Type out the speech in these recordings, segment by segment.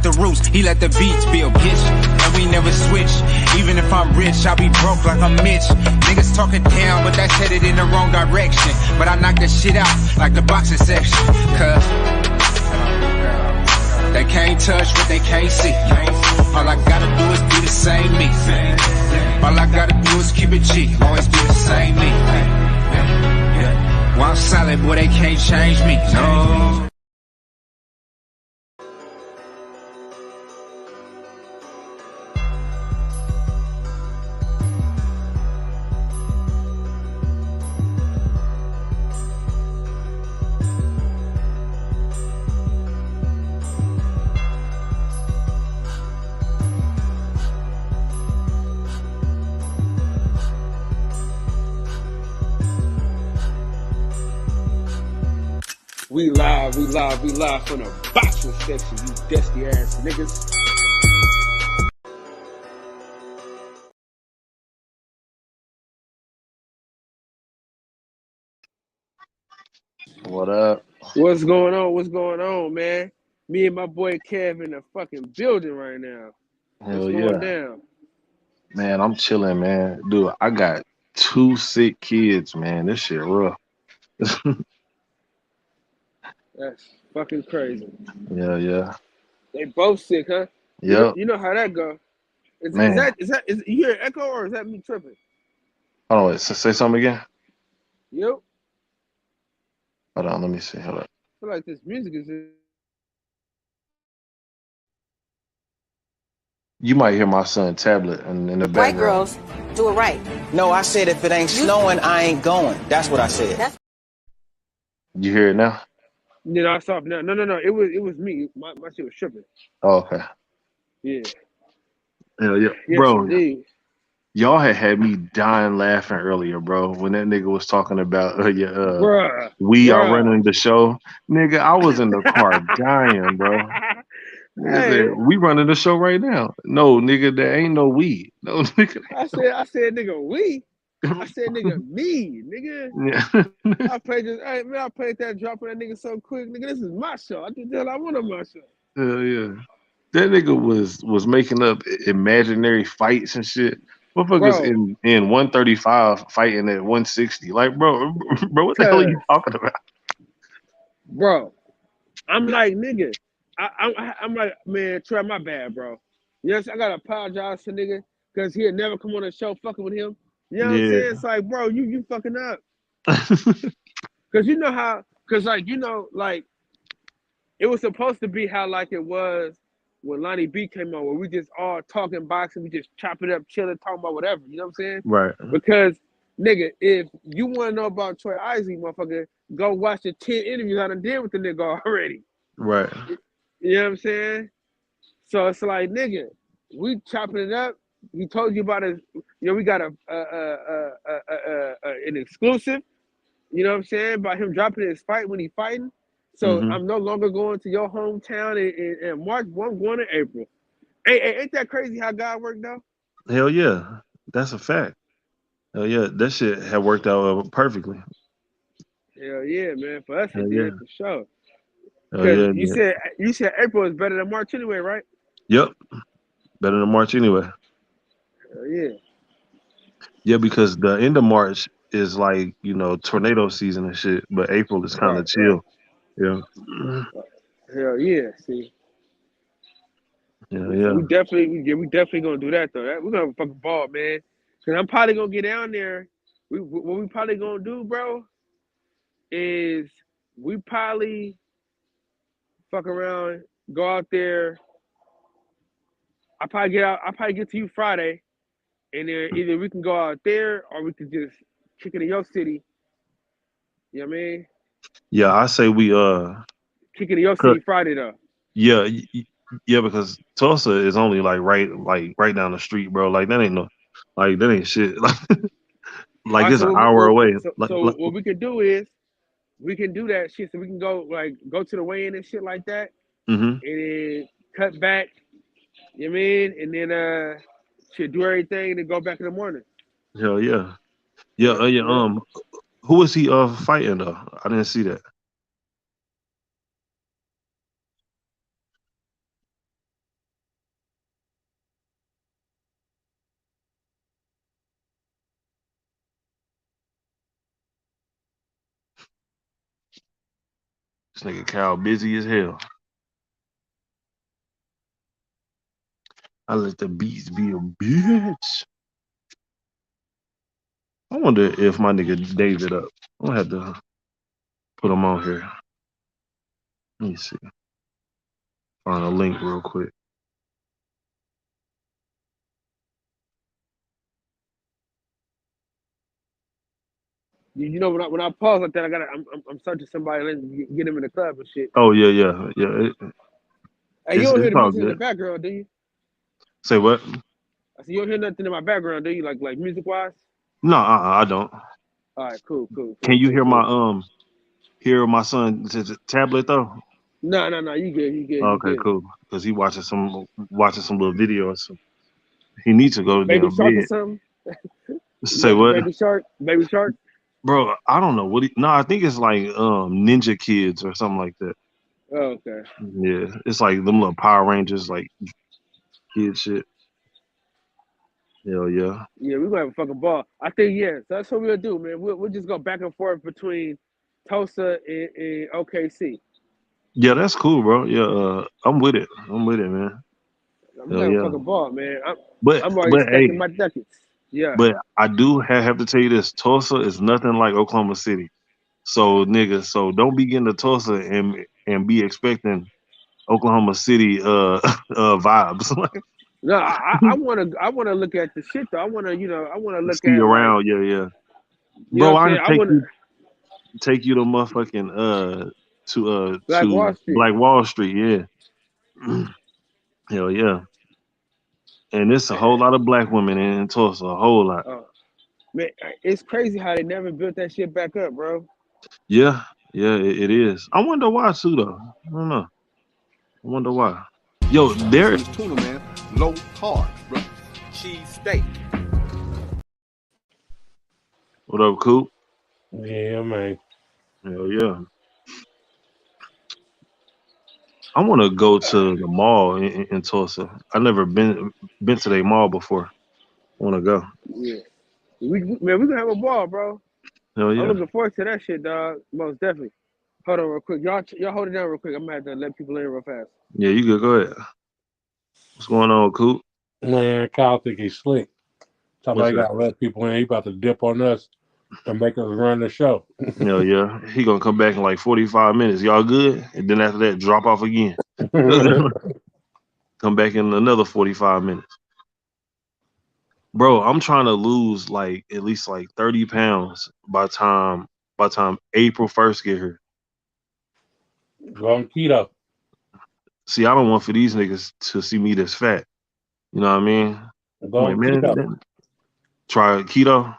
the roots, he let the beats build, bitch. And we never switch. Even if I'm rich, I'll be broke like I'm Mitch. Niggas talking down, but that's headed in the wrong direction. But I knock that shit out like the boxing section. Cause they can't touch what they can't see. All I gotta do is be the same me. All I gotta do is keep it G. Always be the same me. While I'm solid, boy, they can't change me. No. We live from the boxing section, you dusty ass niggas. What up? What's going on, man? Me and my boy Kev in the fucking building right now. Hell What's going down? Man, I'm chilling, man. Dude, I got 2 sick kids, man. This shit rough. That's fucking crazy. Yeah. They both sick, huh? Yep. You know how that go. Is Man. you hear an echo or is that me tripping? Hold on, wait. Say something again. Yep. Hold on, let me see. Hold up. I feel like this music is. You might hear my son tablet in the background. White girls do it right. No, I said if it ain't snowing, I ain't going. That's what I said. You hear it now? No, I stopped now. No. It was me. My shit was tripping. Oh, okay. Yeah. Hell yeah. Yes, Bro, indeed. y'all had me dying laughing earlier, bro, when that nigga was talking about we are running the show. Nigga, I was in the car dying, bro. Hey. We running the show right now. No, nigga, there ain't no we. No, nigga. I said, nigga, we. I said, nigga, me, nigga. Yeah. I played this. Hey, man, I played that drop on that nigga so quick, nigga. This is my show. I do the hell I want on my show. Hell yeah. That nigga was making up imaginary fights and shit. Motherfuckers in 135 fighting at 160. Like, bro, what the hell are you talking about? Bro, I'm like, nigga. I'm like, man, Troy, my bad, bro. Yes, I gotta apologize to nigga because he'll never come on the show fucking with him. You know what I'm saying? It's like, bro, you fucking up. Cause you know how, like it was supposed to be how like it was when Lonnie B came on, where we just all talking boxing, we just chop it up, chilling, talking about whatever. You know what I'm saying? Right. Because nigga, if you want to know about Troy Isley, motherfucker, go watch the 10 interviews I done did with the nigga already. Right. You know what I'm saying? So it's like, nigga, we chopping it up. He told you about his, we got an exclusive. You know what I'm saying? About him dropping his fight when he fighting. So I'm no longer going to your hometown in March. I'm going in April. Hey, ain't that crazy how God worked out? Hell yeah. That's a fact. Hell yeah. That shit had worked out perfectly. Hell yeah, man. For us, it did for sure. Yeah, you said April is better than March anyway, right? Yep. Better than March anyway. Hell yeah. Yeah, because the end of March is like, tornado season and shit, but April is kind of chill. Right. Yeah. Hell yeah. See. Yeah. So we definitely gonna do that though. We're gonna have a fucking ball, man. Cause I'm probably gonna get down there. What we probably gonna do, bro, is we probably fuck around, go out there. I probably get to you Friday, and then either we can go out there or we can just kick it in your city. You know what I mean? Yeah, I say we kick it in your city Friday though. Yeah, because Tulsa is only right down the street, bro. Like that ain't shit. Like it's an hour away. So what we can do is we can do that shit. So we can go to the weigh-in and shit like that, and then cut back. You know what I mean? And then do everything and then go back in the morning. Hell yeah. Yeah. Who is he fighting though? I didn't see that. nigga Cal busy as hell. I let the beats be a bitch. I wonder if my nigga David up. I'm gonna have to put him on here. Let me see. Find a link real quick. You know when I pause like that, I'm searching somebody and get him in the club and shit. Oh yeah. Hey, you don't hear It's the all music in the good. background, do you? Say what? I said you don't hear nothing in my background, do you? Like music wise? No, I don't. All right, cool. Can you hear my son's tablet though? No, you Okay, good. cool. Because he watching some little video or something. He needs to go to Baby damn Shark or bed. something? You Say watching what? Baby Shark? Baby Shark? Bro, I don't know what no, I think it's like Ninja Kids or something like that. Oh, okay. Yeah. It's like them little Power Rangers like kid shit. Hell yeah. Yeah, we're gonna have a fucking ball. I think so that's what we'll do, man. We'll just go back and forth between Tulsa and OKC. Yeah, that's cool, bro. Yeah, I'm with it. Man. I'm Hell gonna have a yeah. fucking ball, man. But I'm already but stacking hey, my ducats. Yeah. but I do have to tell you this: Tulsa is nothing like Oklahoma City. So nigga, so don't be getting to Tulsa and be expecting Oklahoma City vibes. No, I wanna look at the shit though. I wanna look See you at like, around, yeah. you know what Bro, I'm I saying? can I wanna take you to motherfucking Black Wall to Street. Black Wall Street, yeah. Hell yeah. And it's a whole lot of black women in Tulsa, a whole lot. Man, it's crazy how they never built that shit back up, bro. Yeah, it is. I wonder why too though. I don't know. I wonder why. Yo, there. Tuna, man, low carb, bro. Cheese steak. What up, Coop? Yeah, man. Hell yeah. I want to go to the mall in Tulsa. I never been to the mall before. I want to go. Yeah. Man, we gonna have a ball, bro. Hell I'm yeah. looking forward to that shit, dog. Most definitely. Hold on real quick. Y'all hold it down real quick. I'm gonna have to let people in real fast. Yeah, you good. Go ahead. What's going on, Coop? Man, Kyle think he's slick. What's Somebody that? got to let people in. He about to dip on us and make us run the show. Hell yeah. He gonna come back in like 45 minutes. Y'all good? And then after that, drop off again. Come back in another 45 minutes. Bro, I'm trying to lose like at least like 30 pounds by time April 1st get here. Go on keto. See, I don't want for these niggas to see me this fat. You know what I mean? Go I'm like, on keto. man, try keto.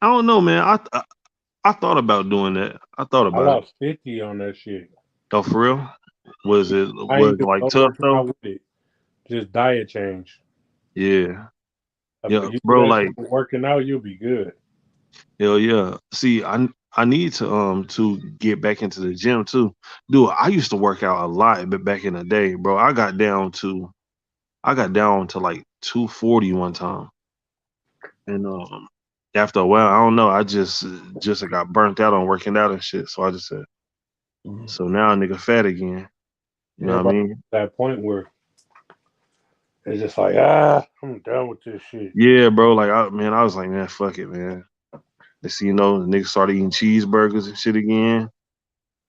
I don't know, man. I thought about doing that. I thought I about it. lost 50 on that shit. Oh, for real? Was it I ain't doing like no tough working out though? with it. Just diet change. Yeah. Yeah, If you do bro, that like shit working out, you'll be good. hell yeah. See, I need to get back into the gym too. Dude, I used to work out a lot but back in the day, bro. I got down to like 240 one time. And after a while, I don't know, I just got burnt out on working out and shit. So I just said, so now a nigga fat again. You know what I Everybody mean? at that point where it's just like, I'm done with this shit. Yeah, bro. Like I was like, man, fuck it, man. Next thing you know, the niggas started eating cheeseburgers and shit again.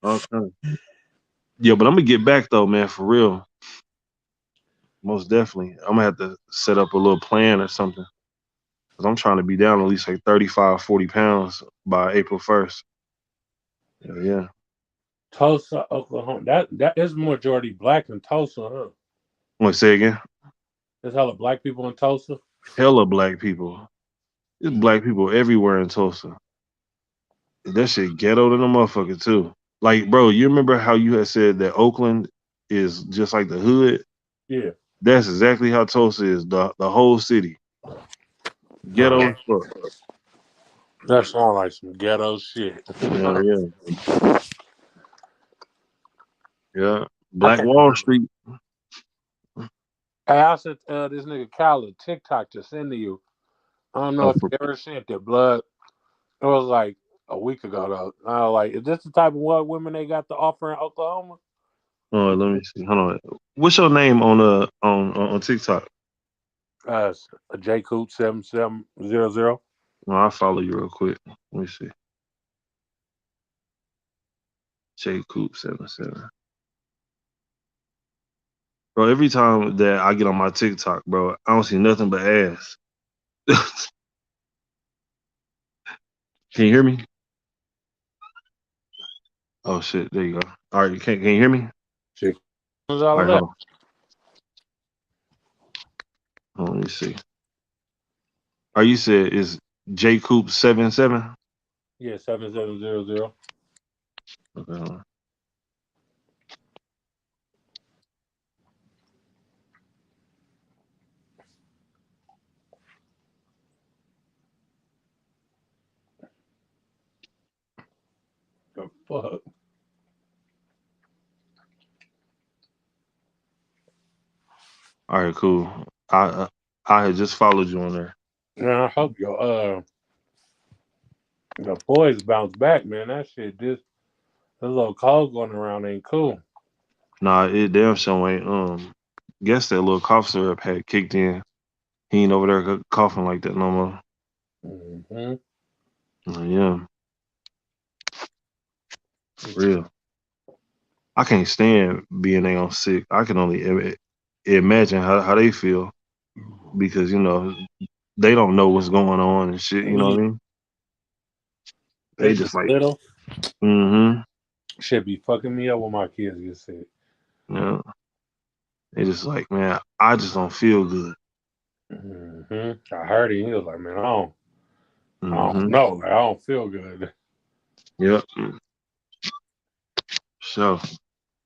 Okay. Yeah, but I'm gonna get back though, man, for real. Most definitely. I'm gonna have to set up a little plan or something. Cause I'm trying to be down at least like 35, 40 pounds by April 1st. Yeah. Tulsa, Oklahoma. That is majority black in Tulsa, huh? Want to say again? There's hella black people in Tulsa. Hella black people. There's black people everywhere in Tulsa. That shit ghetto to the motherfucker too. Like, bro, you remember how you had said that Oakland is just like the hood? Yeah. That's exactly how Tulsa is. The whole city. Ghetto as fuck. That sounds like some ghetto shit. Yeah, yeah. Yeah. I Black can't Wall remember. Street. Hey, I sent this nigga Kyle a TikTok to send to you. I don't know Oh, if you ever sent it, blood. It was like a week ago though. I was like, is this the type of what women they got to offer in Oklahoma? Oh, let me see. Hold on. What's your name on TikTok? J Coop 7700. No, I'll follow you real quick. Let me see. J Coop 77. Bro, every time that I get on my TikTok, bro, I don't see nothing but ass. Can you hear me? Oh shit, there you go. All right, can you hear me? Shit. What's All all right, of that? hold on. Let me see. Are you said is J Coop 77? Yeah, 7700. Okay, hold on. The fuck? All right, cool. I had just followed you on there. Man, I hope your the boys bounce back, man. That shit just the little cold going around ain't cool. Nah, it damn sure ain't. Guess that little cough syrup had kicked in. He ain't over there coughing like that no more. Mm-hmm. Yeah, for real. I can't stand being they on sick. I can only imagine how they feel because they don't know what's going on and shit. You know what I mean? They They just just like, little mm-hmm. should be fucking me up when my kids get sick. Yeah. They just like, man, I just don't feel good. Mm-hmm. I heard it. He was like, man, I don't Mm-hmm. know. Like, I don't feel good. Yep. So,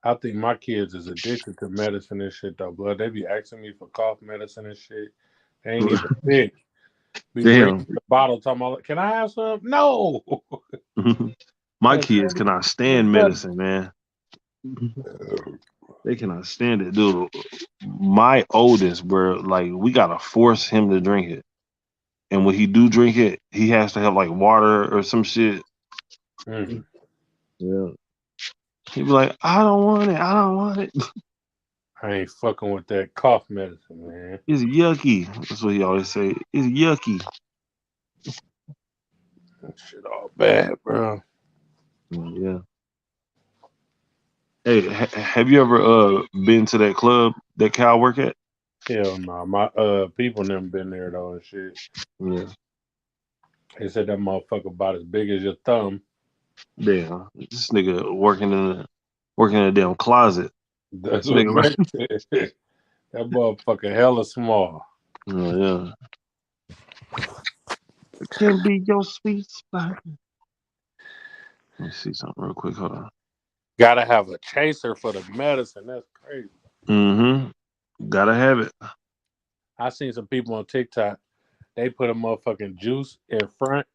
I think my kids is addicted to medicine and shit though, blood. They be asking me for cough medicine and shit. They ain't even sick. Be bringing damn. the bottle, talking about, can I have some? No. My That's kids only cannot stand medicine, man. They cannot stand it, dude. My oldest, bro, like we gotta force him to drink it. And when he do drink it, he has to have like water or some shit. Mm. Yeah. He be like, I don't want it. I don't want it. I ain't fucking with that cough medicine, man. It's yucky. That's what he always say. It's yucky. That shit all bad, bro. Yeah. Hey, have you ever been to that club that Cal work at? Hell no. My people never been there though and shit. Yeah. They said that motherfucker about as big as your thumb. Damn. This nigga working in a damn closet. That's This what nigga Zach said. That motherfucker hella small. oh, yeah. It can be your sweet spot. Let me see something real quick. Hold on. Gotta have a chaser for the medicine. That's crazy. Mm-hmm. Gotta have it. I seen some people on TikTok. They put a motherfucking juice in front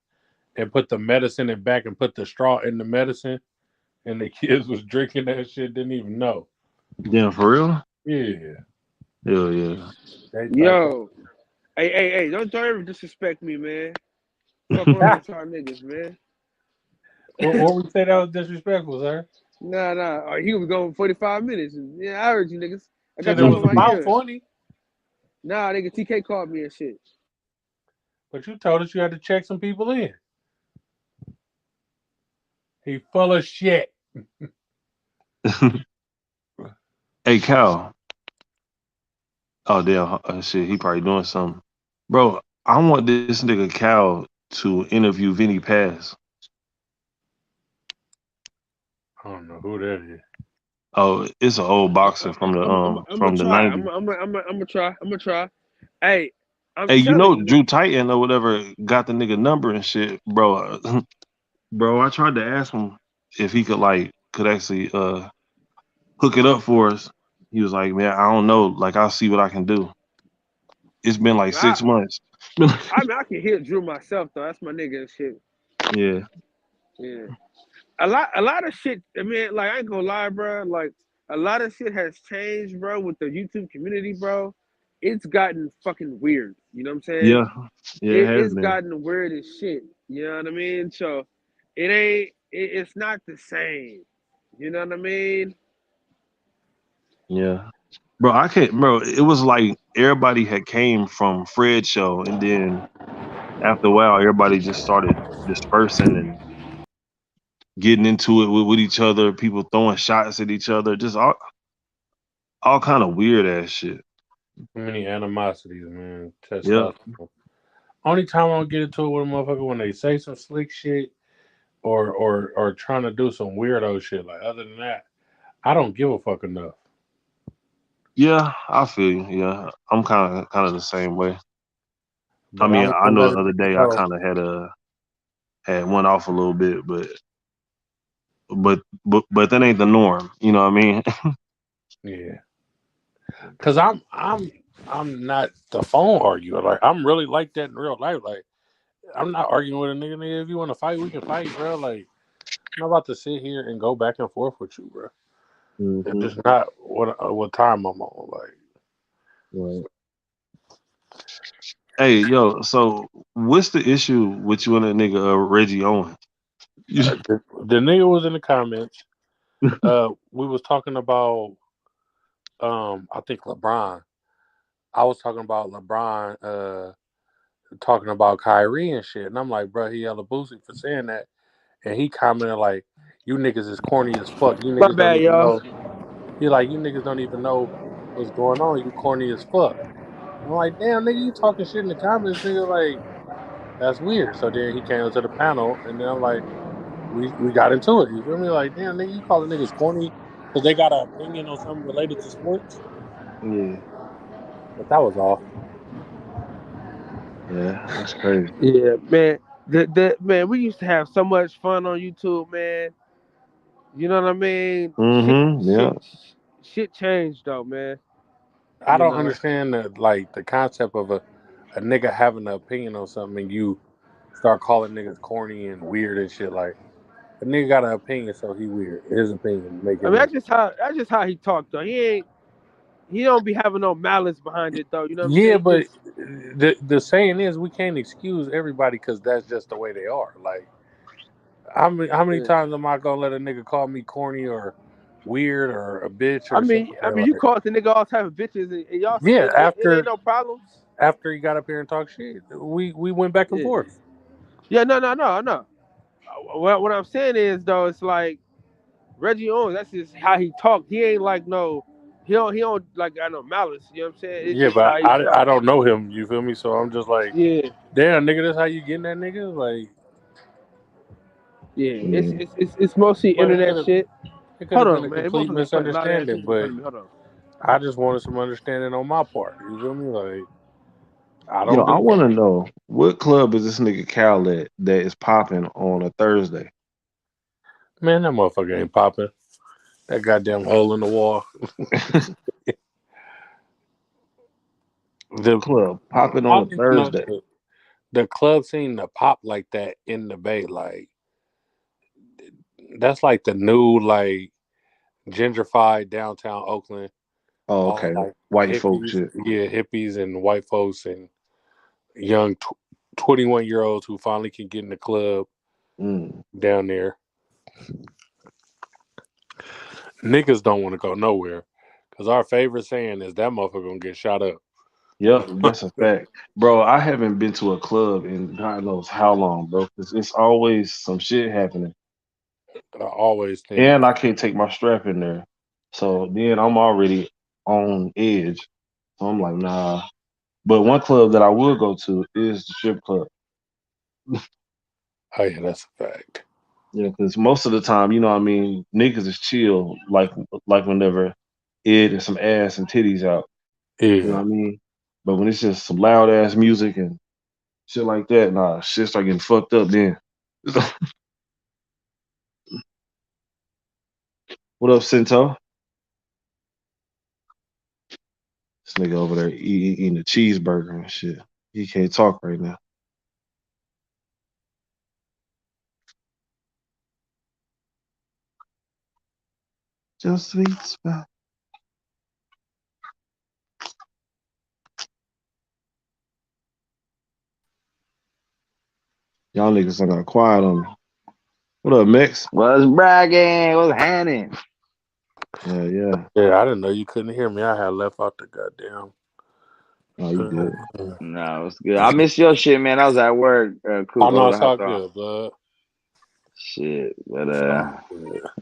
and put the medicine in back and put the straw in the medicine. And the kids was drinking that shit, didn't even know. Damn, for real? Yeah. Hell yeah. They thought Yo, hey, don't ever disrespect me, man. Fuck wrong that. with y'all niggas, man. What we say that was disrespectful, sir? Nah. He was going 45 minutes. Yeah, I heard you niggas. I got Shit, it something was in my about ear. 20. Nah, nigga, TK called me and shit. But you told us you had to check some people in. He full of shit. Hey, Cal. Oh, damn. Shit, he probably doing something. Bro, I want this nigga Cal to interview Vinny Paz. I don't know who that is. Oh, it's an old boxer from I'm gonna the try. 90s. I'm gonna try. I'm gonna try. Hey, I'm Hey, you telling know you, Drew Titan or whatever got the nigga number and shit, bro. Bro, I tried to ask him if he could actually hook it up for us. He was like, man, I don't know. Like, I'll see what I can do. It's been like I 6 months. I can hit Drew myself though. That's my nigga and shit. Yeah. Yeah. A lot of shit. I mean, like I ain't gonna lie, bro. Like a lot of shit has changed, bro, with the YouTube community, bro. It's gotten fucking weird. You know what I'm saying? Yeah. Yeah, it has It's been. gotten weird as shit. You know what I mean? So it ain't. It's not the same. You know what I mean? Yeah. Bro, I can't bro, it was like everybody had came from Fred's show and then after a while everybody just started dispersing and getting into it with each other, people throwing shots at each other, just all kind of weird ass shit. Too many animosities, man. Yep. Testosterone. Only time I don't get into it with a motherfucker when they say some slick shit or trying to do some weirdo shit. Like other than that, I don't give a fuck enough. Yeah, I feel you. Yeah. I'm kinda the same way. I But I'm mean, I gonna know let the it other day I go. kinda had one off a little bit, but that ain't the norm. You know what I mean? Yeah, cause I'm not the phone arguer. Like I'm really like that in real life. Like I'm not arguing with a nigga. Nigga, if you want to fight, we can fight, bro. Like I'm not about to sit here and go back and forth with you, bro. It's Hmm. just not what time I'm on. Like Right. Hey, yo, so what's the issue with you and that nigga Reggie Owens? the nigga was in the comments. We was talking about I think LeBron. I was talking about LeBron talking about Kyrie and shit, and I'm like, bro, he hella boozy for saying that, and he commented like, "You niggas is corny as fuck. You My niggas don't bad, even y'all. know." He like, "You niggas don't even know what's going on. You corny as fuck." I'm like, "Damn, nigga, you talking shit in the comments, nigga? Like, that's weird." So then he came to the panel, and then I'm like, we got into it. You feel me? Like, damn, nigga, you calling niggas corny because they got an opinion on something related to sports? Yeah, But that was all. yeah, that's crazy. Yeah, man. Man, we used to have so much fun on YouTube, man. You know what I mean? Yeah. Shit changed though, man. I You don't know. understand the concept of a nigga having an opinion on something and you start calling niggas corny and weird and shit. Like a nigga got an opinion, so he weird. His opinion make I it mean, weird. that's just how he talked though. He don't be having no malice behind it though. You know what I'm Yeah, saying? He but just the saying is we can't excuse everybody because that's just the way they are. Like how many yeah. times am I gonna let a nigga call me corny or weird or a bitch or something like I that? mean, you Like called the nigga all type of bitches, and y'all, yeah, it ain't after no problems. after he got up here and talked shit, we went back and Yeah, forth. yeah, no. What I'm saying is though, it's like Reggie Owens. That's just how he talked. He ain't like no. He don't like got no malice. You know what I'm saying? It's Yeah, just but how he I talk. don't know him. You feel me? So I'm just like, Yeah, damn, nigga, that's how you getting that nigga? Like, yeah. Yeah. It's mostly but internet shit. it could Hold have been on, a man. complete Motherfuckers playing loud ass misunderstanding. music in front But of me. Hold on. I just wanted some understanding on my part. You feel me? Like, I Yo, don't I do want that. to know what club is this nigga Cal at that is popping on a Thursday? Man, that motherfucker ain't popping. That goddamn hole in the wall. The Club popping I on don't a even know Thursday. the club scene to pop like that in the Bay. Like, that's like the new like gentrified downtown Oakland. Oh, All okay. like White folk hippies, shit. yeah, hippies and white folks and young 21-year-olds who finally can get in the club Mm. down there. Niggas don't want to go nowhere because our favorite saying is that motherfucker gonna get shot up. Yep, that's a fact, bro. I haven't been to a club in God knows how long, bro. 'Cause it's always some shit happening, I always think, and I can't take my strap in there. So then I'm already on edge. So I'm like, nah. But one club that I will go to is the strip club. oh yeah, that's a fact. Yeah, because most of the time, you know what I mean, niggas is chill, like whenever Ed and some ass and titties out. You know Yeah, what I mean? But when it's just some loud ass music and shit like that, nah, shit start getting fucked up then. What up, Cinto? This nigga over there eating a cheeseburger and shit. He can't talk right now. Just sweet spot. Y'all niggas done got quiet on me. What up, Mix? Was bragging. Was handing. Yeah. Yeah, I didn't know you couldn't hear me. I had left out the goddamn. Oh, you good? No, it's good. I missed your shit, man. I was at work. Cool. Oh no, I it's all hopped on. good, bud. Shit, but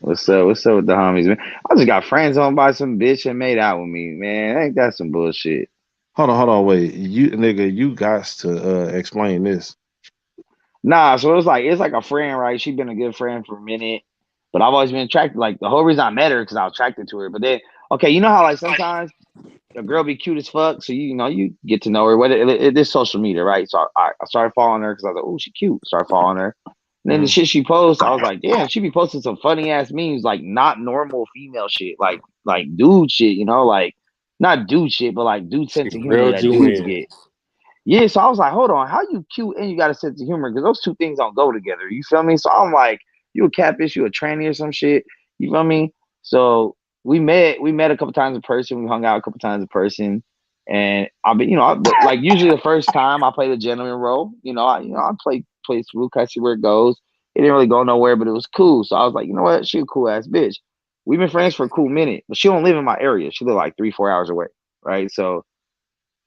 what's up? What's up with the homies, man? I just got friends on by some bitch and made out with me, man. Ain't that some bullshit? Hold on, wait. You got to explain this. Nah, so it's like a friend, right? She been a good friend for a minute, but I've always been attracted. Like the whole reason I met her because I was attracted to her. But then, okay, you know how like sometimes a girl be cute as fuck, so you know you get to know her. Whether it is social media, right? So I started following her because I was like, oh, she cute. Started following her. And then the shit she posts, I was like, damn, she be posting some funny ass memes, like not normal female shit, like dude shit, you know, like not dude shit, but like dude sense of humor that dudes get. Yeah, so I was like, hold on, how you cute and you got a sense of humor? Because those two things don't go together. You feel me? So I'm like, you a catfish, you a tranny or some shit. You feel me? So we met a couple times in person. We hung out a couple times in person. And I've been, like usually the first time I play the gentleman role, I play smooth, I see where it goes. It didn't really go nowhere, but it was cool. So I was like, you know what? She a cool ass bitch. We've been friends for a cool minute, but she don't live in my area. She live like 3-4 hours away, right? So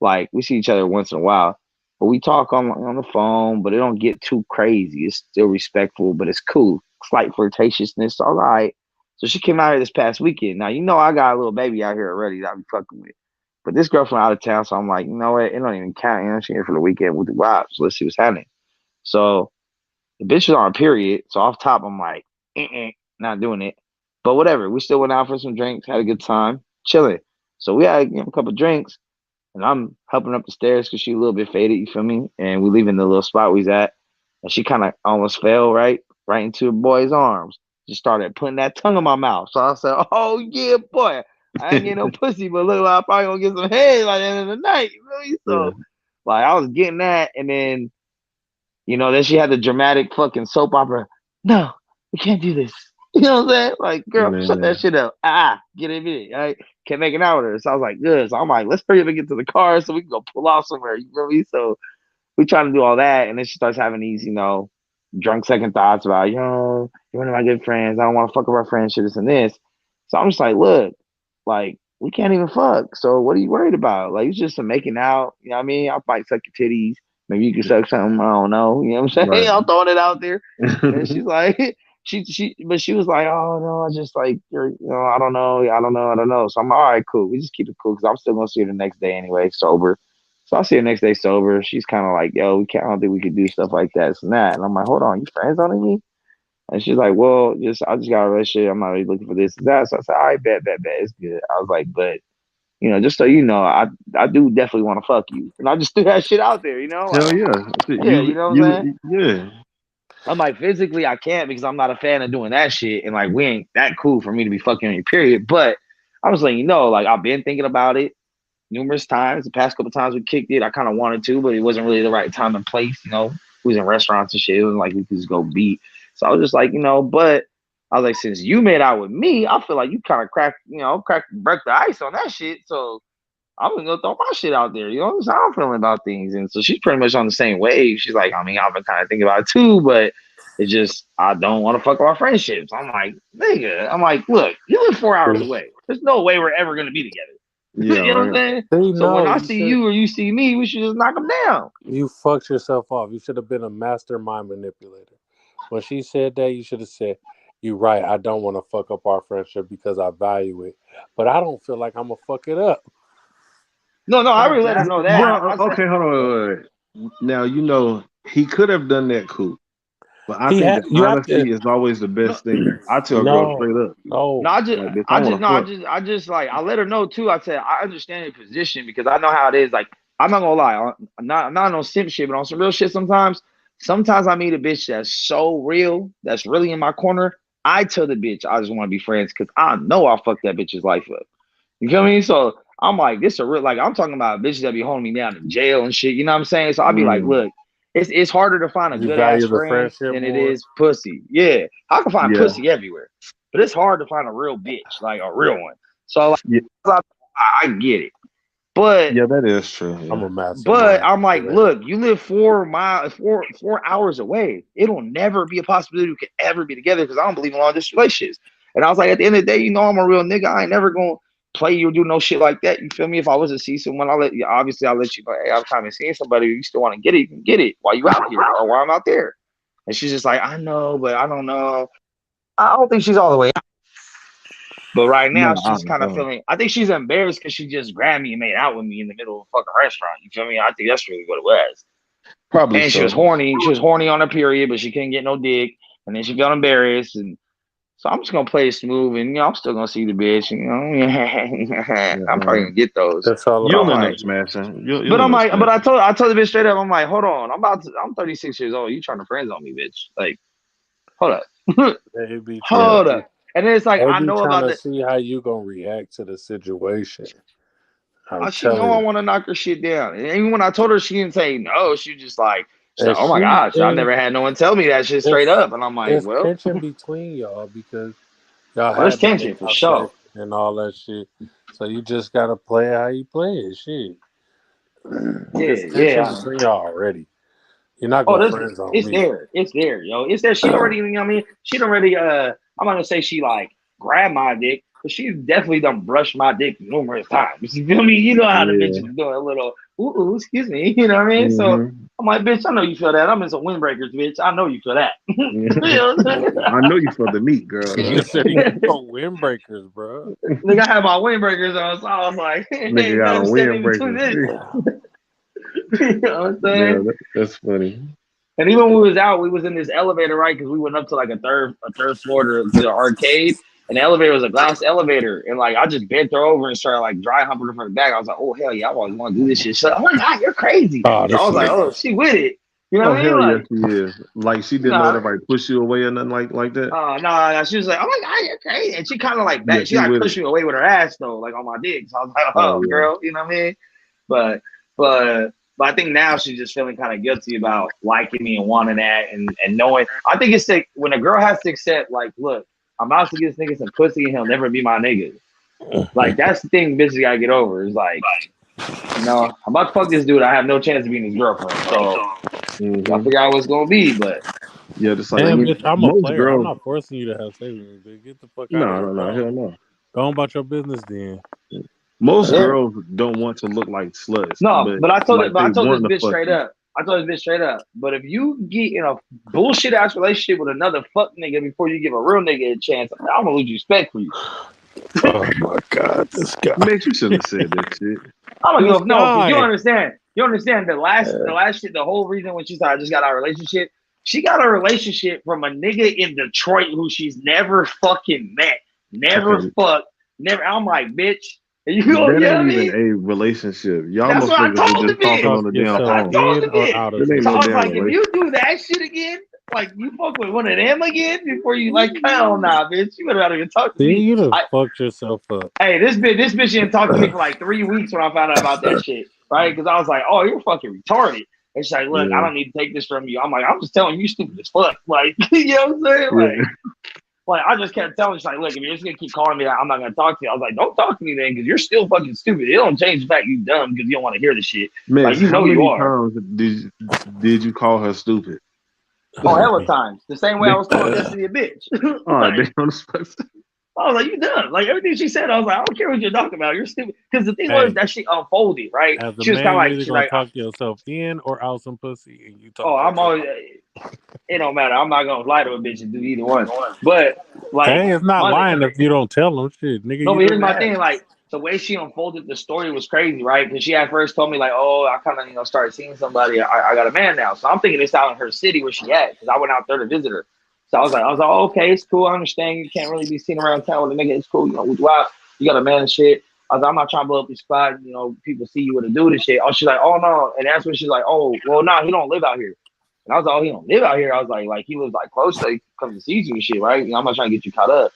like we see each other once in a while, but we talk on the phone, but it don't get too crazy. It's still respectful, but it's cool. Slight flirtatiousness. All right. So she came out here this past weekend. Now, I got a little baby out here already that I be fucking with. But this girl from out of town, so I'm like, you know what? It don't even count. She here for the weekend with the vibes. So let's see what's happening. So the bitch was on a period. So off top, I'm like, not doing it. But whatever. We still went out for some drinks, had a good time, chilling. So we had a couple drinks. And I'm helping her up the stairs because she's a little bit faded, you feel me? And we leaving the little spot we was at. And she kind of almost fell right into a boy's arms. Just started putting that tongue in my mouth. So I said, oh, yeah, boy. I ain't getting no pussy, but look like I'm probably going to get some head by the end of the night. You feel me? So, like, I was getting that. And then, then she had the dramatic fucking soap opera. No, we can't do this. You know what I'm saying? Like, girl, shut that shit up. Get in it. Right? Kept making out with her. So I was like, good. So I'm like, let's hurry up and get to the car so we can go pull off somewhere. You feel me? So we trying to do all that. And then she starts having these, drunk second thoughts about, you're one of my good friends. I don't want to fuck with our friendship, this and this. So I'm just like, look, like, we can't even fuck. So what are you worried about? Like, it's just a making out. You know what I mean? I might suck your titties. Maybe you can suck something. I don't know. You know what I'm saying? Right. I'm throwing it out there. And she's like, but she was like, oh no, I just like, I don't know. So I'm all right, cool. We just keep it cool because I'm still gonna see her the next day anyway, sober. So I'll see her next day sober. She's kind of like, yo, I don't think we could do stuff like that and that. And I'm like, hold on, you friends on me? And she's like, well, I just got a relationship. I'm not really looking for this and that. So I said, all right, bet, it's good. I was like, but just so you know, I do definitely want to fuck you. And I just threw that shit out there, Hell like, yeah. Yeah, you know what I'm saying? Yeah. I'm like, physically, I can't because I'm not a fan of doing that shit. And like, we ain't that cool for me to be fucking on your period. But I'm just letting you know, like, I've been thinking about it numerous times. The past couple times we kicked it, I kind of wanted to, but it wasn't really the right time and place. We was in restaurants and shit. It wasn't like we could just go beat. So I was just like, but I was like, since you made out with me, I feel like you kind of broke the ice on that shit. So I'm gonna go throw my shit out there. That's how I'm feeling about things. And so she's pretty much on the same wave. She's like, I mean, I've been kind of thinking about it too, but it's just, I don't want to fuck with our friendships. I'm like, nigga, look, you live 4 hours away. There's no way we're ever gonna be together. Yeah, you know what I'm saying? So when I see you or you see me, we should just knock them down. You fucked yourself off. You should have been a mastermind manipulator. When she said that, you should have said, you're right, I don't want to fuck up our friendship because I value it. But I don't feel like I'm gonna fuck it up. No, I really let her know that. Bro, okay, hold on. Now, he could have done that cool. But I think that honesty is always the best thing. I tell girls straight up. I just like, I let her know too. I said, I understand your position because I know how it is. Like, I'm not gonna lie, I'm not on simp shit, but on some real shit sometimes I meet a bitch that's so real, that's really in my corner. I tell the bitch I just want to be friends because I know I'll fuck that bitch's life up. You feel me? So I'm like, this a real, like, I'm talking about bitches that be holding me down in jail and shit. You know what I'm saying? So I'll be like, look, it's harder to find a good ass friend than it is pussy. Yeah, I can find pussy everywhere, but it's hard to find a real bitch, like a real one. So like, I get it. But Yeah, that is true. I'm Yeah. a master. But I'm like, look, you live 4 hours away. It'll never be a possibility we could ever be together because I don't believe in long distance relationships. And I was like, at the end of the day, you know, I'm a real nigga. I ain't never gonna play you or do no shit like that. You feel me? If I was to see someone, I'll let you. Obviously, I'll let you know. Hey, I'm kind of seeing somebody. If you still want to get it, you can get it while you out here or while I'm out there. And she's just like, I know, but I don't know. I don't think she's all the way out. But right now, No, she's kind of feeling. I think she's embarrassed because she just grabbed me and made out with me in the middle of a fucking restaurant. You feel me? I think that's really what it was. Probably. And so. she was horny. She was horny on her period, but she couldn't get no dick. And then she felt embarrassed. And so I'm just gonna play it smooth, and you know, I'm still gonna see the bitch. You know, I'm probably gonna get those. That's all. You'll I'm end like, up smashing. but I'm like, but I told the bitch straight up. I'm like, hold on. I'm 36 years old. You trying to friend zone me, bitch? Like, hold up. Hold up. And then it's like, I know about to see how you gonna react to the situation. She know I want to knock her shit down. And even when I told her, she didn't say no. She just like, oh my gosh, I never had no one tell me that shit straight up. And I'm like, there's well, tension between y'all because y'all there's tension for sure and all that shit. So you just gotta play how you play it. Shit. There's tension between y'all already. You're not going friends on it's me. It's there, yo. It's there. She already, you know what I mean? She done already, I'm not gonna say she like grabbed my dick, but she's definitely done brushed my dick numerous times. You feel me? You know how the bitches do a little, ooh, excuse me. You know what I mean? Mm-hmm. So I'm like, bitch, I know you feel that. I'm in some windbreakers, bitch. I know you feel that. You know I know you feel the meat, girl. You said you got windbreakers, bro. Nigga, I had my windbreakers on, so I was like, nigga got a windbreaker. You know what I'm saying? Yeah, that's funny. And even when we was out, we was in this elevator, right? Because we went up to like a third floor to the arcade, and the elevator was a glass elevator. And like I just bent her over and started like dry humping her from the back. I was like, oh hell yeah, I always want to do this shit. So, oh my god, you're crazy. So I was like, oh, she with it. You know what I mean? Hell like, yes, she is. Like she didn't let everybody push you away or nothing like that. No. She was like, oh my god, you're crazy. And she kind of like back. She like pushed me away with her ass though, like on my dick. So I was like, oh girl, you know what I mean? But I think now she's just feeling kind of guilty about liking me and wanting that and knowing. I think it's like when a girl has to accept, like, look, I'm about to give this nigga some pussy and he'll never be my nigga. Like, that's the thing bitches gotta get over. It's like, you know, I'm about to fuck this dude. I have no chance of being his girlfriend. So I figure out what's gonna be, but. Yeah, just like bitch, I'm a player. Girls, I'm not forcing you to have sex with me, bitch. Get the fuck out of here. No, hell no. Go on about your business then. Most girls don't want to look like sluts. No, but I told this bitch straight up. But if you get in a bullshit ass relationship with another fuck nigga before you give a real nigga a chance, I'm gonna lose respect for you. Oh my god, this guy. Man, you shouldn't have said that shit. I'm gonna go. No, you understand. You understand the last shit. The whole reason when she said I just got our relationship, she got a relationship from a nigga in Detroit who she's never fucking met, never fucked, never. I'm like, bitch. You know what I mean? Even a relationship. Y'all must have just talking on the damn phone. I told the bitch. So I was like, if you do that shit again, like you fuck with one of them again before you like, hell nah, bitch. You better not even talk to me. You done fucked yourself up. Hey, this bitch didn't talk to me for like 3 weeks when I found out about that shit, right? Because I was like, oh, you're fucking retarded. And she's like, look, I don't need to take this from you. I'm like, I'm just telling you, stupid as fuck. Like, you know what I'm saying? Like, I just kept telling her, she's like, look, if you're just going to keep calling me, I'm not going to talk to you. I was like, don't talk to me then, because you're still fucking stupid. It don't change the fact you dumb because you don't want to hear the shit. Man, like, you know you are. Times did you call her stupid? Oh, hell of times. The same way I was calling Destiny a bitch. I was like, you done. Like, everything she said, I was like, I don't care what you're talking about. You're stupid. Because the thing was that shit unfolded, right? She was kind of like, she's like, talk yourself in or out some pussy. And you talk I'm always, it don't matter. I'm not going to lie to a bitch and do either one. But, like, hey, it's not lying if you don't tell them shit. Nigga, no, but here's my thing. Like, the way she unfolded the story was crazy, right? Because she at first told me, like, oh, I kind of, started seeing somebody. I got a man now. So I'm thinking it's out in her city where she at. Because I went out there to visit her. So I was like, oh, okay, it's cool. I understand you can't really be seen around town with a nigga. It's cool. You got a man and shit. I was like, I'm not trying to blow up your spot. You know, people see you with a dude and shit. Oh, she's like, oh, no. And that's when she's like, oh, well, no, he don't live out here. And I was like, oh, he don't live out here. I was like he lives like close to come to see you and shit, right? You know, I'm not trying to get you caught up.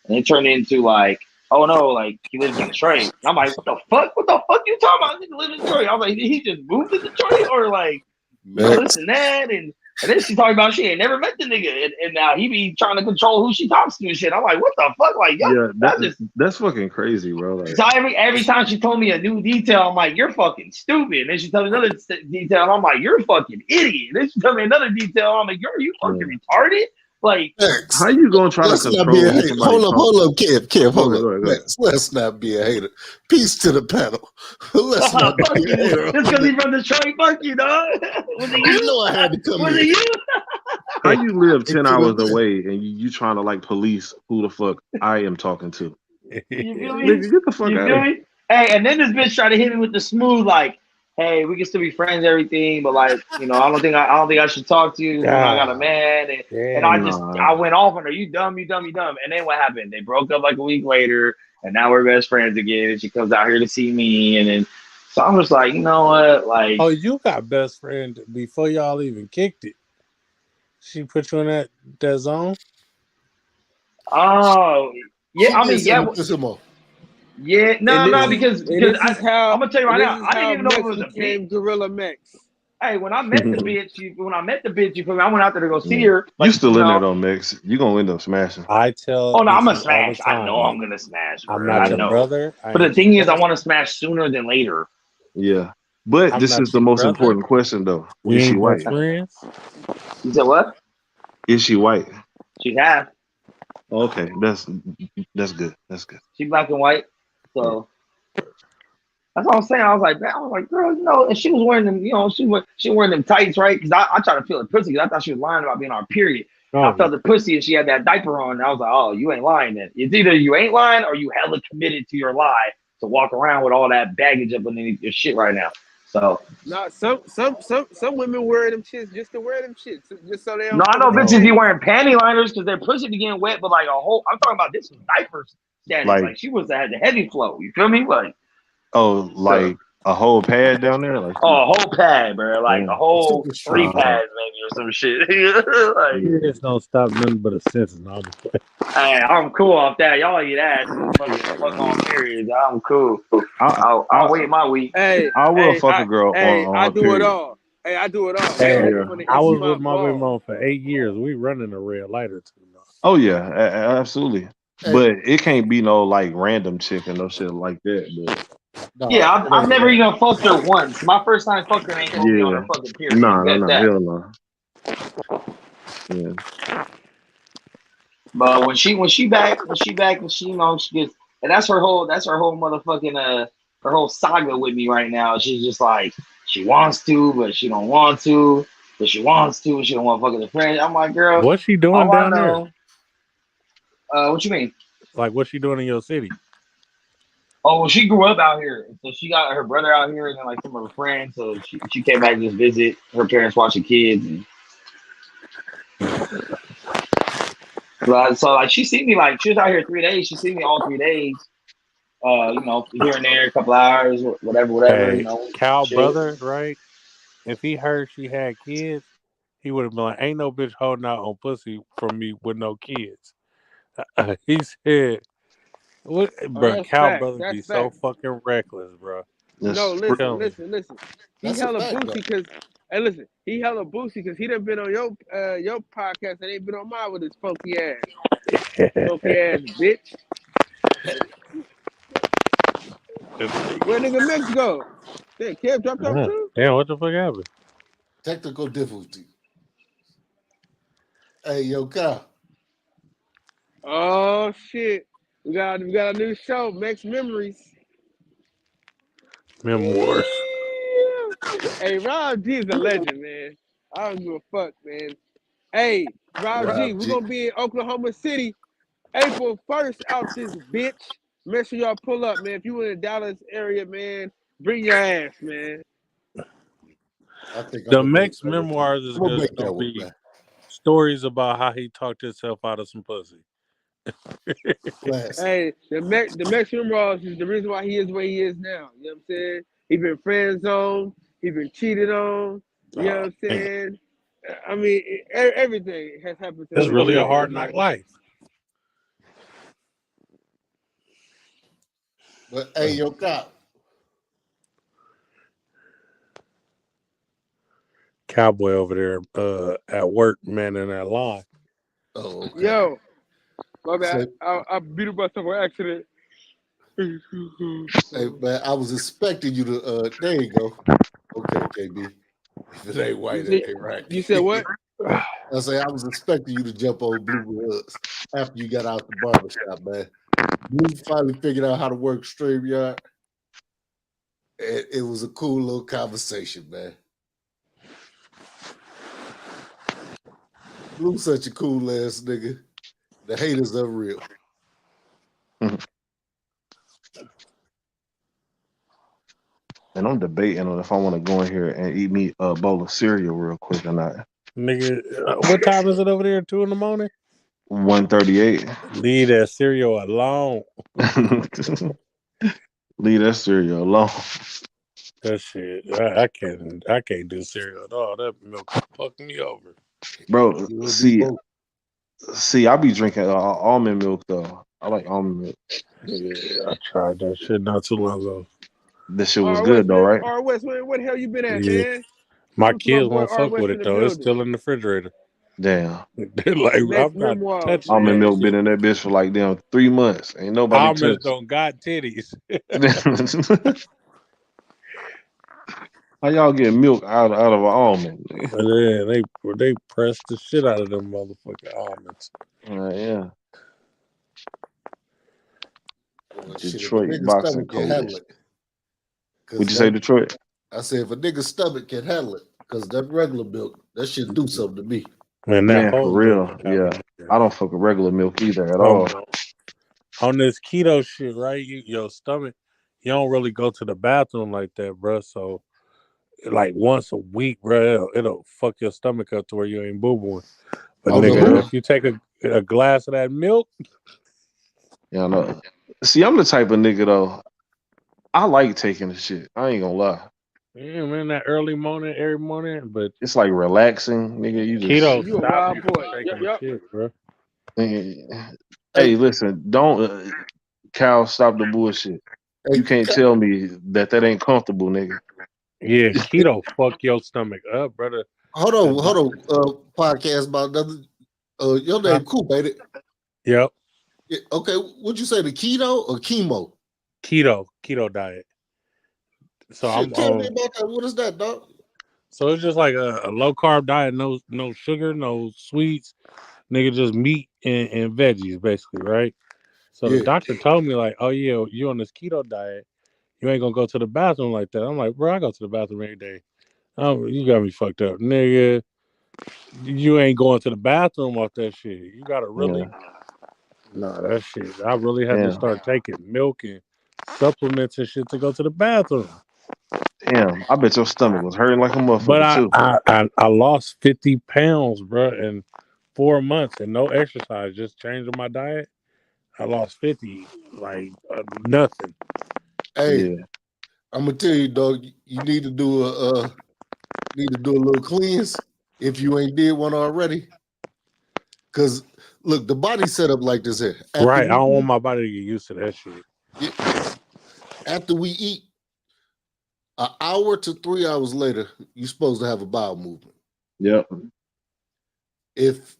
And it turned into like, oh, no, like he lives in Detroit. And I'm like, what the fuck? What the fuck you talking about? He lives in Detroit. I was like, did he just move to Detroit or like this and that? And And then she talking about she ain't never met the nigga, and now he be trying to control who she talks to and shit. I'm like, what the fuck? Like, yo, Yeah, that's fucking crazy, bro. Like, so every time she told me a new detail, I'm like, you're fucking stupid. And then she told me another detail, and I'm like, you're a fucking idiot. And then she told me another detail, I'm like, are you fucking retarded? Like, how you gonna try to control who somebody Hold up, Kev, hold up. Go ahead. Let's not be a hater. Peace to the panel. Let's not fuck be a you. hater. Just because he from Detroit, fuck you, dog. Was it you? You know I had to come Was in. it you? How you live 10 hours away and you trying to like police who the fuck I am talking to? You feel me? Nigga, get the fuck You out feel of here. me? Hey, and then this bitch tried to hit me with the smooth, like, hey, we can still be friends, everything, but like, I don't think I should talk to you when I got a man. And I went off on her. You dumb. And then what happened? They broke up like a week later, and now we're best friends again. And she comes out here to see me, and then so I'm just like, you know what? Like, oh, you got best friend before y'all even kicked it. She put you in that zone. Oh, yeah. I mean, yeah. Yeah, no, because I'm gonna tell you right now, I didn't even know it was a bitch. Gorilla Max. Hey, when I met the bitch, you feel me? I went out there to go see her. Like, you still in there though, Mix. You gonna end up smashing. I tell. Oh no, I'm gonna smash. I know I'm gonna smash. I'm not your brother. But the thing is, I want to smash sooner than later. Yeah, but this is the most important question though. Is she white? You said what? Is she white? She's half. Okay, that's good. That's good. She's black and white. So that's what I'm saying. I was like, girl, and she was wearing them, she wearing them tights, right? Because I tried to feel the pussy because I thought she was lying about being on her period. I felt the pussy and she had that diaper on. And I was like, oh, you ain't lying then. It's either you ain't lying or you hella committed to your lie to walk around with all that baggage up underneath your shit right now. So no, some women wear them shits just to wear them shits, just so they don't. No, I know bitches be wearing panty liners because their pussy be getting wet, but like I'm talking about this was diapers. Like she had the heavy flow. You feel me? Like a whole pad down there, like a whole pad, bro. Like a whole 3 pads maybe or some shit. Like, you just don't stop nothing but a sentence. Hey, I'm cool off that. Y'all eat ass. Fuck on periods. I'm cool. I'll wait my week. Hey, I will fuck a girl on I her do period. it all. Hey, I do it all. Hey, I was with my baby mom for 8 years. We running a red light or two. Oh yeah, absolutely. Hey. But it can't be no like random chick and no shit like that. But yeah, I've never even fucked her once. My first time fucking ain't gonna be on her fucking period. No, hell no. Yeah. But when she back, and she she gets, and that's her whole motherfucking her whole saga with me right now. She's just like she wants to, but she don't want to. But she wants to, and she don't want to fuck with her friends. I'm like, girl, what's she doing down there? What you mean? Like, what's she doing in your city? Oh, well, she grew up out here, so she got her brother out here, and then like some of her friends. So she came back to just visit her parents, watching kids. And so like she seen me, like she was out here 3 days. She seen me all 3 days. Here and there, a couple hours, whatever. Hey, Cal brother, right? If he heard she had kids, he would have been like, "Ain't no bitch holding out on pussy from me with no kids." He said, "Bro, Cal brother be so fucking reckless, bro." No, listen. He hella boosty because, he hella boosty because he done been on your podcast and ain't been on mine with his funky ass. Funky ass bitch. Where nigga Mix go? Damn, Kev dropped off too? Damn, what the fuck happened? Technical difficulty. Hey, yo, Kyle. Oh shit. We got a new show, Max Memories. Memoirs. Hey, Rob G is a legend, man. I don't give a fuck, man. Hey, Rob G, we're gonna be in Oklahoma City April 1st out this bitch. Make sure y'all pull up, man. If you in the Dallas area, man, bring your ass, man. The Max Memoirs is going to be stories about how he talked himself out of some pussy. Hey, the Max Memoirs is the reason why he is where he is now. You know what I'm saying? He been friend zoned. He been cheated on. You know what I'm saying? I mean, everything has happened to him. It's really a hard knock life. But hey, yo, Kyle. Cowboy over there at work, man, in that line. Oh, okay. Yo, my bad. So, I beat myself on accident. hey man, I was expecting you to. There you go. Okay, KB. If it ain't white, it ain't right. You said what? I say I was expecting you to jump on Blue Woods after you got out the barbershop, man. Blue finally figured out how to work StreamYard. And it was a cool little conversation, man. Blue's such a cool ass nigga. The haters are real. And I'm debating on if I want to go in here and eat me a bowl of cereal real quick or not. Nigga, what time is it over there? 2 a.m? 1:38. Leave that cereal alone. Leave that cereal alone. That shit, I can't do cereal at all. That milk fucked me over. Bro, see, I be drinking almond milk though. I like almond milk. Yeah, I tried that shit not too long ago. This shit was good though, right? West, man, what the hell you been at, Yeah. man? My What's my kids boy won't R. fuck West with in it the though. It's building? still in the refrigerator. Damn. They're like, Next I'm not memoir. touching Almond that milk shit. been in that bitch for like damn 3 months. Ain't nobody Almonds touched. don't got titties. How y'all get milk out of an almond? Yeah, they press the shit out of them motherfucking almonds. Yeah. Well, shit, if a Detroit nigga's boxing stomach can handle coach. it. 'Cause Would you say Detroit? I said if a nigga's stomach can handle it, because that regular milk, that shit do something to me. Man, Man, that for whole real. milk. Yeah. I don't fuck with regular milk either at Oh, all. no. On this keto shit, right? Your stomach, you don't really go to the bathroom like that, bro. So, like once a week, bro, it'll fuck your stomach up to where you ain't boo-booing. But nigga, if you take a glass of that milk, Yeah, I know. See, I'm the type of nigga though. I like taking the shit. I ain't gonna lie. yeah, man, that early morning, every morning, but It's like relaxing, nigga. You just keto You a stop wild you from boy. taking the Yep. shit, bro. Hey, listen, don't Cal, stop the bullshit. You can't tell me that ain't comfortable, nigga. Yeah, keto fuck your stomach up, brother. Hold on. Podcast about another. Your name Coop, ain't it? Yep. Yeah, okay, what'd you say? The keto or chemo? Keto diet. So Shit, tell me about that. What is that, dog? So it's just like a low carb diet, no sugar, no sweets, nigga, just meat and veggies, basically, right? So the doctor told me like, oh yeah, you on this keto diet, you ain't gonna go to the bathroom like that. I'm like, bro, I go to the bathroom every day. Oh, you got me fucked up, nigga. You ain't going to the bathroom off that shit. You gotta really, nah, that shit. I really had to start taking milk and supplements and shit to go to the bathroom. Damn, I bet your stomach was hurting like a motherfucker but too. I lost 50 pounds, bro, in 4 months and no exercise, just changing my diet. I lost 50, like nothing. Hey, I'm gonna tell you, dog. You need to do a little cleanse if you ain't did one already. Cause look, the body's set up like this here. Right, I don't want my body to get used to that shit. After we eat, an hour to 3 hours later, you're supposed to have a bowel movement. Yep. If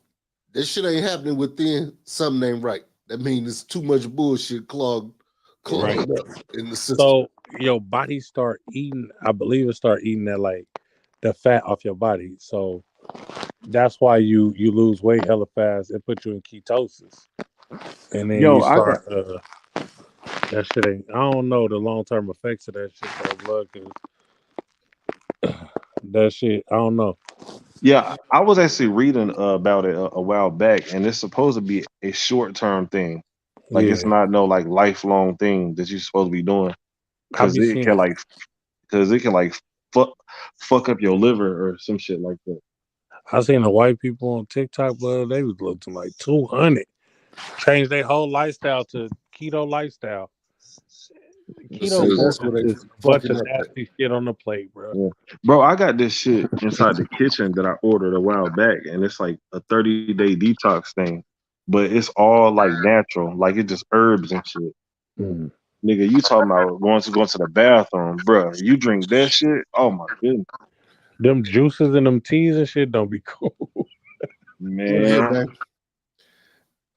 this shit ain't happening within, something ain't right. That means it's too much bullshit clogged Right. up in the system. So your body start eating, I believe it start eating that like the fat off your body. So that's why you lose weight hella fast. It puts you in ketosis. And then you start that shit ain't, I don't know the long-term effects of that shit though, blood, cause that shit, I don't know. Yeah, I was actually reading about it a while back, and it's supposed to be a short-term thing. Like it's not no like lifelong thing that you're supposed to be doing, because it can like fuck up your liver or some shit like that. I seen the white people on TikTok, bro. They was looking like 200. Changed their whole lifestyle to keto lifestyle. Keto is a bunch of nasty shit on the plate, bro. Yeah. Bro, I got this shit inside the kitchen that I ordered a while back, and it's like a 30-day detox thing, but it's all like natural, like it's just herbs and shit. Nigga, you talking about going to the bathroom, bro? You drink that shit? Oh my goodness. Them juices and them teas and shit don't be cool. Yeah, Man, man.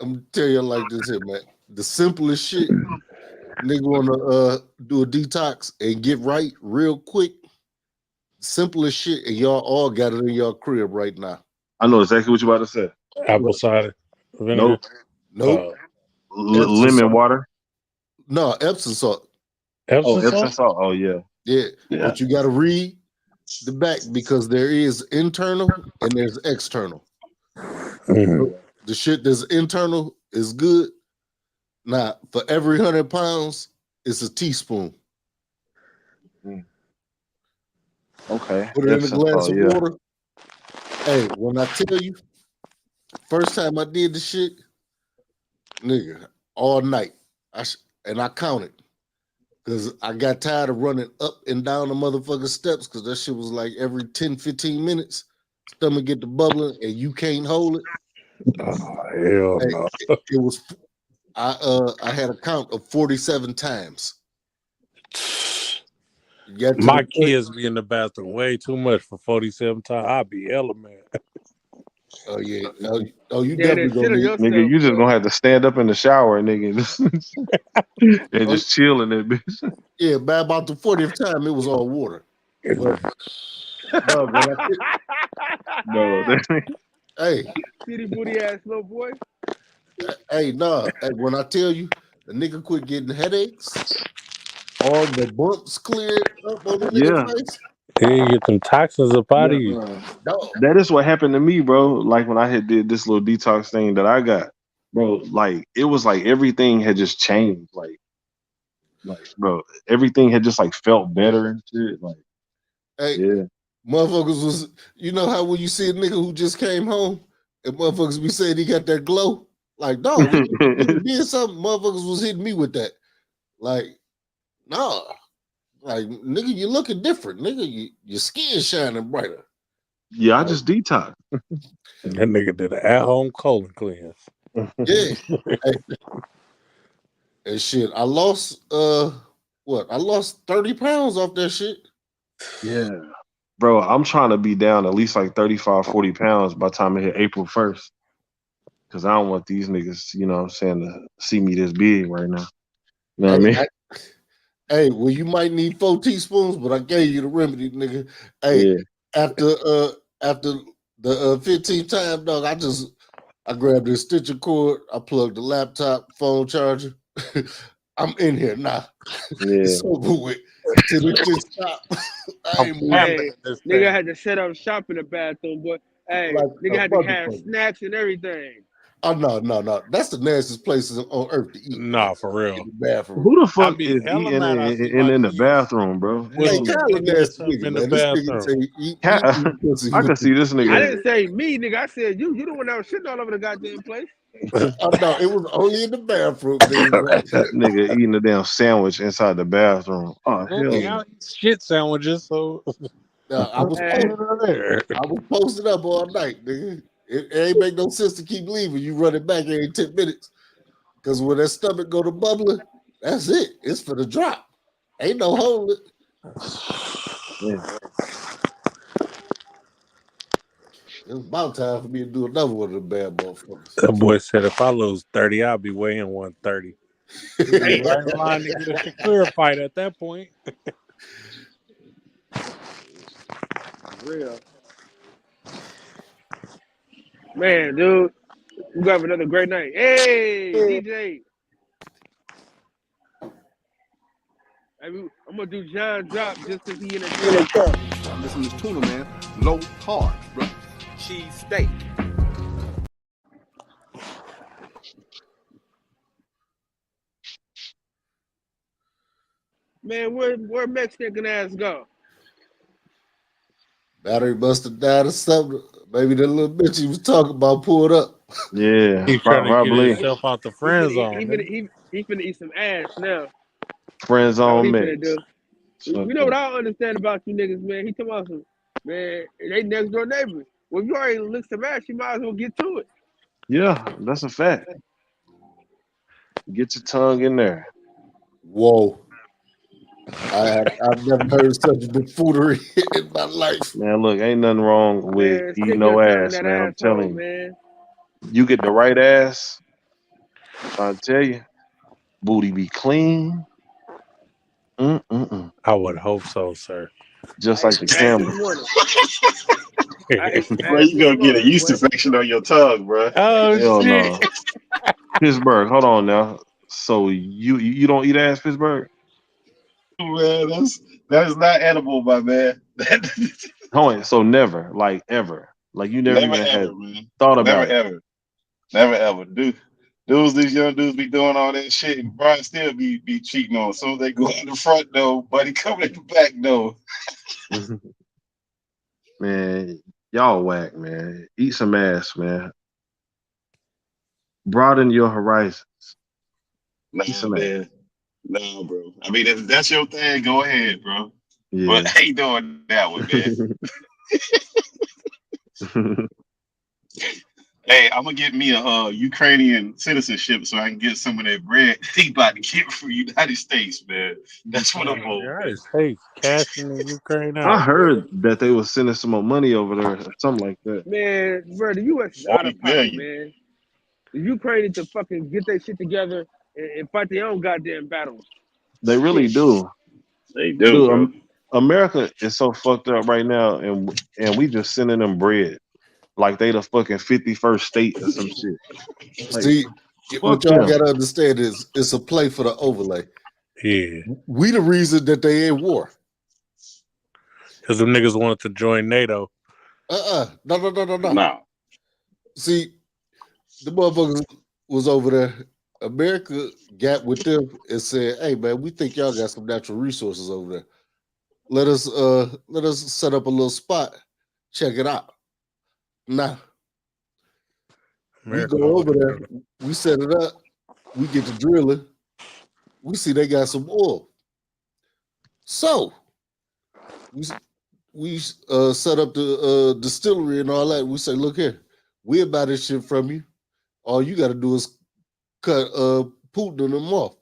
I'm gonna tell you like this here, man. The simplest shit, nigga wanna do a detox and get right real quick. Simplest shit, and y'all all got it in your crib right now. I know exactly what you about to say. Apple cider vinegar. Nope. Nope. Lemon salt. water. No, Epsom salt. Oh, Epsom Epsom salt. salt. Oh yeah. Yeah. Yeah. But you gotta read the back because there is internal and there's external. Mhm. The shit that's internal is good. Now, for every 100 pounds, it's a teaspoon. Okay. Put it in a Epsom glass salt, of yeah. water. Hey, when I tell you, first time I did the shit, nigga, all night. And I counted. Because I got tired of running up and down the motherfucking steps because that shit was like every 10, 15 minutes. Stomach get to bubbling and you can't hold it. Oh hell Hey, no! it was I had a count of 47 times. My kids be in the bathroom way too much for 47 times. I'll be hella mad. Oh yeah. Oh, you Yeah, definitely that shit gonna on need yourself. Nigga, you just bro. gonna have to stand up in the shower, nigga, and just chill in that bitch. Yeah, by about the 40th time, it was all water. But no, when I No, hey, City booty ass little boy. hey, nah. Hey, when I tell you the nigga quit getting headaches, all the bumps cleared up on the nigga yeah. face. Hey, you get them toxins up out Yeah. of you. No. That is what happened to me, bro. Like when I had did this little detox thing that I got, bro. Like it was like everything had just changed. Like bro, everything had just like felt better and shit. Like, Hey, yeah. motherfuckers was, you know how when you see a nigga who just came home and motherfuckers be saying he got that glow? Like, no, we did something. Motherfuckers was hitting me with that. Like, nah. Like, nigga, you looking different. Nigga, your skin shining brighter. Yeah, I just detox. That nigga did an at-home colon cleanse. Yeah. Hey, and shit, I lost what? I lost 30 pounds off that shit. Yeah. Bro, I'm trying to be down at least like 35, 40 pounds by the time I hit April 1st. Cause I don't want these niggas, you know what I'm saying, to see me this big right now. You know what I mean? Hey, well, you might need 4 teaspoons, but I gave you the remedy, nigga. Hey, Yeah. after the 15th time, dog, I grabbed the extension cord, I plugged the laptop, phone charger. I'm in here now. Yeah. It's over with. Till it just stop. I ain't moving. Hey, nigga had to set up shop in the bathroom, boy. Hey, Like nigga a had to have motherfucker. snacks and everything. Oh no. That's the nastiest places on earth to eat. Nah, for real. In the bathroom. Who the fuck be is hella eating mad I see my in the kids bathroom, bro? with Hey, some Kyle, nigga nasty something nigga, in the man. This nigga bathroom. say eat pussy. I can see this I nigga. didn't say me, nigga. I said you. You the one that was shitting all over the goddamn place. Oh no, it was only in the bathroom, nigga. That nigga eating a damn sandwich inside the bathroom. Oh hell Hey, no. I eat shit sandwiches, so I was Hey. posted up all night, nigga. It ain't make no sense to keep leaving. You running back every 10 minutes. Because when that stomach go to bubbling, that's it. It's for the drop. Ain't no holding. Yeah. It's about time for me to do another one of the bad motherfuckers. That boy said if I lose 30, I'll be weighing 130. Right in line to get a Shakur fight at that point. Real. Man, dude. We got another great night. Hey, DJ. I'm gonna do John Drop just because he in the chat. Listen to tuna, man. Low carb, bro. Cheese steak. Man, where Mexican ass go? Battery must have died or something. Maybe that little bitch he was talking about pulled up. Yeah, He's trying to get probably himself out the friend zone. He finna eat some ass now. friend That's what zone he finna mix. do. You know what I don't understand about you niggas, man? He talking about some, man, they next door neighbors. Well, if you already licked some ass, you might as well get to it. Yeah, that's a fact. Get your tongue in there. Whoa. I've never heard such buffoonery in my life. Man, look, ain't nothing wrong with Man, eating stick no your tongue in ass, that man. I'm asshole, telling you. man. You get the right ass, I tell you, booty be clean. Mm-mm-mm. I would hope so, sir. Just I ate like the some ass this camera. morning. I ate some Bro, ass you this gonna get a morning, yeast boy. infection on your tongue, bro. Oh Hell shit! no. Pittsburgh, hold on now. So you don't eat ass, Pittsburgh? Man, that is not edible, my man. Hold on, so never, like ever. Like you never Never even had ever, man. thought Never about it. ever. Never ever. These young dudes be doing all that shit, and Brian still be cheating on. So they go in the front door, buddy coming in the back door. Man, y'all whack, man. Eat some ass, man. Broaden your horizons. Eat Nah, some ass. man. Nah, bro. I mean, if that's your thing, go ahead, bro. But Yeah. I ain't doing that one, man. Hey, I'm gonna get me a Ukrainian citizenship so I can get some of that bread he about to get from the United States, man. That's what I'm on, man. Hey, cashing in Ukraine I out. heard that they was sending some more money over there or something like that. Man, bro, the U.S. is out 40 of pocket, billion. man. The Ukraine need to fucking get their shit together and fight their own goddamn battles. They really Shit. do. They do, Dude, bro. America is so fucked up right now, and we just sending them bread like they the fucking 51st state or some shit. Like, See, what fuck y'all them. gotta understand is it's a play for the overlay. Yeah, We the reason that they in war. because them niggas wanted to join NATO. No. No. See, the motherfuckers was over there. America got with them and said, "Hey man, we think y'all got some natural resources over there. Let us set up a little spot. Check it out." Nah, we America go over always there, we set it up, we get to drilling, we see they got some oil. So we set up the distillery and all that. We say, look here, we'll buy this shit from you. All you got to do is cut Putin and them off.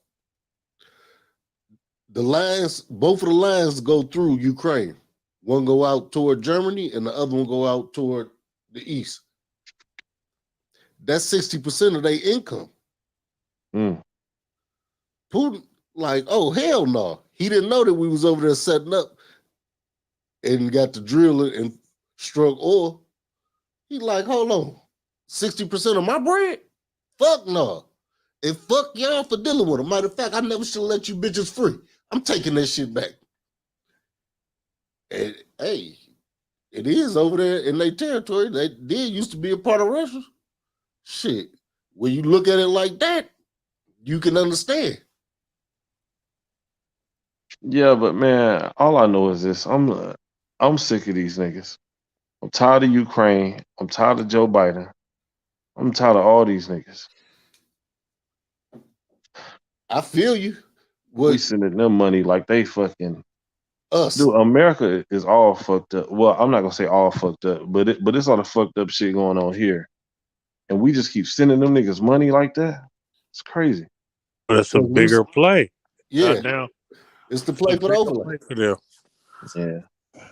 The lines, both of the lines go through Ukraine. One go out toward Germany and the other one go out toward the east. That's 60% of their income. Mm. Putin, like, oh hell no. He didn't know that we was over there setting up and got to drilling and struck oil. He like, hold on, 60% of my bread? Fuck no. And fuck y'all for dealing with him. Matter of fact, I never should let you bitches free. I'm taking that shit back. And hey, it is over there in their territory. They did used to be a part of Russia. Shit. When you look at it like that, you can understand. Yeah, but man, all I know is this: I'm sick of these niggas. I'm tired of Ukraine. I'm tired of Joe Biden. I'm tired of all these niggas. I feel you. We sending them money like they fucking us. Dude, America is all fucked up. Well, I'm not gonna say all fucked up, but it's all the fucked up shit going on here, and we just keep sending them niggas money like that. It's crazy. But it's a bigger play. Yeah, now it's the play for the overlay. For them. Yeah,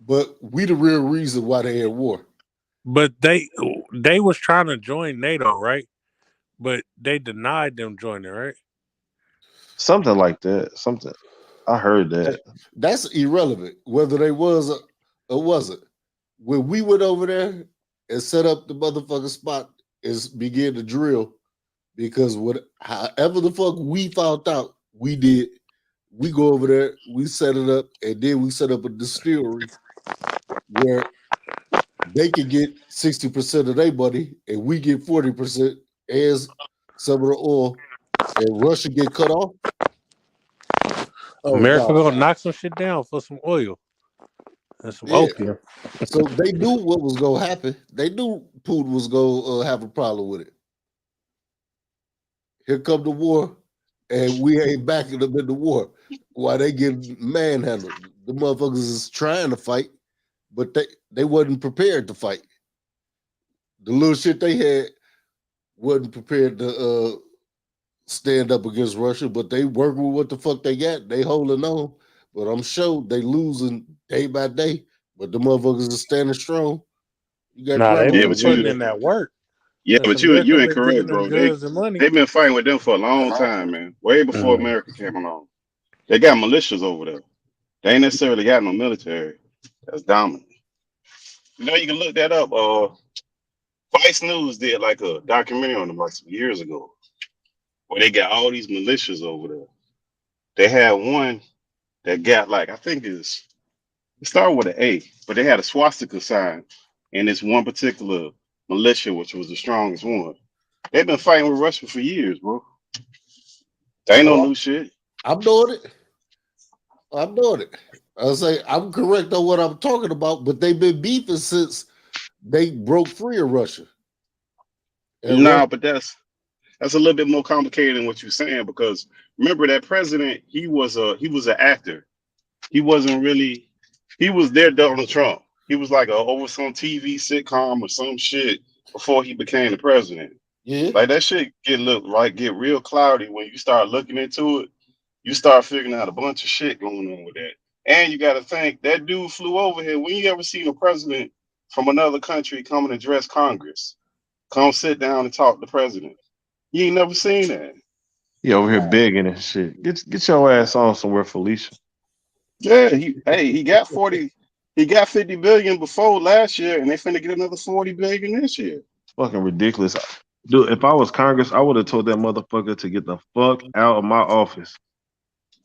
but we the real reason why they at war. But they was trying to join NATO, right? But they denied them joining, right? Something like that. Something. I heard that. That's irrelevant whether they was or wasn't. When we went over there and set up the motherfucking spot and began to drill, because however the fuck we found out, we did. We go over there, we set it up, and then we set up a distillery where they can get 60% of their money and we get 40% as some of the oil, and Russia get cut off. America gonna knock some shit down for some oil and some opium. So they knew what was gonna happen. They knew Putin was gonna have a problem with it. Here come the war, and we ain't backing them in the war. While they get manhandled, the motherfuckers is trying to fight, but they wasn't prepared to fight. The little shit they had wasn't prepared to stand up against Russia, but they work with what the fuck they got. They holding on, but I'm sure they losing day by day. But the motherfuckers are standing strong. You got Nah, they've grandma Yeah, been over but putting you, in there. that work. yeah, And but some niggas you been giving incorrect, them bro. goods and money. They've been fighting with them for a long time, man. Way before Mm. America came along. They got militias over there. They ain't necessarily got no military. That's dominant. You know, you can look that up. Vice News did like a documentary on them like some years ago, where they got all these militias over there. They had one that got like I think it started with an A, but they had a swastika sign in this one particular militia, which was the strongest one. They've been fighting with Russia for years, bro. They ain't no Oh, new shit. I'm doing it. I'm doing it. I say I'm correct on what I'm talking about, but they've been beefing since they broke free of Russia. And Russia, Nah, but that's a little bit more complicated than what you're saying because remember that president, he was an actor. He wasn't really he was there Donald Trump. He was like over some TV sitcom or some shit before he became the president. yeah, Like that shit get real cloudy when you start looking into it. You start figuring out a bunch of shit going on with that. And you got to think that dude flew over here. When you ever seen a president from another country come and address Congress, come sit down and talk to the president? You ain't never seen that. He over here begging and shit. Get your ass on somewhere, Felicia. Yeah, he got 40, he got 50 billion before last year, and they finna get another 40 billion this year. Fucking ridiculous. Dude, if I was Congress, I would have told that motherfucker to get the fuck out of my office.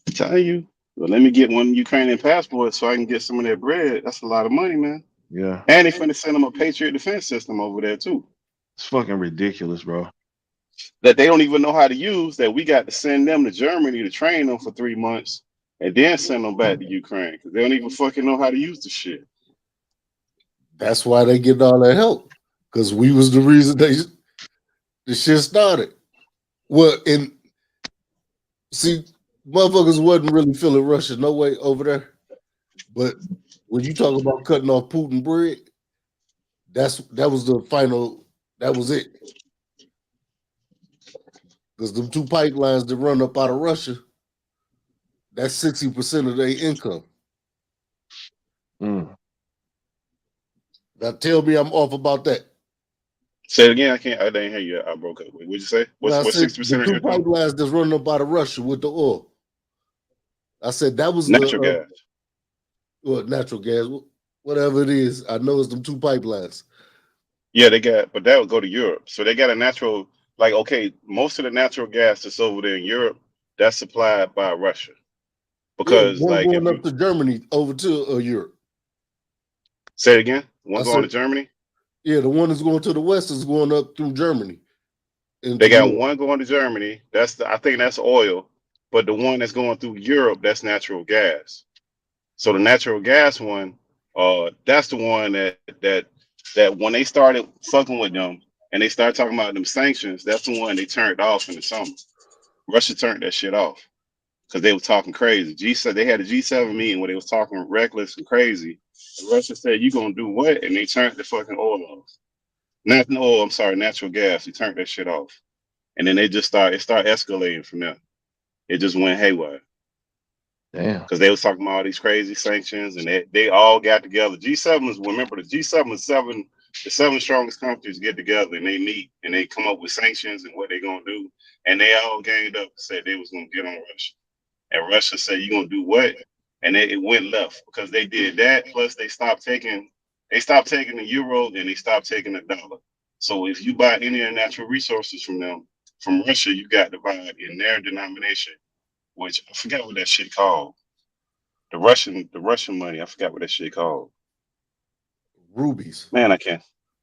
I tell you, well, let me get one Ukrainian passport so I can get some of that bread. That's a lot of money, man. Yeah. And they finna send them a Patriot defense system over there too. It's fucking ridiculous, bro. That they don't even know how to use, that we got to send them to Germany to train them for 3 months and then send them back to Ukraine because they don't even fucking know how to use the shit. that's why they getting all that help. Because we was the reason the shit started. Well, and see, motherfuckers wasn't really feeling Russia no way over there. But when you talk about cutting off Putin bread, that was the final. That was it. Because them two pipelines that run up out of Russia, that's 60% of their income. Mm. Now tell me I'm off about that. Say it again. I didn't hear you. I broke up. What'd you say? Well, I What's said 60% the of two your income? pipelines that's running up out of Russia with the oil. I said that was Natural gas. natural gas, whatever it is. I know it's them two pipelines. Yeah, but that would go to Europe. So they got a natural, like, okay, most of the natural gas that's over there in Europe, that's supplied by Russia. Yeah, Because, one like, going if up you to Germany over to Europe. say it again, I one going said, to Germany, yeah, the one that's going to the west is going up through Germany into they got Europe. one going to Germany. I think that's oil. But the one that's going through Europe, that's natural gas. So the natural gas one, that's the one that when they started fucking with them and they started talking about them sanctions, that's the one they turned off in the summer. Russia turned that shit off because they were talking crazy. They had a G7 meeting where they was talking reckless and crazy. And Russia said, "You gonna do what?" And they turned the fucking oil off. Not no oil, I'm sorry, natural gas. They turned that shit off, and then it started escalating from there. It just went haywire. Damn. Because they was talking about all these crazy sanctions, and they all got together. G7 is, remember, the G7 is the seven strongest countries get together and they meet and they come up with sanctions and what they're gonna do, and they all ganged up and said they was gonna get on Russia, and Russia said, "You gonna do what?" And it went left because they did that. Plus, they stopped taking the euro and they stopped taking the dollar. So if you buy any of the natural resources from them, from Russia, you got to buy it in their denomination, which I forgot what that shit called. The Russian money. I forgot what that shit called. Rubies. Man, I can't.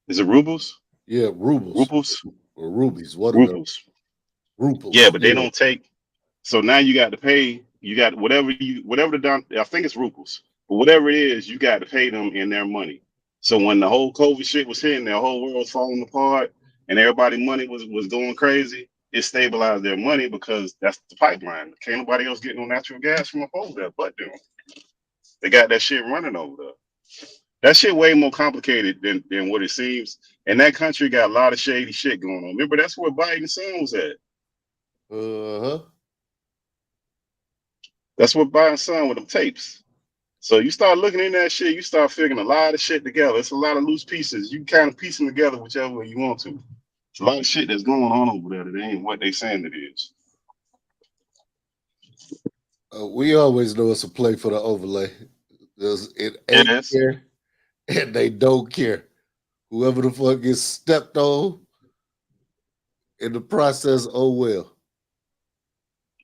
Is it rubles? Yeah, rubles. Rubles? Or rubies. One of them. Rubles. Yeah, Ruples. but they Yeah. don't take. So now you got to pay. You got whatever I think it's rubles, but whatever it is, you got to pay them in their money. So when the whole COVID shit was hitting, the whole world was falling apart, and everybody money was going crazy, it stabilized their money because that's the pipeline. Can't nobody else get no natural gas from up over there but them. They got that shit running over there. That shit way more complicated than what it seems. And that country got a lot of shady shit going on. Remember, that's where Biden's son was at. Uh-huh. That's what buying son with them tapes. So you start looking in that shit, you start figuring a lot of shit together. It's a lot of loose pieces. You kind of piece them together whichever way you want to. It's a lot of shit that's going on over there that ain't what they saying it is. We always know it's a play for the overlay. It ain't care, and they don't care. Whoever the fuck gets stepped on in the process, oh well.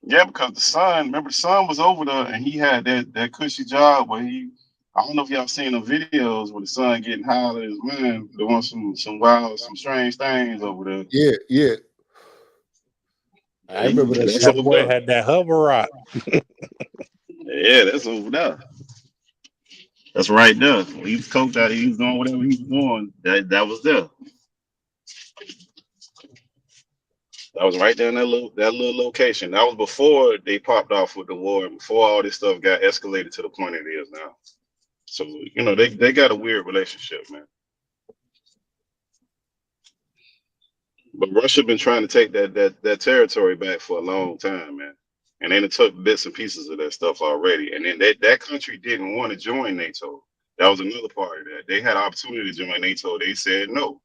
Yeah, because the son was over there and he had that cushy job where I don't know if y'all seen the videos where the son getting high out of his mind, doing some wild, some strange things over there. Yeah. I remember that. That boy had that hover rock. Yeah, that's over there. That's right there. When he was coked out, he was doing whatever he was doing. That was there. That was right there in that little location. That was before they popped off with the war, before all this stuff got escalated to the point it is now. So, you know, they got a weird relationship, man. But Russia been trying to take that territory back for a long time, man. And they done took bits and pieces of that stuff already. And then that country didn't want to join NATO. That was another part of that. They had an opportunity to join NATO. They said no.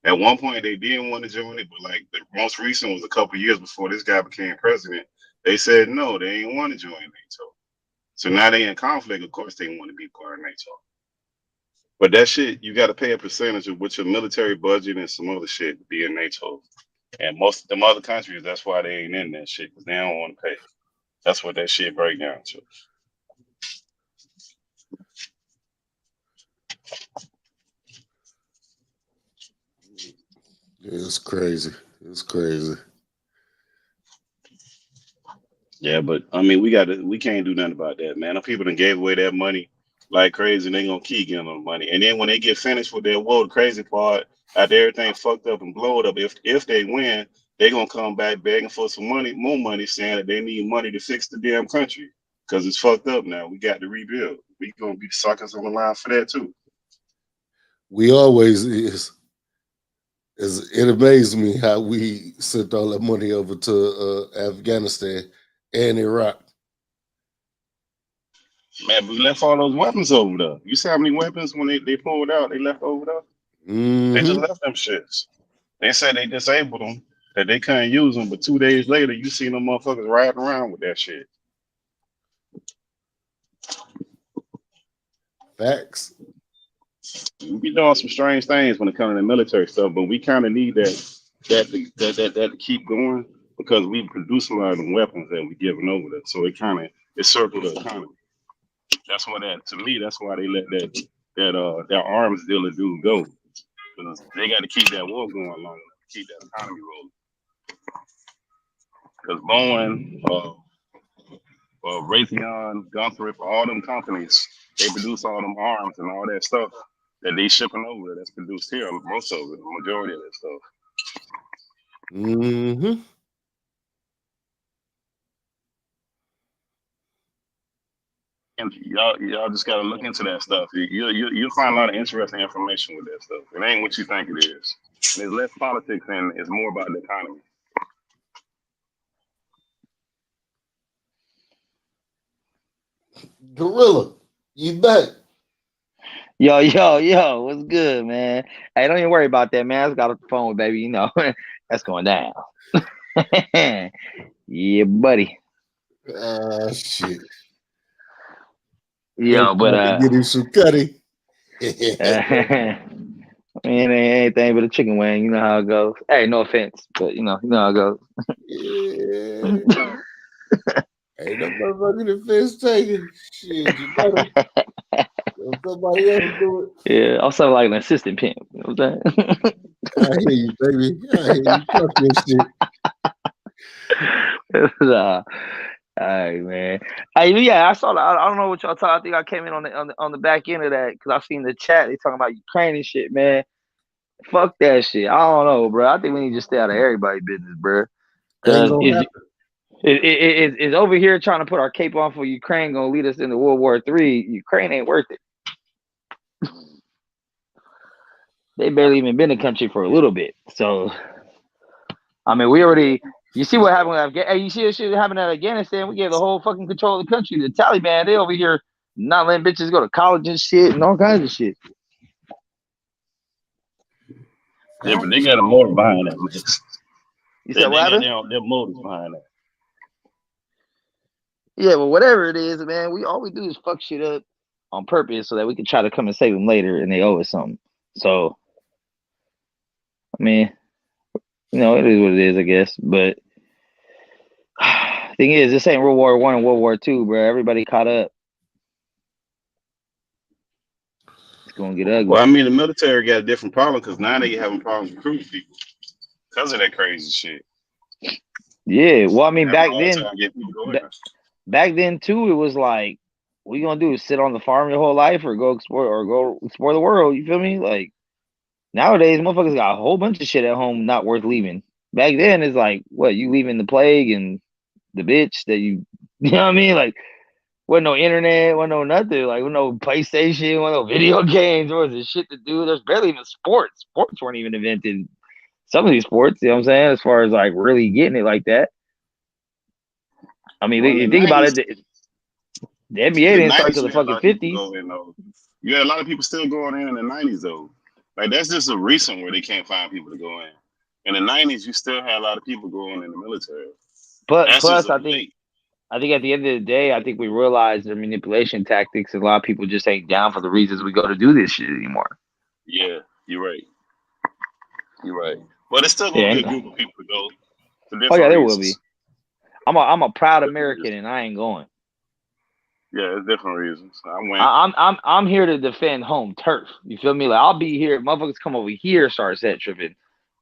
At one point, they didn't want to join it, but like the most recent was a couple of years before this guy became president. They said no, they didn't want to join NATO. So now they in conflict. Of course, they want to be part of NATO. But that shit, you got to pay a percentage of what your military budget and some other shit to be in NATO. And most of them other countries, that's why they ain't in that shit, because they don't want to pay. That's what that shit break down to. It's crazy. It's crazy. Yeah, but I mean, we can't do nothing about that, man. The people that gave away that money like crazy, and they gonna keep giving them money. And then when they get finished with their war, the crazy part, after everything fucked up and blowed up, if they win, they gonna come back begging for some money, more money, saying that they need money to fix the damn country because it's fucked up now. We got to rebuild. We gonna be suckers on the line for that too. We always is. It amazed me how we sent all that money over to Afghanistan and Iraq. Man, we left all those weapons over there. You see how many weapons when they pulled out, they left over there? Mm-hmm. They just left them shits. They said they disabled them, that they couldn't use them, but 2 days later, you see them motherfuckers riding around with that shit. Facts. We be doing some strange things when it comes to the military stuff, but we kind of need that to keep going because we produce a lot of them weapons that we giving over there. So it circled the economy. That's why to me, that's why they let that arms dealer dude go. Because they got to keep that war going longer, keep that economy rolling. Because Boeing, Raytheon, Gunthrop, all them companies, they produce all them arms and all that stuff that they shipping over that's produced here, most of it, the majority of that stuff. Mm-hmm. And y'all just gotta look into that stuff. You'll find a lot of interesting information with that stuff. It ain't what you think it is. There's less politics and it's more about the economy. Gorilla, you back? Yo, what's good, man? Hey, don't even worry about that, man. I just got off the phone with baby. You know, that's going down. Yeah, buddy. Shit. Yo, but get him some cutty. Man, ain't anything but a chicken wing. You know how it goes. Hey, no offense, but you know how it goes. Yeah. Ain't no motherfucking offense taken. Shit, you better. Somebody else do it. Yeah, also like an assistant pimp. You know what I'm saying? I hear you, baby. I hear you. Fuck that shit. All right, man. Hey, yeah, I saw that. I don't know what y'all talking. I think I came in on the back end of that because I seen the chat. They talking about Ukraine and shit, man. Fuck that shit. I don't know, bro. I think we need to stay out of everybody's business, bro. Because it's over here trying to put our cape on for Ukraine, gonna lead us into World War III. Ukraine ain't worth it. They barely even been in the country for a little bit. So, I mean, we already You see what happened with Afghanistan? Hey, you see what shit happened in Afghanistan? We gave the whole fucking control of the country to the Taliban. They over here not letting bitches go to college and shit and all kinds of shit. Yeah, but they got a motive behind that, man. You said what happened? Their motives behind that. Yeah, well, whatever it is, man, all we do is fuck shit up on purpose so that we can try to come and save them later, and they owe us something. So, I mean, you know, it is what it is, I guess. But thing is, this ain't World War I and World War II, bro. Everybody caught up. It's gonna get ugly. Well, I mean, the military got a different problem because now they having problems recruiting people because of that crazy shit. Yeah, well, I mean, back then too, it was like, what you gonna do? Sit on the farm your whole life, or go explore the world? You feel me? Like nowadays, motherfuckers got a whole bunch of shit at home not worth leaving. Back then, it's like, what, you leaving the plague and the bitch that you know what I mean? Like, wasn't no internet, wasn't no nothing, like, wasn't no PlayStation, wasn't no video games, there wasn't shit to do. There's barely even sports. Sports weren't even invented. Some of these sports, you know what I'm saying? As far as like really getting it like that. I mean, you think about it, the NBA didn't start till the fucking 50s. You had a lot of people still going in the 90s, though. Like, that's just a recent where they can't find people to go in. In the 90s, you still had a lot of people going in the military. But plus, I think at the end of the day, I think we realize their manipulation tactics, and a lot of people just ain't down for the reasons we go to do this shit anymore. Yeah, you're right. You're right. But it's still gonna be a group of people to go. Oh yeah, there will be. I'm a proud American, and I ain't going. Yeah, it's different reasons. I'm here to defend home turf. You feel me? Like, I'll be here. Motherfuckers come over here, start set tripping.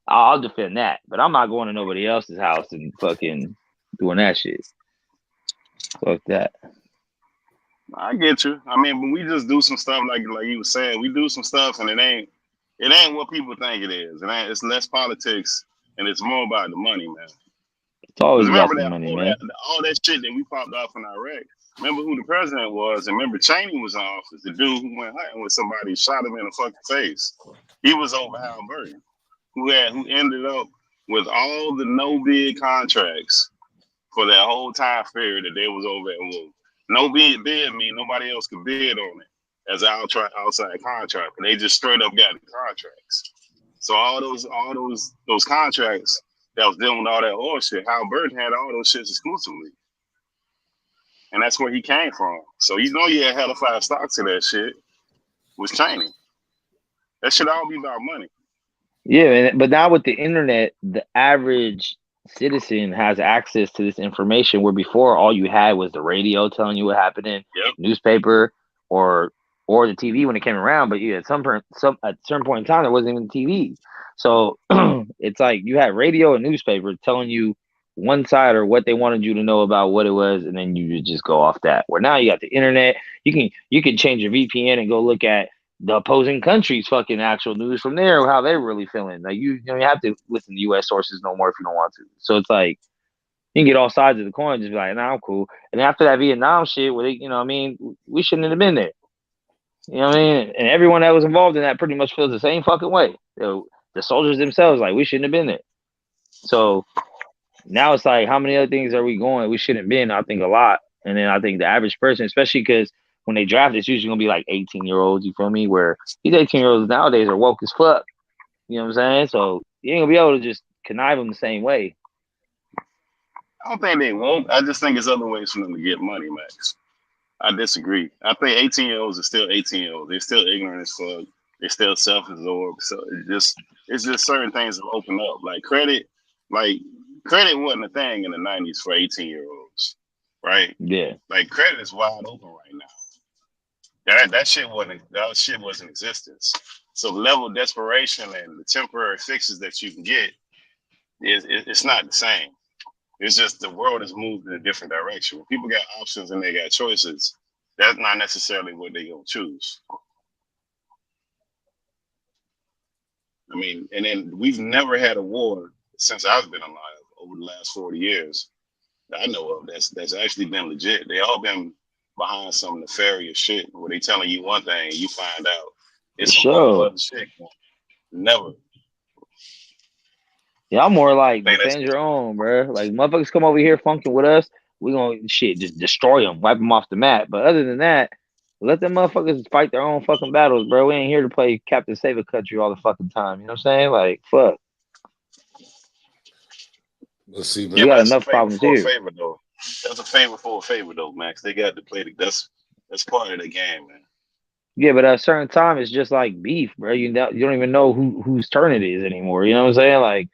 I'll defend that, but I'm not going to nobody else's house and fucking doing that shit. Fuck that. I get you. I mean, but we just do some stuff like you were saying. We do some stuff, and it ain't what people think it is. It's less politics, and it's more about the money, man. It's always about the money, man. All that shit that we popped off in Iraq. Remember who the president was, and remember Cheney was in office. The dude who went hunting with somebody, shot him in the fucking face. He was over Halliburton, who ended up with all the no bid contracts for that whole time period that they was over at war. No bid mean nobody else could bid on it as an outside contract. And they just straight up got the contracts. So all those contracts that was dealing with all that oil shit, Halliburton had all those shits exclusively. And that's where he came from. So you know you had hella 5 stocks of that shit was Cheney. That should all be about money. Yeah, but now with the internet, the average citizen has access to this information where before all you had was the radio telling you what happened in newspaper or the TV when it came around. But at some certain point in time, there wasn't even TV. So it's like you had radio and newspaper telling you one side or what they wanted you to know about what it was, and then you just go off that. Where now you got the internet, you can change your VPN and go look at the opposing country's fucking actual news from there, how they're really feeling. Like you have to listen to U.S. sources no more if you don't want to. So it's like you can get all sides of the coin, just be like, nah, I'm cool. And after that Vietnam shit, where they, we shouldn't have been there. You know what I mean? And everyone that was involved in that pretty much feels the same fucking way. The soldiers themselves, like, we shouldn't have been there. So now it's like, how many other things are we going? We shouldn't have been. I think a lot. And then I think the average person, especially because when they draft, it's usually gonna be like 18-year-olds. You feel me? Where these 18-year-olds nowadays are woke as fuck. You know what I'm saying? So you ain't gonna be able to just connive them the same way. I don't think they won't. I just think there's other ways for them to get money, Max. I disagree. I think 18-year-olds are still 18-year-olds. They're still ignorant as fuck. They're still self-absorbed. So it's just certain things have opened up. Like credit wasn't a thing in the 90s for 18-year-olds, right? Yeah. Like credit is wide open right now. That shit wasn't in existence. So the level of desperation and the temporary fixes that you can get it's not the same. It's just the world has moved in a different direction. When people got options and they got choices, that's not necessarily what they're gonna choose. I mean, and then we've never had a war since I've been alive over the last 40 years that I know of that's actually been legit. They all been behind some nefarious shit where they telling you one thing and you find out it's some other shit. Never. Y'all more like think that's defend your own, bro. Like motherfuckers come over here funking with us, we gonna just destroy them, wipe them off the map. But other than that, let them motherfuckers fight their own fucking battles, bro. We ain't here to play Captain Save a Country all the fucking time. You know what I'm saying? Like, fuck. Let's see, We yeah, man. but got that's a enough favor problems for a here. favor though. That's a favor for a favor though, Max. They got to play that's part of the game, man. Yeah, but at a certain time, it's just like beef, bro. You don't even know whose turn it is anymore. You know what I'm saying? Like,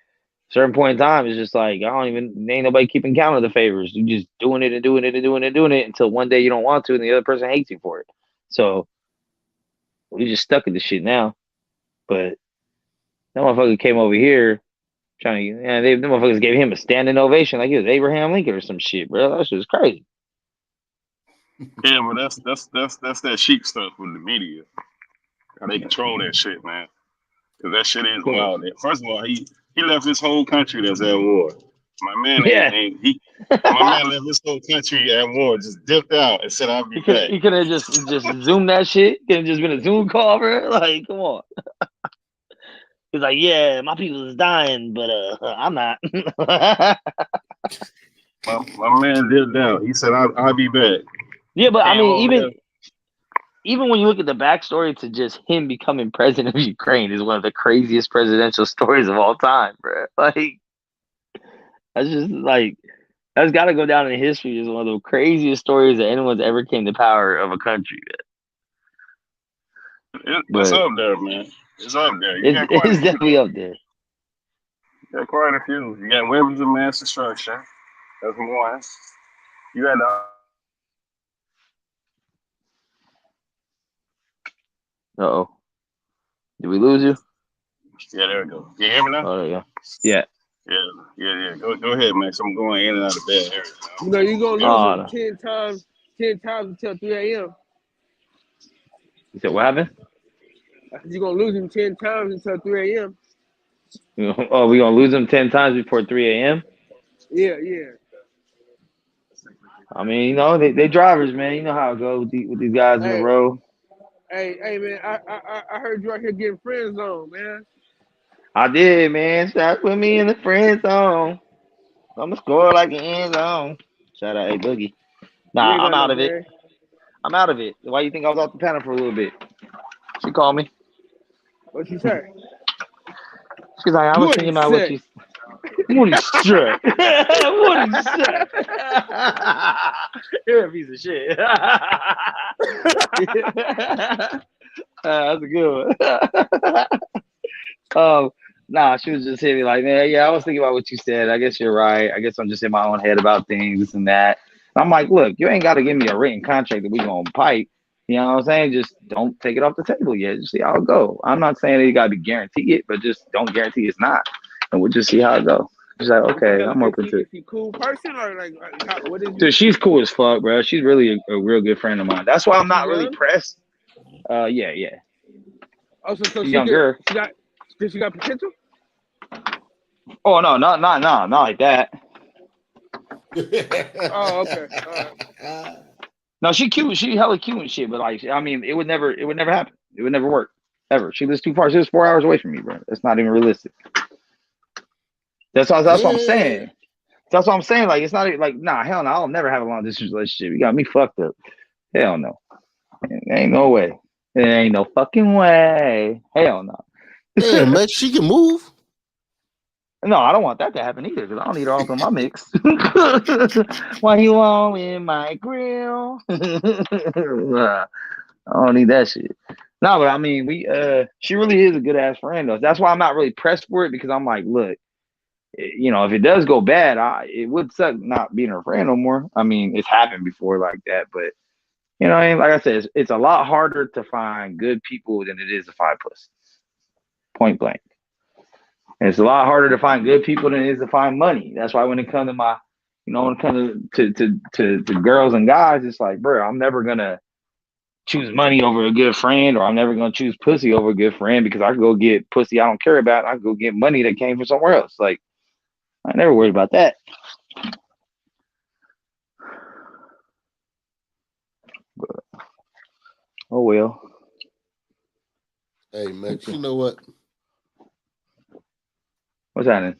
certain point in time, it's just like ain't nobody keeping count of the favors. You just doing it and doing it and doing it and doing it until one day you don't want to, and the other person hates you for it. So we just stuck with the shit now. But that motherfucker came over here trying to, and them motherfuckers gave him a standing ovation like he was Abraham Lincoln or some shit, bro. That shit was crazy. Yeah, but that's that sheep stuff with the media. How they control that shit, man. Because that shit is wild. First of all, he left his whole country that's at war. My man my man left his whole country at war, just dipped out and said I'll be back. He could have just zoomed that shit. Could have just been a Zoom call, bro. Like, come on. He's like, yeah, my people is dying, but I'm not. my man dipped out. He said I'll be back. Yeah, but I mean, even when you look at the backstory to just him becoming president of Ukraine is one of the craziest presidential stories of all time, bro. Like, that's got to go down in history as one of the craziest stories that anyone's ever came to power of a country. It's up there, man. It's up there. It's definitely up there. You got quite a few. You got weapons of mass destruction. That's one. You had Uh-oh. Did we lose you? Yeah, there we go. Can you hear me now? Oh, there you go. Yeah. Yeah. Go ahead, Max. I'm going in and out of bed here. You know, you're gonna lose them 10 times until 3 a.m. You said what happened? You're gonna lose him 10 times until 3 a.m. Oh, we gonna lose them 10 times before 3 a.m.? Yeah. I mean, you know, they drivers, man. You know how it goes with these guys in the road. Hey, man, I heard you out here getting friend zone, man. I did, man. Start with me in the friend zone. I'm gonna score like an end zone. Shout out, A Boogie. Nah, I'm out of it. I'm out of it. Why you think I was off the panel for a little bit? She called me. What you say? She's like, I was thinking about what you. What he said. What he said. You're a piece of shit. That's a good one. Nah, she was just hitting me like, man, yeah, I was thinking about what you said. I guess you're right. I guess I'm just in my own head about things, this and that. And I'm like, look, you ain't got to give me a written contract that we gonna pipe. You know what I'm saying? Just don't take it off the table yet. Just see how it go. I'm not saying that you gotta be guaranteed it, but just don't guarantee it's not. And we'll just see how it go. She's like, okay, I'm open to it. Is she a cool person or like what is? Dude, she's cool as fuck, bro. She's really a real good friend of mine. That's why I'm not really pressed. Yeah. Oh, so she's younger. Does she got potential? Oh no, not like that. Oh, okay. No, she cute. She hella cute and shit. But like, I mean, it would never happen. It would never work ever. She lives too far. She lives 4 hours away from me, bro. That's not even realistic. That's what I'm saying. That's what I'm saying. Like, it's not like, nah, hell no. I'll never have a long distance relationship. You got me fucked up. Hell no. Ain't no way. There ain't no fucking way. Hell no. Yeah, man, she can move. No, I don't want that to happen either because I don't need her off in my mix. Why you all in my grill? I don't need that shit. No, but I mean, she really is a good ass friend though. That's why I'm not really pressed for it because I'm like, look, you know, if it does go bad, it would suck not being her friend no more. I mean, it's happened before like that, but you know, like I said, it's a lot harder to find good people than it is to find pussy. Point blank. And it's a lot harder to find good people than it is to find money. That's why when it comes to my, you know, when it comes to girls and guys, it's like, bro, I'm never gonna choose money over a good friend, or I'm never gonna choose pussy over a good friend because I can go get pussy I don't care about. I can go get money that came from somewhere else. Like, I never worried about that. But, oh well. Hey, Max, you know what? What's happening?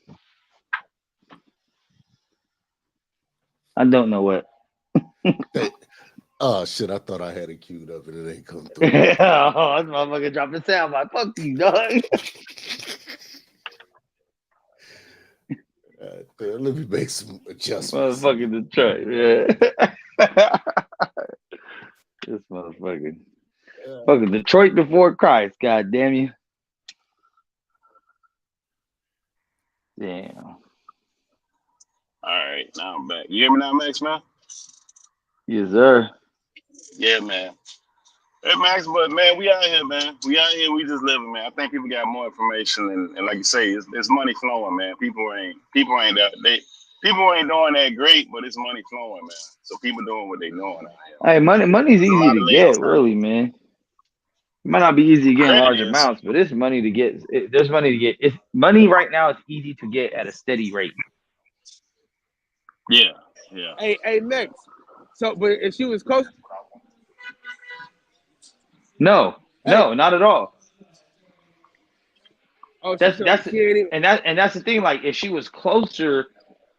I don't know what. Oh shit! I thought I had it queued up and it ain't come through. Oh, this motherfucker dropping sound like fuck you, dog. Let me make some adjustments. Motherfucking Detroit, yeah. This motherfucking fucking Detroit before Christ. God damn you. Damn. All right, now I'm back. You hear me now, Max, man? Yes, sir. Yeah, man. Hey, Max, but man, we out here, man. We out here. We just living, man. I think people got more information, and like you say, it's money flowing, man. People ain't people ain't doing that great, but it's money flowing, man. So people doing what they doing out here. Hey, money's There's a easy lot to of get, layoffs out really, man. It might not be easy to get in here. large It is. amounts, but it's money to get. There's money to get. It's money right now. It's easy to get at a steady rate. Yeah. Hey, Max. So, but if she was close, No, not at all. oh, That's she ain't even. and that's the thing. Like, if she was closer,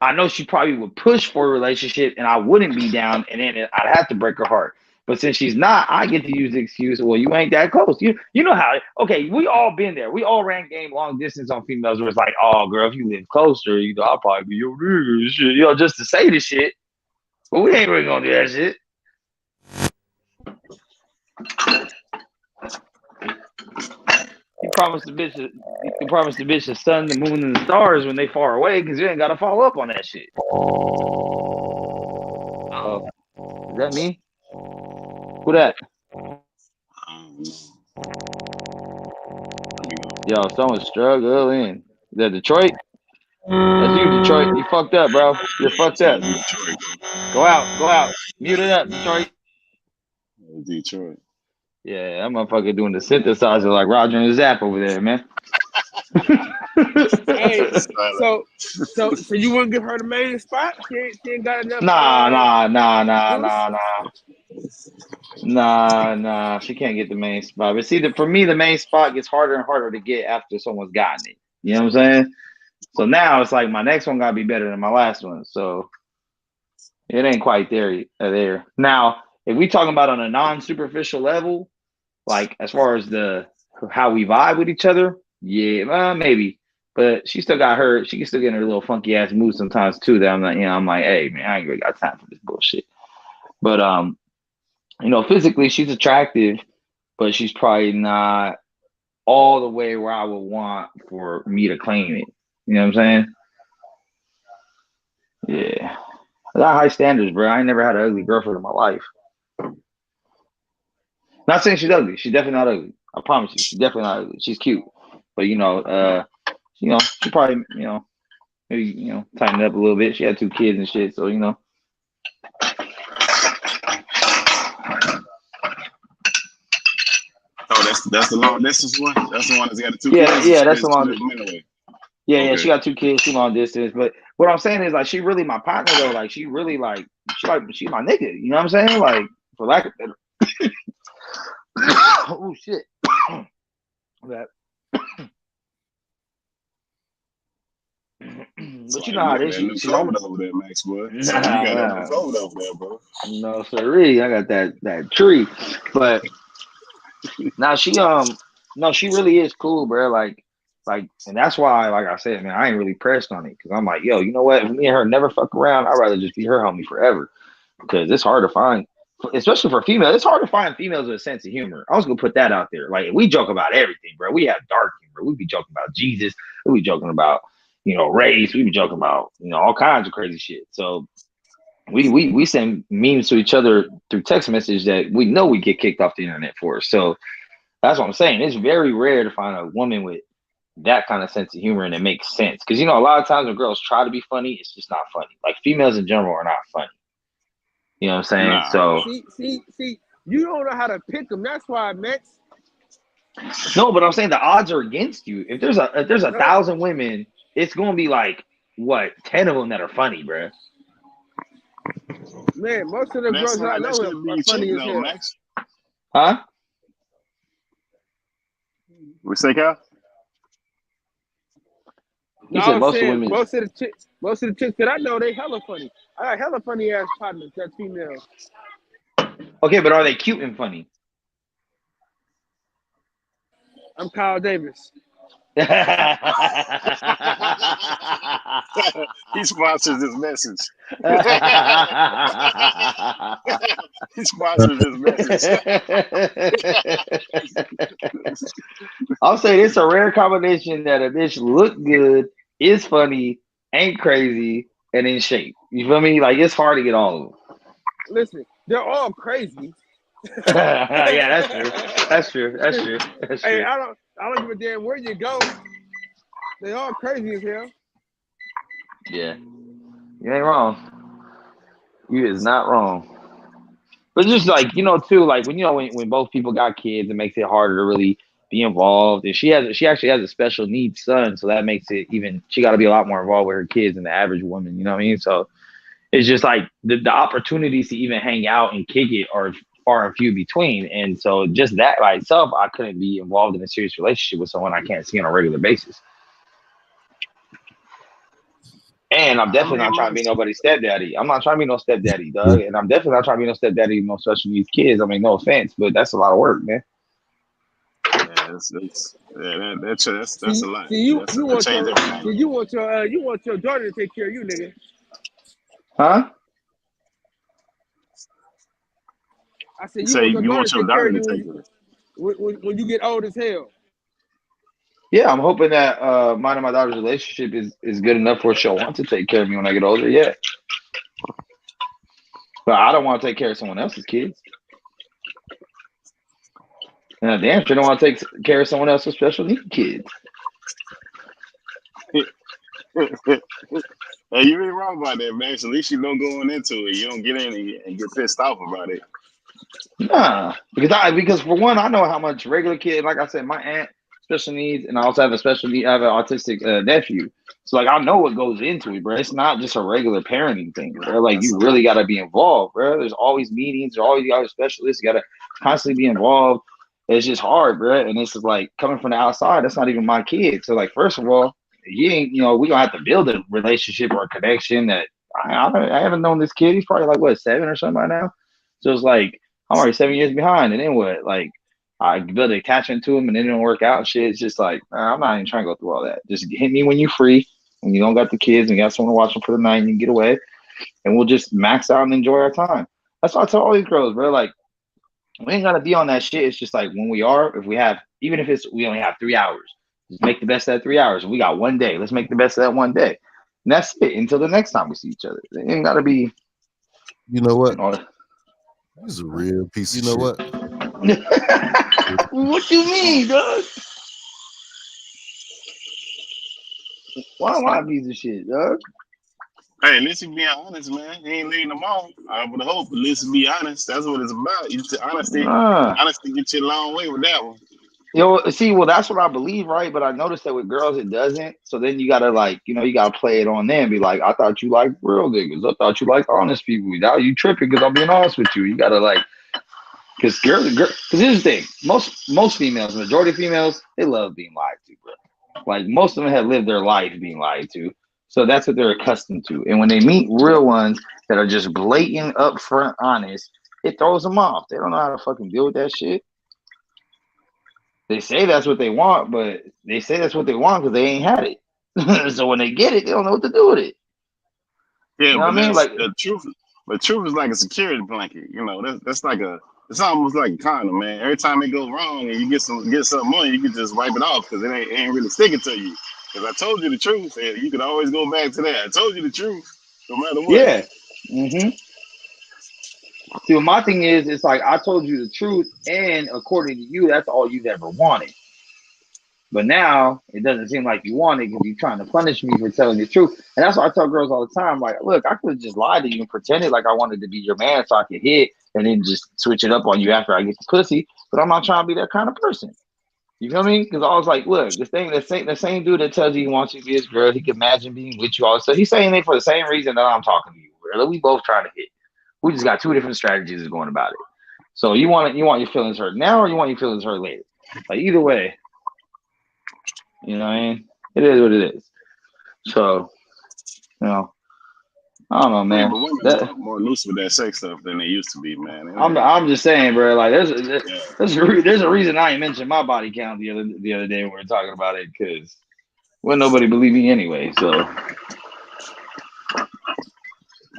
I know she probably would push for a relationship, and I wouldn't be down, and then I'd have to break her heart. But since she's not, I get to use the excuse. Well, you ain't that close. You know how? Okay, we all been there. We all ran game long distance on females where it's like, oh, girl, if you live closer, I'll probably be your nigga, shit. Just to say the shit. But we ain't really gonna do that shit. You promised the bitch the sun, the moon, and the stars when they far away, because you ain't gotta follow up on that shit. Is that me? Who that? Yo, someone's struggling. Is that Detroit? That's you, Detroit. You fucked up, bro. You're fucked up. Go out. Mute it up, Detroit. Detroit. Yeah, that motherfucker doing the synthesizer like Roger and Zapp over there, man. Hey, so you wouldn't give her the main spot? She ain't got enough. Nah. She can't get the main spot. But see, for me, the main spot gets harder and harder to get after someone's gotten it. You know what I'm saying? So now it's like my next one gotta be better than my last one. So it ain't quite there. Now, if we talking about on a non-superficial level, like as far as how we vibe with each other, yeah, maybe. But she still got her. She can still get in her little funky ass mood sometimes too. That I'm like, hey man, I ain't really got time for this bullshit. But physically she's attractive, but she's probably not all the way where I would want for me to claim it. You know what I'm saying? Yeah, I got high standards, bro. I ain't never had an ugly girlfriend in my life. Not saying she's ugly. She's definitely not ugly. I promise you, she's definitely not ugly. She's cute, but she probably, maybe tighten it up a little bit. She had 2 kids and shit, so Oh, that's the long distance one. That's the one that's got the 2 kids. Yeah, that's the long. Yeah, okay. Yeah, she got 2 kids, 2 long distance. But what I'm saying is, like, she really my partner though. Like, she really she's my nigga. You know what I'm saying? Like, for lack of better. Oh shit. That. But you know how it is. She's over there, Max, boy. You got that over there, bro. No, sirree. I got that tree. But now she really is cool, bro. Like, and that's why, like I said, man, I ain't really pressed on it because I'm like, yo, you know what? If me and her never fuck around, I'd rather just be her homie forever because it's hard to find, especially for females. It's hard to find females with a sense of humor. I was gonna put that out there. Like, we joke about everything, bro. We have dark humor. We be joking about Jesus. We be joking about race. We be joking about all kinds of crazy shit. So we send memes to each other through text message that we know we get kicked off the internet for. So that's what I'm saying. It's very rare to find a woman with that kind of sense of humor and it makes sense. Because a lot of times when girls try to be funny, it's just not funny. Like, females in general are not funny. You know what I'm saying? Nah. So see, you don't know how to pick them. That's why, Max. No, but I'm saying the odds are against you. If there's 1,000 women, it's gonna be like 10 of them that are funny, bro. Man, most of the girls I know are funny as hell. Max. Huh? We say, Cal? You I said was most of saying women. most of the chicks that I know, they hella funny. I got hella funny ass partners that female. Okay, but are they cute and funny? I'm Kyle Davis. He He sponsors this message. He sponsors this message. I'll say it's a rare combination that a bitch look good, is funny, ain't crazy, and in shape. You feel me? Like, it's hard to get all of them. Listen, they're all crazy. Yeah, that's true. That's true. That's true. That's Hey, true. I don't give a damn where you go. They all crazy as hell. Yeah. You ain't wrong. You is not wrong. But just like, too, like when both people got kids, it makes it harder to really be involved. And she actually has a special needs son, so that makes it she got to be a lot more involved with her kids than the average woman. You know what I mean? So it's just like the opportunities to even hang out and kick it are far and few between. And so just that by itself, I couldn't be involved in a serious relationship with someone I can't see on a regular basis. And I'm definitely not trying to be nobody's stepdaddy. I'm not trying to be no stepdaddy, dog. And I'm definitely not trying to be no stepdaddy, no special needs kids. I mean, no offense, but that's a lot of work, man. Yeah, that's a lot. You want your daughter to take care of you, nigga. Huh? I said you want your daughter to take care of you when you get old as hell. Yeah, I'm hoping that mine and my daughter's relationship is good enough where she'll want to take care of me when I get older. Yeah, but I don't want to take care of someone else's kids, and I damn sure don't want to take care of someone else's special needs kids. Hey, you ain't wrong about that, man. So at least you don't going into it. You don't get in and get pissed off about it. Nah, because for one, I know how much regular kid. Like I said, my aunt special needs, and I also have a special need. I have an autistic nephew, so like I know what goes into it, bro. It's not just a regular parenting thing, bro. Like you really got to be involved, bro. There's always meetings, there's always other specialists. You got to constantly be involved. It's just hard, bro. And it's just like coming from the outside. That's not even my kid. So like, first of all, you ain't, we gonna have to build a relationship or a connection that I haven't known this kid. He's probably like what 7 or something right now. So it's like I'm already 7 years behind, and then what? Like I built an attachment to him, and it didn't work out. And shit, it's just like I'm not even trying to go through all that. Just hit me when you're free, when you don't got the kids and you got someone to watch them for the night, and you can get away, and we'll just max out and enjoy our time. That's what I tell all these girls, bro. Like we ain't gotta be on that shit. It's just like when we are, if we have, even if we only have 3 hours, just make the best of that 3 hours. We got one day. Let's make the best of that one day. And that's it until the next time we see each other. It ain't gotta be. You know what? He's a real piece of shit. What? What you mean, dog? Why am I a piece of shit, dog? Hey, listen, being honest, man. He ain't leading them on. I would hope, but listen, be honest. That's what it's about. Honesty gets you a long way with that one. That's what I believe, right? But I noticed that with girls, it doesn't. So then you gotta you gotta play it on them. Be like, I thought you liked real niggas. I thought you liked honest people. Now you tripping because I'm being honest with you. You gotta because here's the thing. Most females, majority of females, they love being lied to, bro. Like most of them have lived their life being lied to. So that's what they're accustomed to. And when they meet real ones that are just blatant, upfront, honest, it throws them off. They don't know how to fucking deal with that shit. They say that's what they want, but they say that's what they want because they ain't had it. So when they get it, they don't know what to do with it. Yeah, you know what I mean? Like the truth. The truth is like a security blanket. That's like it's almost like a condom, man. Every time it goes wrong and you get something on, you can just wipe it off because it ain't really sticking to you. Because I told you the truth, and you can always go back to that. I told you the truth, no matter what. Yeah. Mm-hmm. See, my thing is, it's like I told you the truth, and according to you, that's all you've ever wanted. But now it doesn't seem like you want it because you're trying to punish me for telling the truth. And that's why I tell girls all the time, like, look, I could have just lied to you and pretended like I wanted to be your man so I could hit and then just switch it up on you after I get the pussy. But I'm not trying to be that kind of person. You feel me? Because I was like, look, the same dude that tells you he wants you to be his girl, he can imagine being with you all. So he's saying it for the same reason that I'm talking to you. Really, we both trying to hit. We just got 2 different strategies of going about it. So you want your feelings hurt now, or you want your feelings hurt later? Like either way, you know what I mean? It is what it is. So, you know, I don't know, Yeah, man. but women more loose with that sex stuff than they used to be, man. I'm just saying, bro. Like, there's Yeah. there's a reason I ain't mentioned my body count the other day when we were talking about it, because well, nobody believe me anyway. So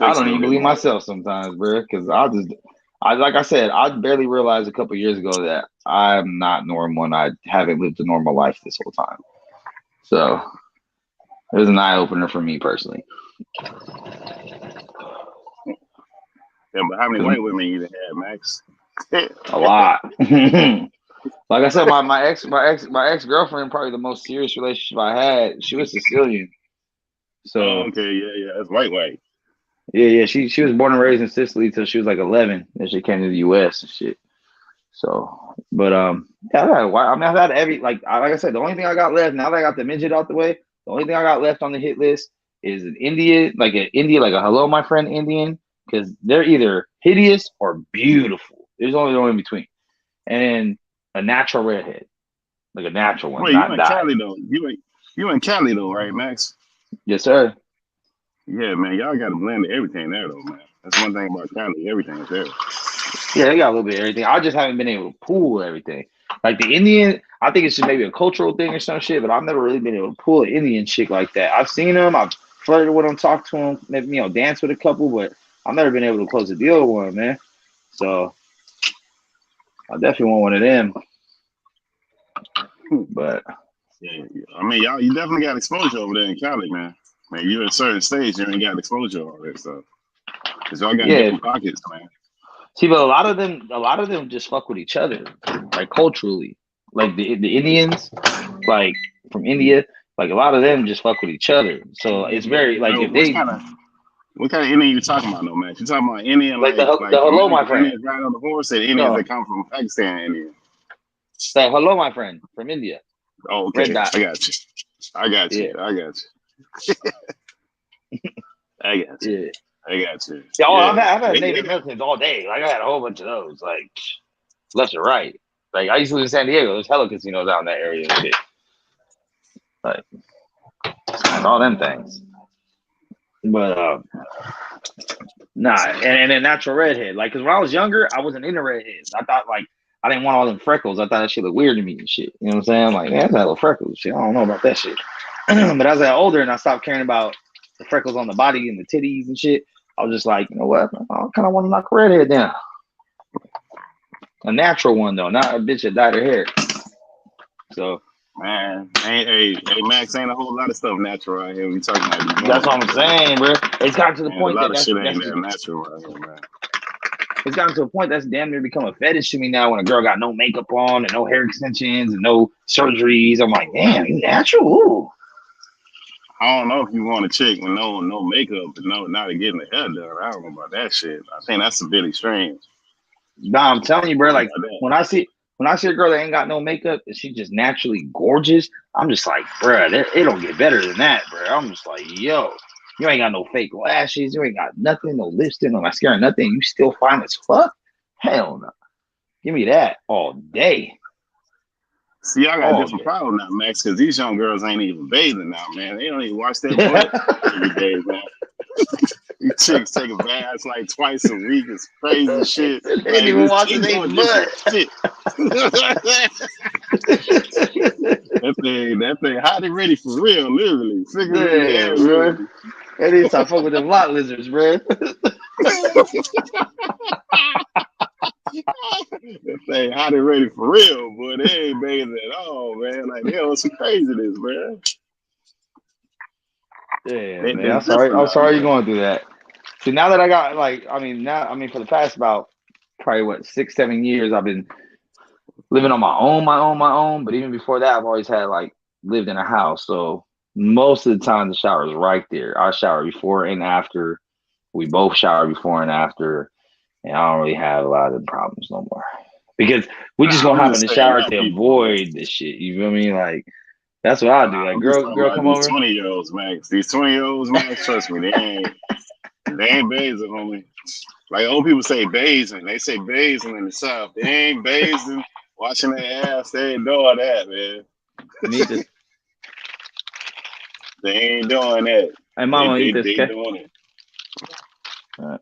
I don't even believe myself sometimes, bro. Because like I said, I barely realized a couple years ago that I'm not normal and I haven't lived a normal life this whole time. So it was an eye opener for me personally. Yeah, but how many white women you had, Max? A lot. Like I said, my ex girlfriend, probably the most serious relationship I had. She was Sicilian. So okay, yeah, that's white. Yeah. She was born and raised in Sicily till she was like 11, and she came to the U.S. and shit. So, but yeah, I've had every like I said, the only thing I got left now that I got the midget out the way, the only thing I got left on the hit list is an Indian, like a hello my friend Indian, because they're either hideous or beautiful. There's only no in between, and then a natural redhead, like a natural one. Wait, you in Cali though? You in Cali though, right, Max? Yes, sir. Yeah, man, y'all got to blend everything there though, man. That's one thing about Cali, everything is there. Yeah, they got a little bit of everything. I just haven't been able to pull everything. Like the Indian, I think it's just maybe a cultural thing or some shit, but I've never really been able to pull an Indian chick like that. I've seen them, I've flirted with them, talked to them, maybe dance with a couple, but I've never been able to close a deal with one, man. So I definitely want one of them. But yeah, I mean, you definitely got exposure over there in Cali, man. Man, you're at a certain stage, you ain't got exposure all that stuff. Cause y'all got different pockets, man. See, but a lot of them just fuck with each other, like culturally. Like the Indians, like from India, like a lot of them just fuck with each other. So it's very like if they. What kind of Indian you talking about, though, man? You talking about Indian like the hello, my friend. Indians right on the horse, and Indians that come from Pakistan, Indian. So hello, my friend from India. Oh, okay. I got you. I got you. Yeah. I got you. Yeah, I've had Native Americans all day. Like I had a whole bunch of those, like left and right. Like I used to live in San Diego. There's hella casinos out in that area and shit. Like all them things. But nah, and a natural redhead. Like, cause when I was younger, I wasn't into redheads. I thought like I didn't want all them freckles. I thought that shit looked weird to me and shit. You know what I'm saying? Like, man, that's a little freckles. Shit, I don't know about that shit. But as I got older and I stopped caring about the freckles on the body and the titties and shit, I was just like, you know what? I kind of want to knock a redhead down. A natural one though, not a bitch that dyed her hair. So, man, hey, Max, ain't a whole lot of stuff natural right here. We talking about that's what I'm saying, bro. It's gotten to the point that shit ain't that natural right here, man. It's gotten to a point that's damn near become a fetish to me now. When a girl got no makeup on and no hair extensions and no surgeries, I'm like, damn, you natural. Ooh. I don't know if you want a chick with no makeup and not getting the hair done. I don't know about that shit. I think that's a bit extreme. Nah, I'm telling you, bro. Like when I see a girl that ain't got no makeup and she's just naturally gorgeous, I'm just like, bro, it don't get better than that, bro. I'm just like, yo, you ain't got no fake lashes, you ain't got nothing, no lipstick, no mascara, nothing. You still fine as fuck? Hell no. Give me that all day. See, I got a different problem now, Max, because these young girls ain't even bathing now, man. They don't even wash their butt every day, man. These chicks take a bath like twice a week. It's crazy shit. They ain't even washing their butt. Shit. that thing hot and ready for real, literally. Yeah, bro. They need to stop fucking with them lot lizards, bro. That thing hot and ready for real, boy. They ain't bathing at all, man. Like, they on some craziness, man. Yeah, man. I'm sorry you're going through that. See, now that I got for the past about probably 6-7 years, I've been living on my own. But even before that, I've always had lived in a house. So most of the time, the shower is right there. I shower before and after. We both shower before and after. And I don't really have a lot of problems no more. Because we just gonna hop in the shower to avoid this shit. You feel me? Like, that's what I do. Like, girl come over. 20-year-olds, Max. These 20-year-olds, Max, trust me, they ain't bathing, homie. Like, old people say bathing. They say bathing in the South. They ain't bathing, washing their ass. They ain't doing that, man. They ain't doing that. Hey, Mama, They eat this, okay? doing it. Alright.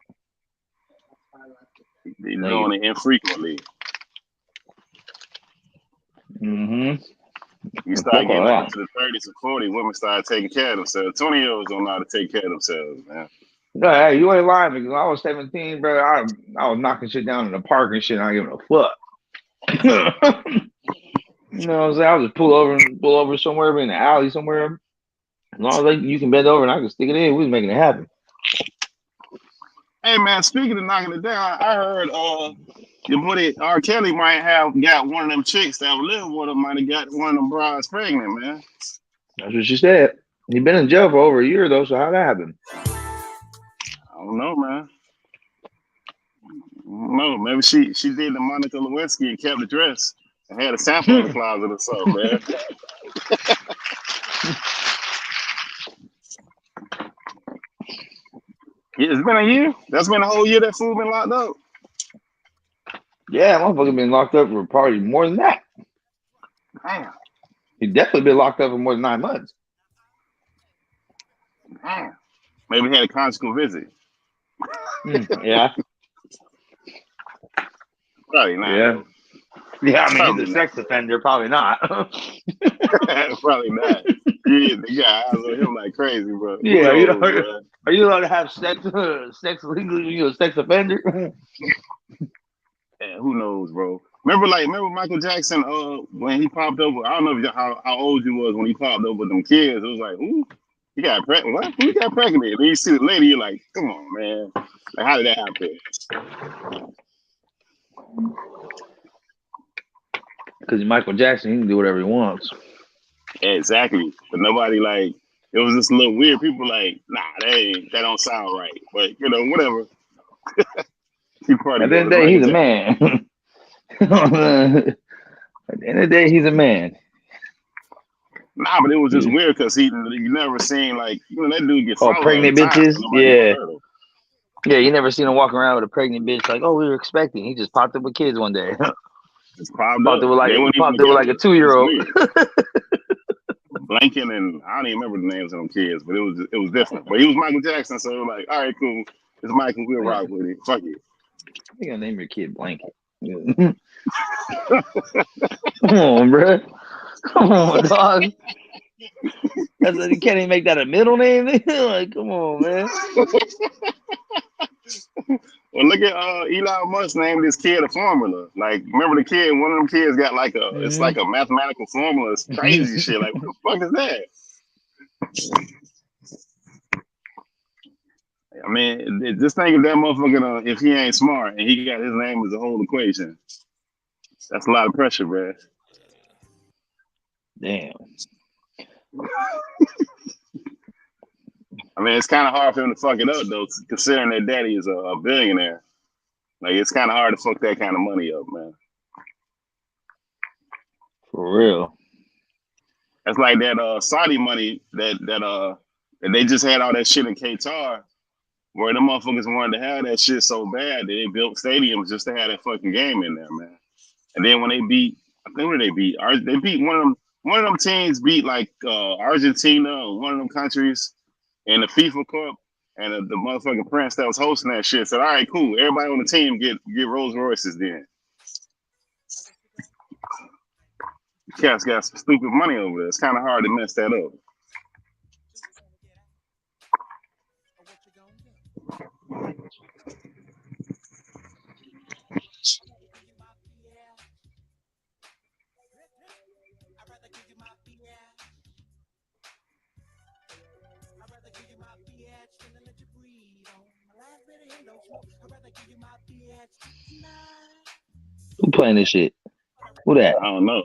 They doing it infrequently. Mm-hmm. You start getting like into the 30s and 40s, women start taking care of themselves. 20-year-olds don't know how to take care of themselves, man. No, hey, you ain't lying, because when I was 17, bro, I was knocking shit down in the park and shit, and I didn't give a fuck. You know what I'm saying? I would just pull over somewhere in the alley somewhere. As long as you can bend over and I can stick it in, we was making it happen. Hey man, speaking of knocking it down, I heard your buddy R. Kelly might have got one of them chicks that was living with him, might have got one of them brides pregnant, man. That's what she said. He been in jail for over a year though, so how'd that happen? I don't know, man. No, maybe she did the Monica Lewinsky and kept the dress and had a sample in the closet or something, man. It's been a year. That's been a whole year that fool been locked up. Yeah, motherfucker been locked up for probably more than that. Damn. He definitely been locked up for more than 9 months. Damn. Maybe he had a conjugal visit. Yeah. Probably not. Yeah. Yeah, I mean, Probably he's a sex offender. Probably not. Probably not. Yeah, they got eyes on him like crazy, bro. Yeah, Bro. Are you allowed to have sex legally when you're a sex offender? Yeah, who knows, bro? Remember Michael Jackson? When he popped over, I don't know how old you was when he popped over with them kids. It was like, who? He got pregnant? What? Who got pregnant? And then you see the lady, you're like, come on, man. Like, how did that happen? Because Michael Jackson, he can do whatever he wants. Exactly, but nobody like. It was just a little weird. People like, nah, that don't sound right. But you know, whatever. At the end of the day, he's a man. At the end of the day, he's a man. Nah, but it was just weird because you never seen like that dude get pregnant bitches. Yeah. Yeah, you never seen him walking around with a pregnant bitch like, oh, we were expecting. He just popped up with kids one day. Just popped up with like a 2-year-old. Blanking and I don't even remember the names of them kids, but it was different. But he was Michael Jackson, so it was like, all right, cool. It's Michael, we'll rock with it. Fuck it. I think I'll name your kid Blanket. Come on, bro. Come on, dog. You can't even make that a middle name. Like, come on, man. Well, look at Elon Musk named this kid a formula. Like, remember the kid? One of them kids got like it's like a mathematical formula. It's crazy shit. Like, what the fuck is that? I mean, just think of that motherfucker if he ain't smart and he got his name as a whole equation. That's a lot of pressure, bro. Damn. I mean, it's kind of hard for him to fuck it up, though, considering their daddy is a billionaire. Like, it's kind of hard to fuck that kind of money up, man. For real. That's like that Saudi money that they just had all that shit in Qatar, where the motherfuckers wanted to have that shit so bad that they built stadiums just to have that fucking game in there, man. And then when they beat, I think what they beat? They beat one of them teams beat like Argentina or one of them countries in the FIFA Cup, and the motherfucking prince that was hosting that shit said, all right, cool, everybody on the team get Rolls Royces then. Cats got some stupid money over there. It's kind of hard to mess that up. Who playing this shit? Who that? I don't know.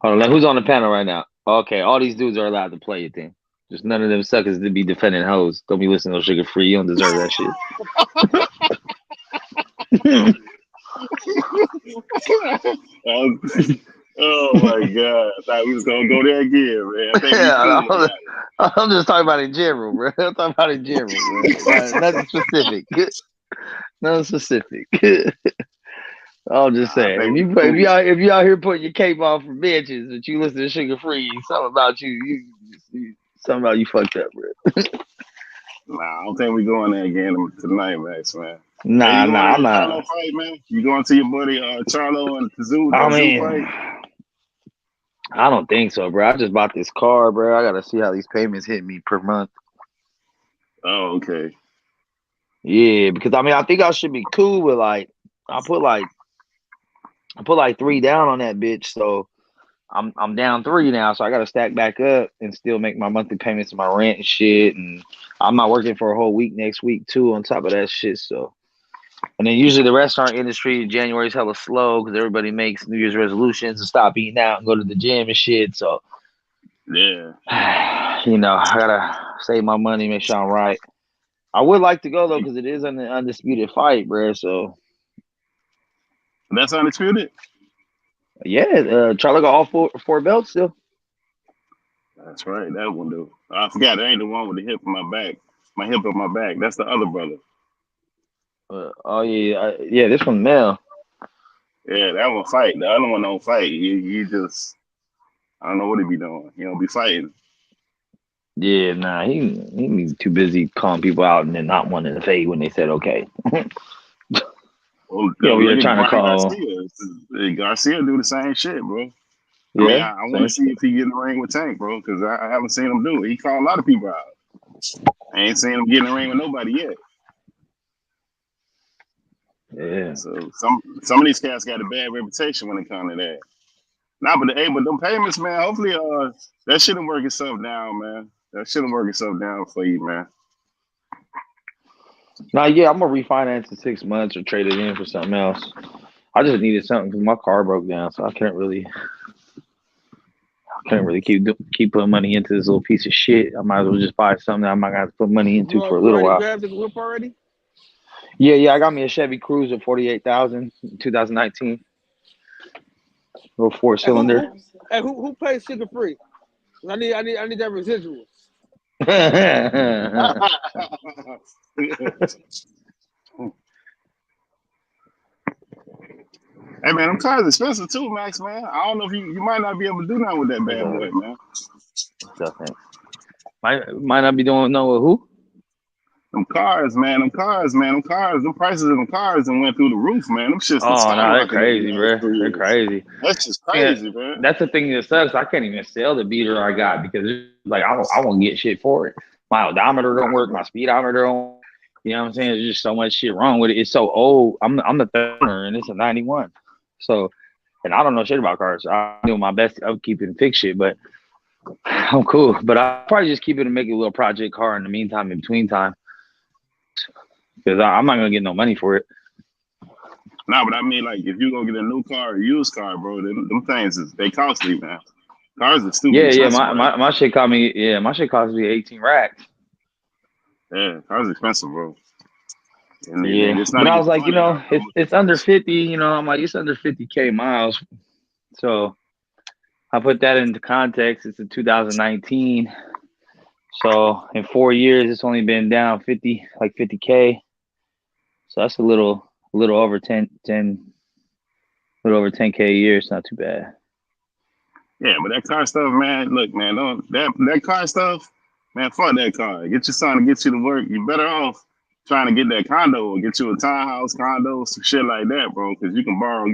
Hold on, like, who's on the panel right now? Okay, all these dudes are allowed to play it then. Just none of them suckers to be defending hoes. Don't be listening to Sugar Free. You don't deserve that shit. Oh my god! I thought we was gonna go there again, man. I'm just talking about in general, bro. I'm talking about in general, bro. Nothing specific. Nothing specific. I'm just I saying, think we if cool. you out here putting your cape on for bitches, but you listen to Sugar Free, something about you something about you fucked up, bro. Nah, I don't think we going there again tonight, Max, man. Hey, Nah, you going to I'm the not. Charlo fight, man? You going to your buddy Charlo and the Zoo I Zoo mean, fight? I don't think so, bro. I just bought this car, bro. I gotta see how these payments hit me per month. Oh, okay. Yeah, because I mean, I think I should be cool with I put like 3 down on that bitch, so I'm down 3 now, so I gotta stack back up and still make my monthly payments and my rent and shit. And I'm not working for a whole week next week too on top of that shit. So, and then usually the restaurant industry in January is hella slow because everybody makes New Year's resolutions and stop eating out and go to the gym and shit. So, Yeah. I gotta save my money, make sure I'm right. I would like to go though because it is an undisputed fight, bro. So That's undisputed? yeah, Charlie got all four belts still. That's right, that one, dude. I forgot, that ain't the one with the hip on my back. My hip on my back. That's the other brother. Oh yeah, this one Mel. Yeah, that one fight. The other one don't fight. You just, I don't know what he be doing. He don't be fighting. Yeah, nah, he be too busy calling people out and then not wanting to fade when they said okay. Well, Yeah, we look were at trying to Brian call. Garcia. Garcia do the same shit, bro. Yeah, I mean, I want to see if he get in the ring with Tank, bro, because I haven't seen him do it. He called a lot of people out. I ain't seen him get in the ring with nobody yet. Yeah. So some of these cats got a bad reputation when it comes to that. Nah, but them payments, man. Hopefully, that shouldn't work itself down, man. That shouldn't work itself down for you, man. Nah, yeah, I'm gonna refinance in 6 months or trade it in for something else. I just needed something because my car broke down, so I can't really keep putting money into this little piece of shit. I might as well just buy something that I might have to put money into for a You little already while. grabbed the whip already? Yeah, I got me a Chevy Cruze at 48,000 in 2019. Little 4-cylinder. Who pays Sugar Free? I need that residual. Hey man, them cars expensive too, Max, man. I don't know if you might not be able to do nothing with that bad boy, man. Might not be doing no with who? Them prices in them cars and went through the roof, man. Them shits Oh no, they're skyrocketed crazy, in the bro. last 3 They're years. crazy. That's just crazy, man. That's the thing that sucks. I can't even sell the beater I got because like I won't get shit for it. My odometer don't work. My speedometer don't. You know what I'm saying? There's just so much shit wrong with it. It's so old. I'm the third owner and it's a 91. So, and I don't know shit about cars. I'm doing my best to upkeep and fix shit, but I'm cool. But I'll probably just keep it and make it a little project car in the meantime, in between time. Because I'm not gonna get no money for it. Nah, but I mean, like, if you gonna get a new car or used car, bro, them things they costly, man. Cars are stupid. Yeah. My shit cost me. Yeah, my shit cost me 18 racks. Yeah, cars are expensive, bro. And yeah, it's not but I even was like, funny, it's under 50. I'm like, it's under 50K miles. So I put that into context. It's in 2019. So in 4 years, it's only been down 50K. So that's a little over 10K a year. It's not too bad. Yeah, but that car stuff, man. Look, man, that car stuff, man. Fuck that car. Get your son to get you to work. You're better off trying to get that condo or get you a townhouse, condo, some shit like that, bro. Because you can borrow.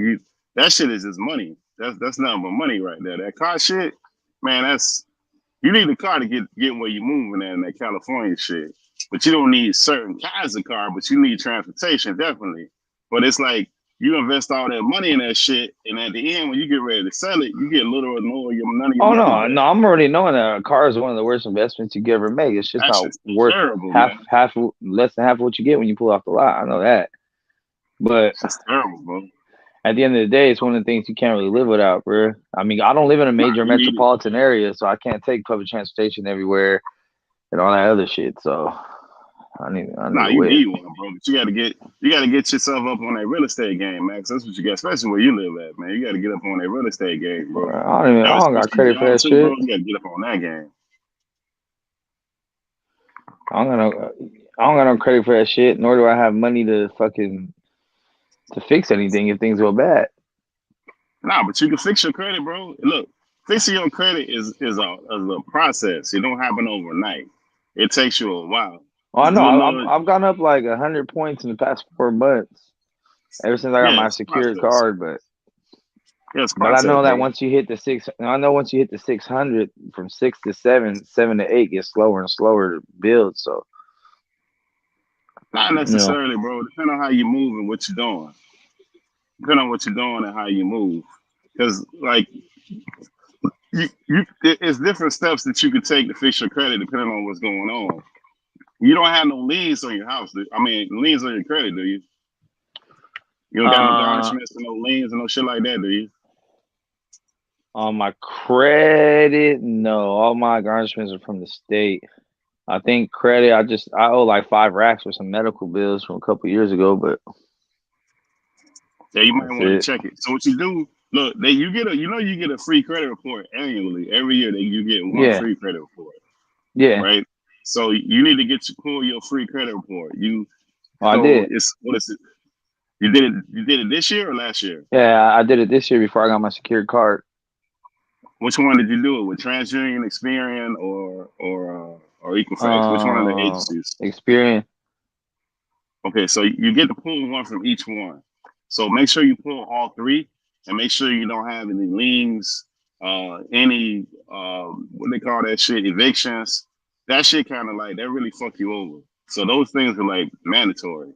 That shit is just money. That's nothing but money right there. That car shit, man. You need a car to get where you're moving at in that California shit. But you don't need certain kinds of car. But you need transportation definitely. But it's like, you invest all that money in that shit, and at the end, when you get ready to sell it, you get little or none of your money. Oh no, I'm already knowing that a car is one of the worst investments you could ever make. It's just not worth less than half of what you get when you pull off the lot. I know that, but it's terrible, bro. At the end of the day, it's one of the things you can't really live without, bro. I mean, I don't live in a major metropolitan area, so I can't take public transportation everywhere and all that other shit. So I need you need one, bro. But you gotta get yourself up on that real estate game, Max. That's what you got, especially where you live at, man. You gotta get up on that real estate game, bro. I don't got credit for that shit. Bro. You gotta get up on that game. I don't got no credit for that shit, nor do I have money to fucking to fix anything if things go bad. Nah, but you can fix your credit, bro. Look, fixing your credit is a process. It don't happen overnight. It takes you a while. Oh, I Just do a know. little, I've gone up like 100 points in the past 4 months ever since I got my it's a secured process. card. But It's a I process, know that bro. once you hit the 600 from 6 to 7, 7 to 8 gets slower and slower to build. So Not necessarily, bro. Depending on how you move and what you're doing. Depending on what you're doing and how you move, because like it's different steps that you could take to fix your credit depending on what's going on. You don't have no liens on your house. Liens on your credit, do you? You don't got no garnishments and no liens and no shit like that, do you? On my credit, no. All my garnishments are from the state. I think credit, I owe like 5 racks for some medical bills from a couple years ago, but yeah, you might want to check it. So what you do, look, you get a free credit report annually. Every year that you get one free credit report. Yeah. Right. So you need to pull your free credit report. I did. What is it? You did it this year or last year? Yeah, I did it this year before I got my secured card. Which one did you do it with? TransUnion, Experian, or Equifax? Which one of the agencies? Experian. Okay, so you get to pull one from each one. So make sure you pull all 3, and make sure you don't have any liens, any what they call that shit, evictions. That shit kind of like that really fuck you over. So those things are like mandatory.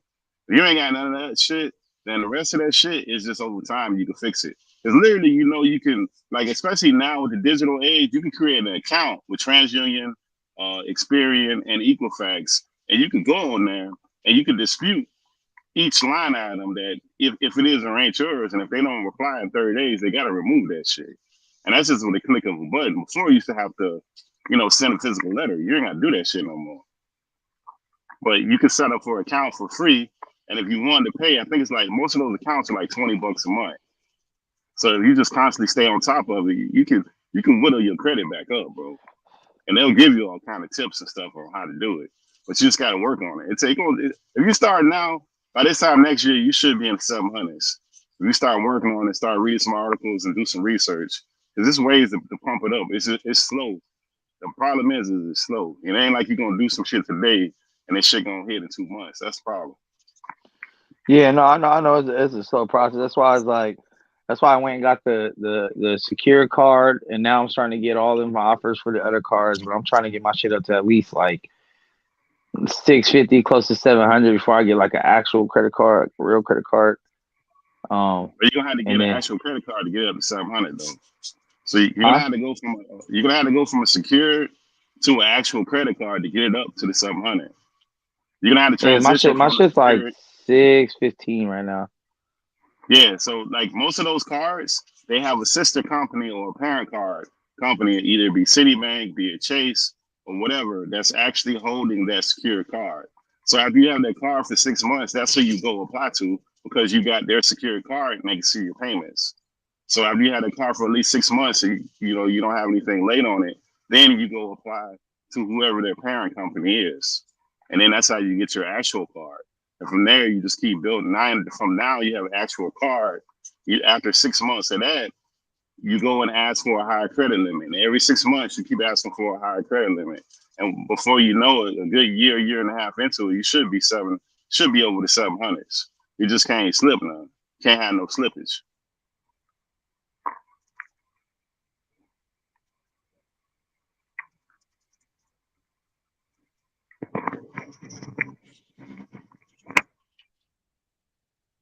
If you ain't got none of that shit, then the rest of that shit is just over time. You can fix it. Because literally, you can, like, especially now with the digital age, you can create an account with TransUnion, Experian, and Equifax, and you can go on there and you can dispute each line item that if it is or ain't yours, and if they don't reply in 30 days, they got to remove that shit. And that's just with a click of a button. Before, you used to have to, send a physical letter. You ain't got to do that shit no more. But you can set up for an account for free. And if you wanted to pay, I think it's like most of those accounts are like $20 a month. So if you just constantly stay on top of it, you can whittle your credit back up, bro. And they'll give you all kind of tips and stuff on how to do it. But you just got to work on it. If you start now, by this time next year, you should be in the 700s. If you start working on it, start reading some articles and do some research, because there's ways to pump it up. It's slow. The problem is it's slow. It ain't like you're gonna do some shit today and this shit gonna hit in 2 months. That's the problem. Yeah, no, I know it's a slow process. That's why I went and got the secure card, and now I'm starting to get all of my offers for the other cards. But I'm trying to get my shit up to at least like 650, close to 700 before I get like an actual credit card, a real credit card. But you're gonna have to get an actual credit card to get up to 700 though. So you're gonna have to go from a secured to an actual credit card to get it up to the 700. You're gonna have to transition. My shit's like 615 right now. Yeah, so like most of those cards, they have a sister company or a parent card company, either be Citibank, be it Chase, or whatever, that's actually holding that secure card. So after you have that card for 6 months, that's who you go apply to, because you got their secure card and they can see your payments. So after you had a card for at least 6 months, and you don't have anything late on it, then you go apply to whoever their parent company is. And then that's how you get your actual card. And from there, you just keep building. From now, you have an actual card. After 6 months of that, you go and ask for a higher credit limit. And every 6 months, you keep asking for a higher credit limit. And before you know it, a good year and a half into it, you should be over the 700s. You just can't slip none. Can't have no slippage.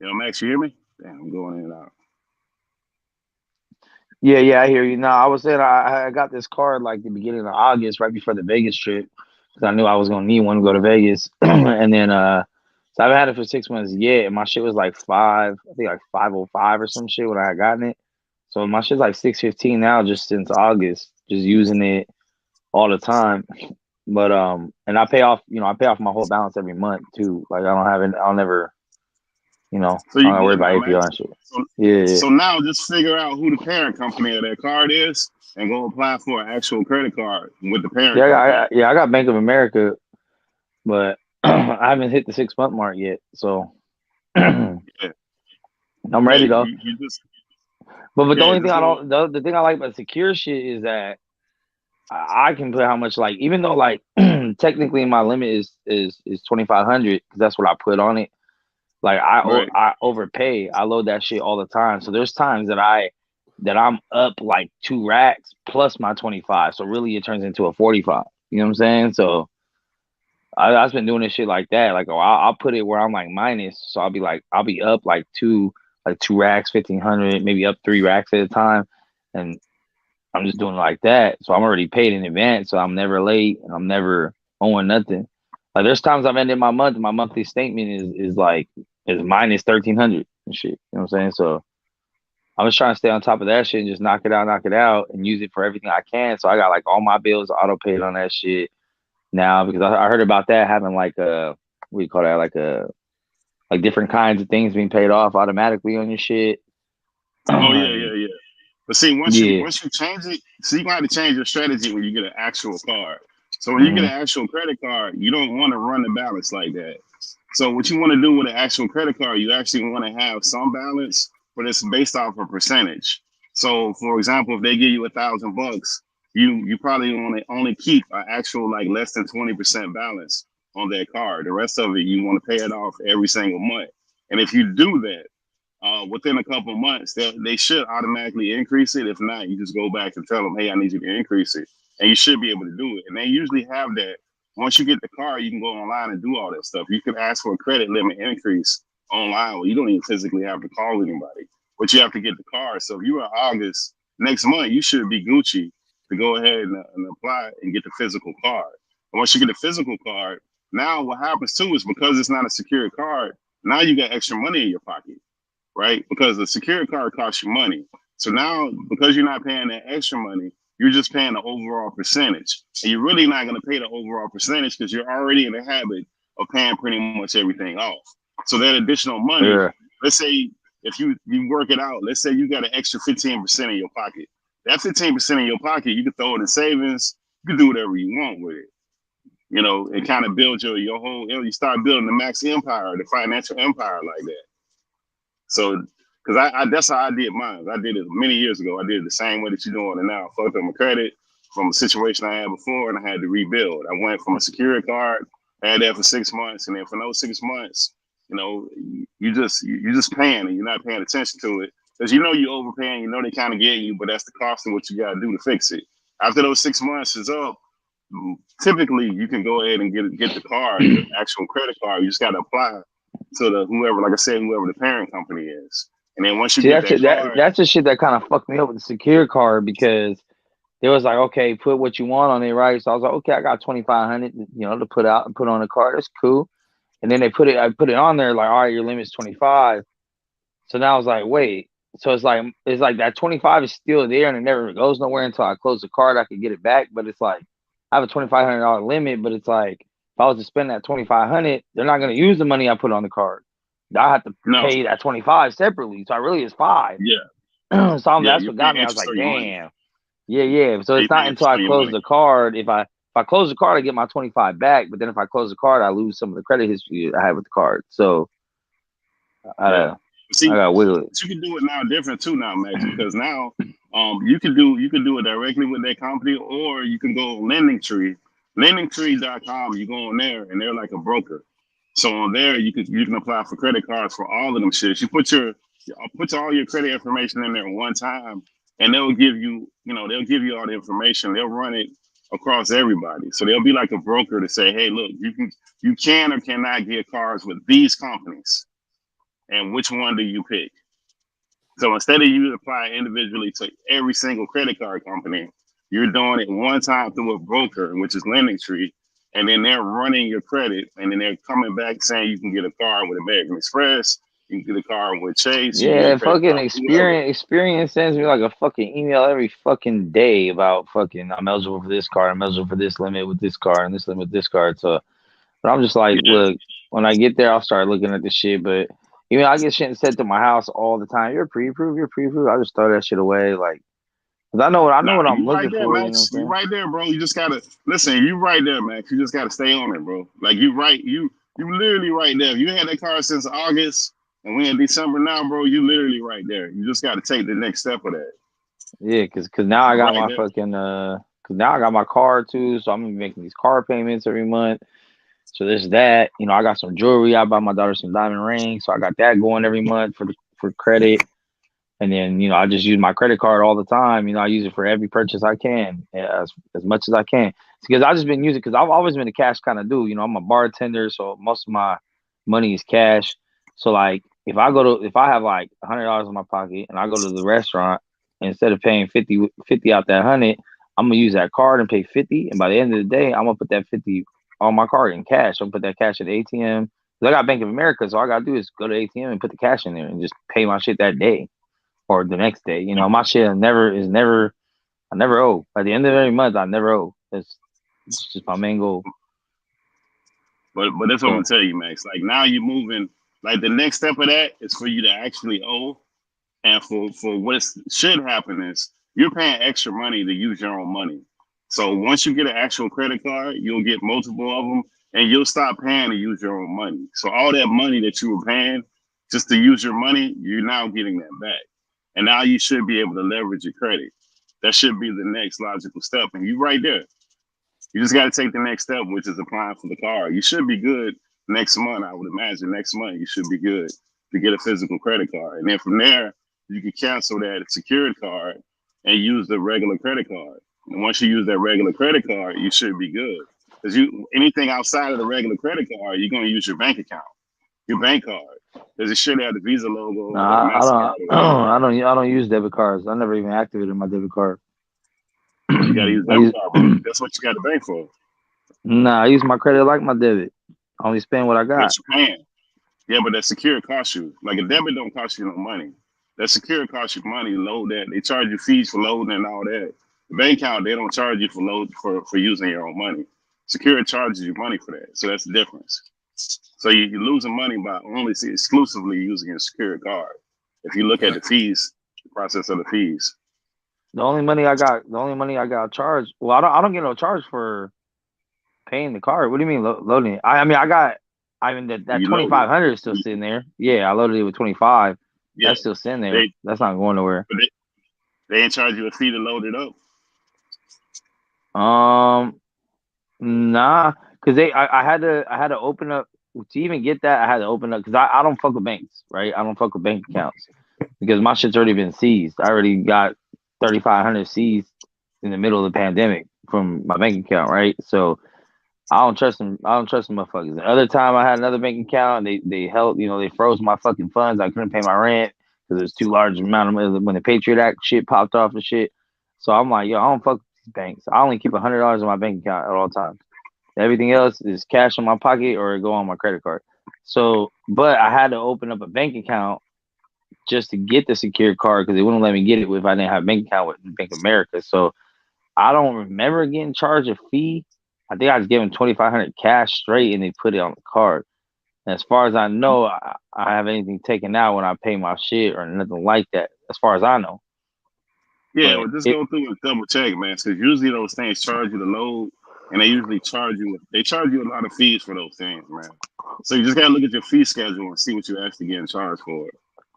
Yo, Max, you hear me? Damn, I'm going in and out. Yeah, I hear you. No, I was saying I got this card like the beginning of August, right before the Vegas trip, because I knew I was gonna need one to go to Vegas. And then so I haven't had it for 6 months yet, and my shit was like 505 or some shit when I had gotten it. So my shit's like 615 now, just since August, just using it all the time. But and I pay off my whole balance every month too. Like I'll never. So I don't worry about APR and shit. So now just figure out who the parent company of that card is and go apply for an actual credit card with the parent company. I got Bank of America, but I haven't hit the 6 month mark yet. So yeah. I'm ready though. You just But the yeah, only thing just I go. don't the thing I like about secure shit is that I can put how much, like, even though like technically my limit is 2,500 because that's what I put on it. Like Right. I overpay. I load that shit all the time. So there's times that I'm up like 2 racks plus my 25. So really it turns into a 45. You know what I'm saying? So I've been doing this shit like that. Like, I'll put it where I'm like minus. So I'll be up like two racks, 1,500, maybe up 3 racks at a time, and I'm just doing it like that. So I'm already paid in advance. So I'm never late and I'm never owing nothing. Like, there's times I've ended my month, my monthly statement is minus 1,300 and shit. You know what I'm saying? So I'm just trying to stay on top of that shit and just knock it out, and use it for everything I can. So I got like all my bills auto paid on that shit now, because I heard about that having like what do you call that, like different kinds of things being paid off automatically on your shit. Oh yeah. But see, once Yeah. you change it, so you gonna have to change your strategy when you get an actual card. So when you get an actual credit card, you don't want to run the balance like that. So what you want to do with an actual credit card, you actually want to have some balance, but it's based off a percentage. So for example, if they give you $1,000, you probably want to only keep an actual like less than 20% balance on that card. The rest of it, you want to pay it off every single month. And if you do that, within a couple of months, they should automatically increase it. If not, you just go back and tell them, hey, I need you to increase it. And you should be able to do it. And they usually have that. Once you get the card, you can go online and do all that stuff. You can ask for a credit limit increase online where you don't even physically have to call anybody, but you have to get the card. So if you're in August, next month, you should be Gucci to go ahead and apply and get the physical card. And once you get the physical card, now what happens too is, because it's not a secured card, now you got extra money in your pocket, right? Because the secured card costs you money. So now, because you're not paying that extra money, you're just paying the overall percentage. And you're really not going to pay the overall percentage because you're already in the habit of paying pretty much everything off. So that additional money, let's say if you work it out, let's say you got an extra 15% in your pocket. That 15% in your pocket, you can throw it in savings. You can do whatever you want with it. You know, and kind of build your whole, you start building the max empire, the financial empire like that. So, because that's how I did mine. I did it many years ago. I did it the same way that you're doing it now. Fucked up my credit from a situation I had before, and I had to rebuild. I went from a security card, had that for 6 months, and then for those 6 months, you know, you're just paying, and you're not paying attention to it, because you know you're overpaying. You know they kind of get you, but that's the cost of what you got to do to fix it. After those 6 months is up, typically you can go ahead and get the card, the actual credit card. You just got to apply to the whoever the parent company is. And then once you get that card, that's the shit that kind of fucked me up with the secure card, because it was like, okay, put what you want on it, right? So I was like, okay, I got 2,500, to put out and put on the card. That's cool. And then I put it on there, like, all right, your limit's 25. So now I was like, wait. So it's like that 25 is still there and it never goes nowhere until I close the card. I could get it back, but it's like I have a $2,500 limit, but it's like, if I was to spend that $2,500, they're not going to use the money I put on the card. I have to pay that 25 separately. So I really is $5. Yeah. So that's what got me. I was like, damn. Yeah. So it's not until I close the card. If I close the card, I get my 25 back. But then if I close the card, I lose some of the credit history I have with the card. So I got wiggle it. You can do it now different too now, Max, because now you can do it directly with that company, or you can go on LendingTree. LendingTree.com, you go on there and they're like a broker. So on there you can apply for credit cards for all of them shit. You put all your credit information in there one time, and they'll give you all the information. They'll run it across everybody. So they'll be like a broker to say, hey, look, you can or cannot get cards with these companies, and which one do you pick? So instead of you applying individually to every single credit card company, you're doing it one time through a broker, which is LendingTree, and then they're running your credit, and then they're coming back saying you can get a card with American Express, you can get a card with Chase. Yeah, fucking Experience sends me like a fucking email every fucking day about fucking I'm eligible for this card, I'm eligible for this limit with this card and this limit with this card. So, but I'm just like, look, when I get there, I'll start looking at the shit. But even I get shit sent to my house all the time. You're pre-approved. I just throw that shit away, like. Cause I know what I'm looking for. Max. You right there, bro. You just gotta listen. You right there, Max. You just gotta stay on it, bro. Like you literally right there. If you had that car since August, And we in December now, bro. You literally right there. You just got to take the next step of that. Yeah, cause now I got Right my there. fucking cause now I got my car too, so I'm gonna be making these car payments every month. So there's that. You know, I got some jewelry. I buy my daughter some diamond rings, so I got that going every month for credit. And then, you know, I just use my credit card all the time. You know, I use it for every purchase I can, as much as I can. It's because I just been using, because I've always been a cash kind of dude. You know, I'm a bartender, so most of my money is cash. So like, if I have like $100 in my pocket and I go to the restaurant, instead of paying 50 out that 100, I'm gonna use that card and pay 50. And by the end of the day, I'm gonna put that 50 on my card in cash. I'm gonna put that cash at the ATM. Cause I got Bank of America, so all I gotta do is go to ATM and put the cash in there and just pay my shit that day or the next day. You know, my shit I never owe. At the end of every month, I never owe. It's just my main goal. But that's what I'm gonna tell you, Max. Like now you're moving. Like the next step of that is for you to actually owe, and for what should happen is you're paying extra money to use your own money. So once you get an actual credit card, you'll get multiple of them, and you'll stop paying to use your own money. So all that money that you were paying just to use your money, you're now getting that back. And now you should be able to leverage your credit. That should be the next logical step. And you're right there. You just got to take the next step, which is applying for the card. You should be good next month. I would imagine next month you should be good to get a physical credit card. And then from there, you can cancel that secured card and use the regular credit card. And once you use that regular credit card, you should be good. Because anything outside of the regular credit card, you're going to use your bank account, your bank card. Because it should have the Visa logo. Nah, I don't use debit cards. I never even activated my debit card. You gotta use debit card, bro. That's what you got to bank for. Nah, I use my credit like my debit. I only spend what I got. But you're paying. Yeah, but that secure costs you. Like a debit don't cost you no money. That secure costs you money to load that. They charge you fees for loading and all that. The bank account, they don't charge you for using your own money. Secure charges you money for that. So that's the difference. So you're losing money by only exclusively using a secure card. If you look at the fees, the process of the fees. The only money I got charged. Well, I don't get no charge for paying the card. What do you mean loading it? I mean that 2,500 is still sitting there. Yeah, I loaded it with 25. Yeah, that's still sitting there. That's not going nowhere. But they ain't charge you a fee to load it up. Nah, because I had to open up to even get that. I had to open up because I don't fuck with banks, right? I don't fuck with bank accounts because my shit's already been seized. I already got 3,500 seized in the middle of the pandemic from my bank account, right? So I don't trust them. I don't trust them motherfuckers. The other time I had another bank account, they held, they froze my fucking funds. I couldn't pay my rent because it was too large amount of money when the Patriot Act shit popped off and shit. So I'm like, yo, I don't fuck with these banks. I only keep $100 in my bank account at all times. Everything else is cash in my pocket or go on my credit card. So, but I had to open up a bank account just to get the secured card because they wouldn't let me get it if I didn't have a bank account with Bank of America. So I don't remember getting charged a fee. I think I was given 2,500 cash straight and they put it on the card. And as far as I know, I have anything taken out when I pay my shit or nothing like that, as far as I know. Yeah, well, just go through and double check, man. Because usually those things charge you to load, and they usually charge you a lot of fees for those things, man. So you just gotta look at your fee schedule and see what you're actually getting charged for.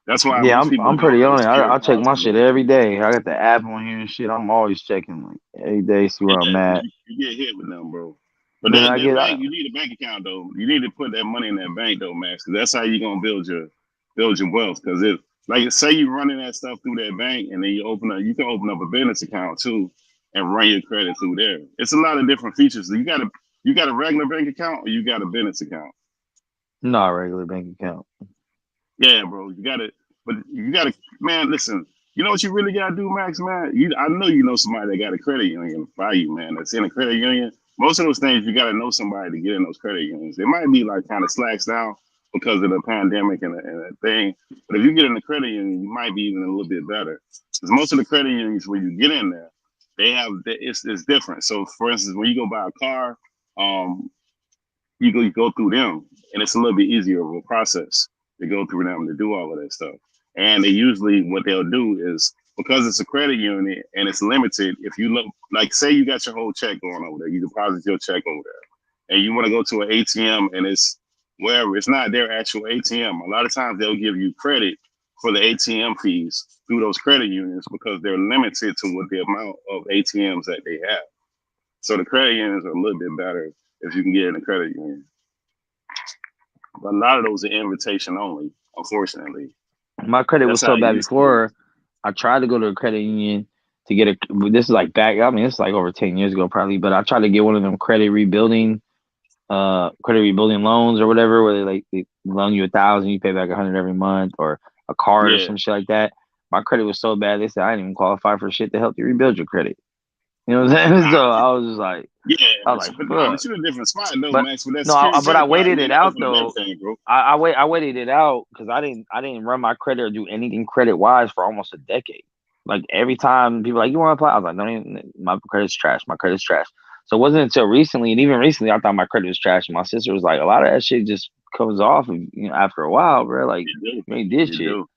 That's why. Yeah, I'm pretty on it. I check my shit every day. I got the app on here and shit. I'm always checking like every day, see where I'm at. You get hit with them, bro. But that bank, you need a bank account though. You need to put that money in that bank though, Max, because that's how you're gonna build your wealth. Because if, like, say you running that stuff through that bank, and then you can open up a business account too, and run your credit through there. It's a lot of different features. You got a regular bank account, or you got a business account? No, regular bank account. Yeah, bro. You got to, man, listen, you know what you really got to do, Max, man? I know you know somebody that got a credit union by you, man, that's in a credit union. Most of those things, you got to know somebody to get in those credit unions. They might be like kind of slacks down because of the pandemic and the thing. But if you get in the credit union, you might be even a little bit better. Because most of the credit unions, when you get in there, it's different. So, for instance, when you go buy a car, you go through them, and it's a little bit easier of a process to go through them to do all of that stuff. And they usually, what they'll do is, because it's a credit union and it's limited, if you look, like say you got your whole check going over there, you deposit your check over there, and you want to go to an ATM and it's wherever. It's not their actual ATM. A lot of times they'll give you credit for the ATM fees through those credit unions because they're limited to what the amount of ATMs that they have. So the credit unions are a little bit better if you can get in a credit union. But a lot of those are invitation only, unfortunately. My credit was That's how so it bad used to be. before. I tried to go to a credit union to get a. This is like back. I mean, it's like over 10 years ago, probably. But I tried to get one of them credit rebuilding loans or whatever, where they loan you $1,000, you pay back 100 every month, or a card or Yeah, some shit like that. My credit was so bad, they said I didn't even qualify for shit to help you rebuild your credit. You know what I'm saying? So I was just like, yeah, I was like, but fuck. you're in a different spot though, But Max. With that no, security but I credit card, waited man, it that out opened up though. everything, bro. I waited it out because I didn't run my credit or do anything credit wise for almost a decade. Like every time people like, you want to apply, I was like, don't even, my credit's trash. My credit's trash. So it wasn't until recently, and even recently, I thought my credit was trash. And my sister was like, a lot of that shit just comes off, after a while, bro. Like You do, you ain't did you shit. do,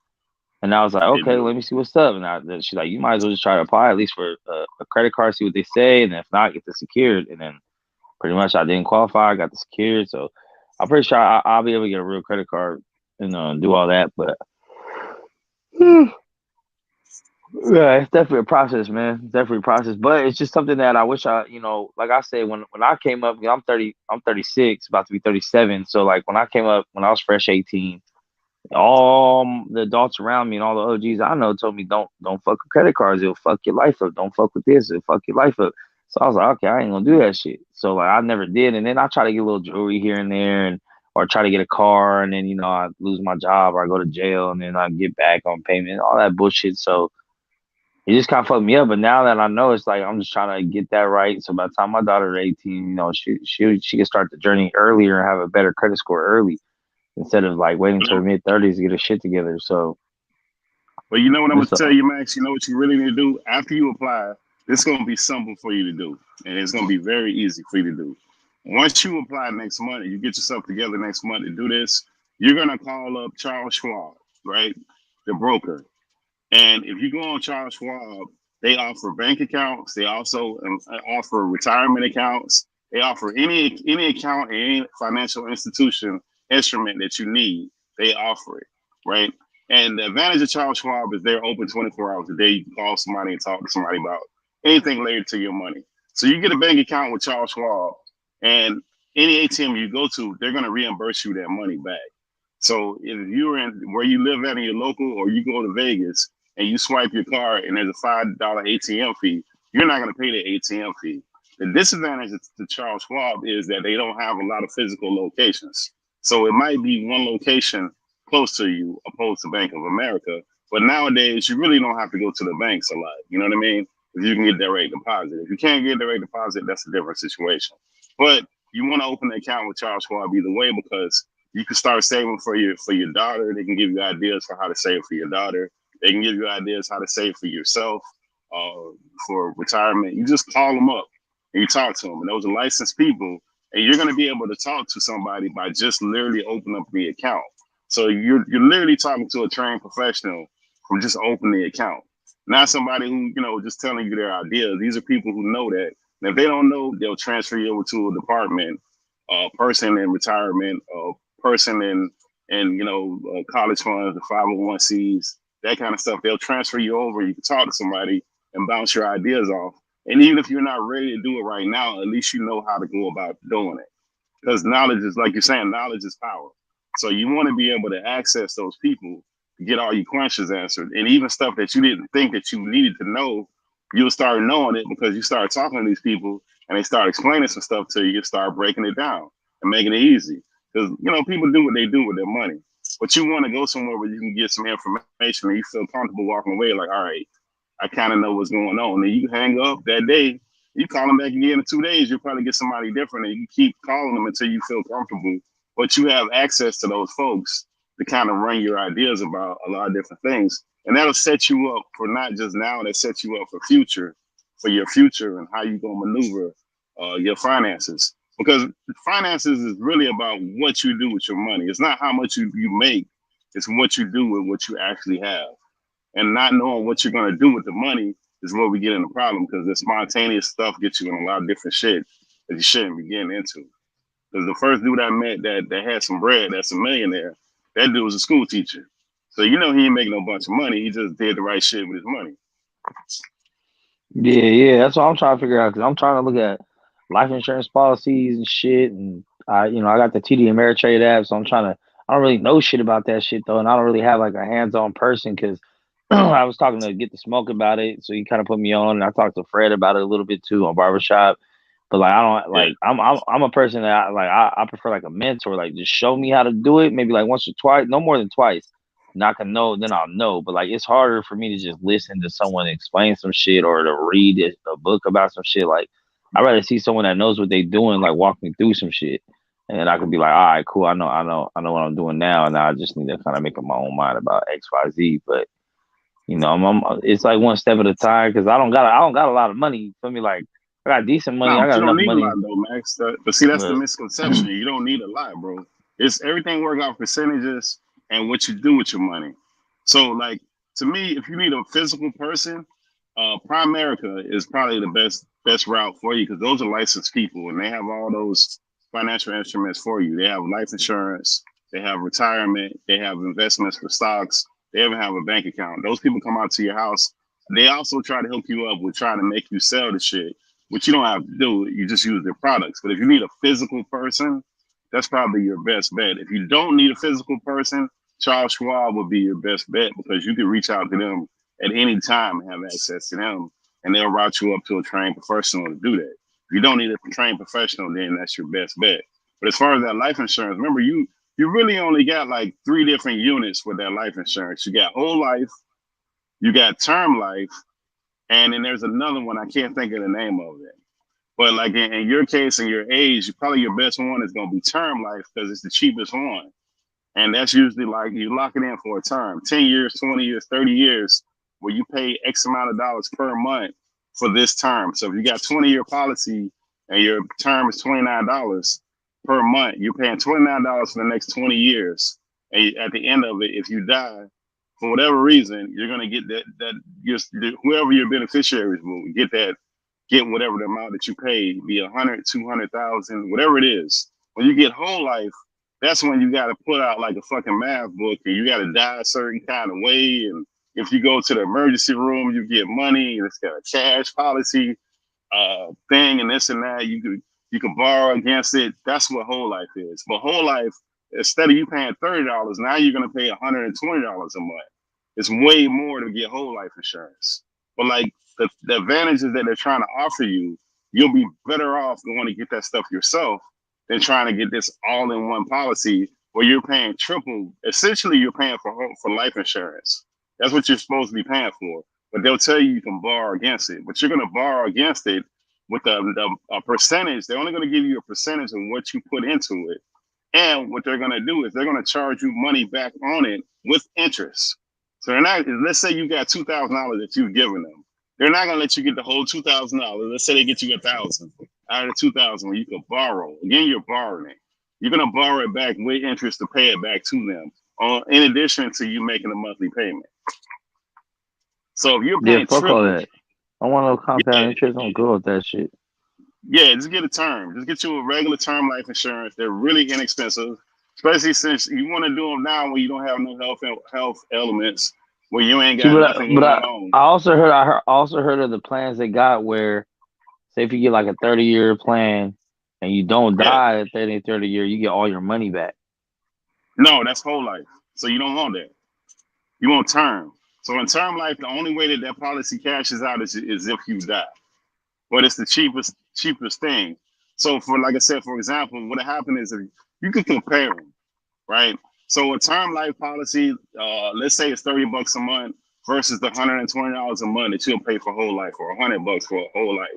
And I was like, you okay, do. let me see what's up. And she's like, you might as well just try to apply at least for a credit card, see what they say, and if not, get the secured. And then pretty much I didn't qualify, I got the secured. So I'm pretty sure I'll be able to get a real credit card and do all that. But yeah, it's definitely a process, man. It's definitely a process. But it's just something that I wish like I said, when I came up, I'm 36, about to be 37. So like when I came up, when I was fresh 18, all the adults around me and all the OGs I know told me don't fuck with credit cards. It'll fuck your life up. Don't fuck with this. It'll fuck your life up. So I was like, okay, I ain't gonna do that shit. So like I never did. And then I try to get a little jewelry here and there, and or try to get a car, and then I lose my job or I go to jail, and then I get back on payment, all that bullshit. So it just kind of fucked me up. But now that I know, it's like I'm just trying to get that right. So by the time my daughter's 18, she can start the journey earlier and have a better credit score early instead of like waiting till mid 30s to get her shit together. So, But you know what I'm gonna just tell you, Max? You know what you really need to do after you apply? It's gonna be simple for you to do, and it's gonna be very easy for you to do. Once you apply next month, and you get yourself together next month to do this, you're gonna call up Charles Schwab, right, the broker. And if you go on Charles Schwab, they offer bank accounts. They also offer retirement accounts. They offer any account, any financial institution instrument that you need. They offer it, right? And the advantage of Charles Schwab is they're open 24 hours a day. You can call somebody and talk to somebody about anything related to your money. So you get a bank account with Charles Schwab, and any ATM you go to, they're going to reimburse you that money back. So if you're in where you live at in your local, or you go to Vegas and you swipe your card and there's a $5 ATM fee, you're not going to pay the ATM fee. The disadvantage to Charles Schwab is that they don't have a lot of physical locations. So it might be one location close to you opposed to Bank of America. But nowadays, you really don't have to go to the banks a lot. You know what I mean? If you can get direct deposit. If you can't get direct deposit, that's a different situation. But you want to open an account with Charles Schwab either way, because you can start saving for your daughter. They can give you ideas for how to save for your daughter. They can give you ideas how to save for yourself, for retirement. You just call them up and you talk to them. And those are licensed people. And you're going to be able to talk to somebody by just literally opening up the account. So you're literally talking to a trained professional from just opening the account. Not somebody who, just telling you their ideas. These are people who know that. And if they don't know, they'll transfer you over to a department, person in retirement, person in college funds, the 501cs, that kind of stuff. They'll transfer you over. You can talk to somebody and bounce your ideas off. And even if you're not ready to do it right now, at least you know how to go about doing it. Because knowledge is, like you're saying, knowledge is power. So you want to be able to access those people to get all your questions answered. And even stuff that you didn't think that you needed to know, you'll start knowing it because you start talking to these people and they start explaining some stuff to you. You start breaking it down and making it easy. Because, people do what they do with their money. But you want to go somewhere where you can get some information and you feel comfortable walking away like, all right, I kind of know what's going on. And you hang up that day, you call them back again in 2 days, you'll probably get somebody different, and you keep calling them until you feel comfortable. But you have access to those folks to kind of run your ideas about a lot of different things. And that'll set you up for not just now, that sets you up for your future and how you're going to maneuver your finances. Because finances is really about what you do with your money. It's not how much you make, it's what you do with what you actually have. And not knowing what you're going to do with the money is where we get in the problem, because the spontaneous stuff gets you in a lot of different shit that you shouldn't be getting into. Because the first dude I met that had some bread, that's a millionaire, that dude was a school teacher. So he ain't making no bunch of money. He just did the right shit with his money. Yeah. That's what I'm trying to figure out because I'm trying to look at life insurance policies and shit, and I got the TD Ameritrade app, so I don't really know shit about that shit though, and I don't really have like a hands-on person because I was talking to Get the Smoke about it, so he kind of put me on, and I talked to Fred about it a little bit too on Barbershop. But like I don't like I'm a person that I prefer like a mentor, like just show me how to do it, maybe like once or twice, no more than twice. Not gonna know, then I'll know. But like it's harder for me to just listen to someone explain some shit or to read a book about some shit. Like I'd rather see someone that knows what they're doing, like walk me through some shit, and then I could be like, all right, cool, I know what I'm doing now, and now I just need to kind of make up my own mind about X, Y, Z. But it's like one step at a time because I don't got a lot of money. For me, like I got decent money. No, I but got you don't enough need a money. lot though, Max. But see, that's the But misconception. You don't need a lot, bro. It's everything work out percentages and what you do with your money. So, like to me, if you need a physical person, Primerica is probably the best route for you because those are licensed people and they have all those financial instruments for you. They have life insurance, they have retirement, they have investments for stocks, they even have a bank account. Those people come out to your house. They also try to hook you up with trying to make you sell the shit, which you don't have to do. You just use their products. But if you need a physical person, that's probably your best bet. If you don't need a physical person, Charles Schwab would be your best bet because you can reach out to them at any time and have access to them, and they'll route you up to a trained professional to do that. If you don't need a trained professional, then that's your best bet. But as far as that life insurance, remember you really only got like 3 different units with that life insurance. You got whole life, you got term life, and then there's another one I can't think of the name of it. But like in your case and your age, probably your best one is going to be term life because it's the cheapest one. And that's usually like you lock it in for a term, 10 years, 20 years, 30 years, where you pay X amount of dollars per month for this term. So if you got 20-year policy and your term is $29 per month, you're paying $29 for the next 20 years. And at the end of it, if you die, for whatever reason, you're going to get whoever your beneficiaries will get whatever the amount that you pay, be 100, 200,000, whatever it is. When you get whole life, that's when you got to put out like a fucking math book and you got to die a certain kind of way. And if you go to the emergency room, you get money and it's got a cash policy thing and this and that. You can borrow against it. That's what whole life is. But whole life, instead of you paying $30, now you're going to pay $120 a month. It's way more to get whole life insurance. But like the advantages that they're trying to offer you, you'll be better off going to get that stuff yourself than trying to get this all-in-one policy where you're paying triple. Essentially, you're paying for life insurance. That's what you're supposed to be paying for. But they'll tell you can borrow against it. But you're going to borrow against it with a percentage. They're only going to give you a percentage of what you put into it. And what they're going to do is they're going to charge you money back on it with interest. So they're not. Let's say you got $2,000 that you've given them. They're not going to let you get the whole $2,000. Let's say they get you $1,000 out of $2,000 where you can borrow. Again, you're borrowing it. You're going to borrow it back with interest to pay it back to them, in addition to you making a monthly payment. So if you're paying fuck triple, all that. I want no compound interest. I'm good with that shit. Yeah, just get a term. Just get you a regular term life insurance. They're really inexpensive, especially since you want to do them now when you don't have no health elements, where you ain't got nothing going on. I also heard of the plans they got where, say, if you get like a 30-year plan and you don't die at 30 year, you get all your money back. No, that's whole life. So you don't want that. You want term. So in term life, the only way that policy cashes out is if you die. But it's the cheapest thing. So for, like I said, for example, what happened is you can compare them, right? So a term life policy, let's say it's $30 a month versus the $120 a month that you'll pay for whole life, or $100 for a whole life.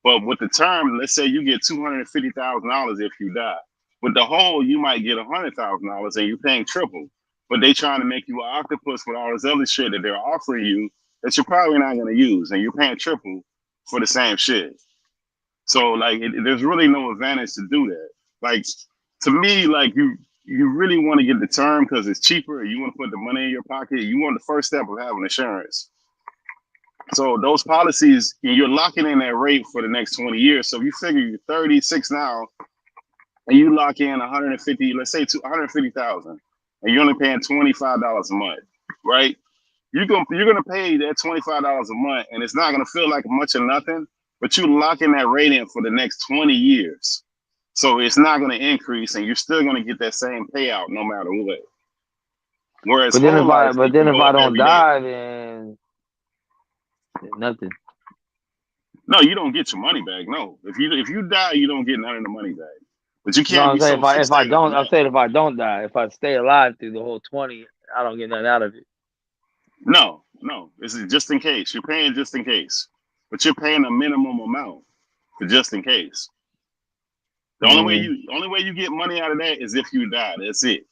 But with the term, let's say you get $250,000 if you die. With the whole, you might get $100,000 and you're paying triple. But they trying to make you an octopus with all this other shit that they're offering you that you're probably not going to use, and you're paying triple for the same shit. So like, there's really no advantage to do that. Like, to me, like you really want to get the term because it's cheaper. You want to put the money in your pocket. You want the first step of having insurance. So those policies, you're locking in that rate for the next 20 years. So if you figure you're 36 now, and you lock in 150, let's say 150,000, and you're only paying $25 a month, right? You're gonna pay that $25 a month, and it's not gonna feel like much or nothing, but you lock in that rate in for the next 20 years. So it's not gonna increase, and you're still gonna get that same payout no matter what. Whereas But then whole life, if it can go I up don't every day. die, then nothing. No, you don't get your money back. No, if you die, you don't get none of the money back. But you No, can't I'm be saying so if I fixated don't, on I'm that. saying if I don't die, if I stay alive through the whole 20, I don't get nothing out of it. No, this is just in case. You're paying just in case, but you're paying a minimum amount for just in case. The only way you get money out of that is if you die. That's it.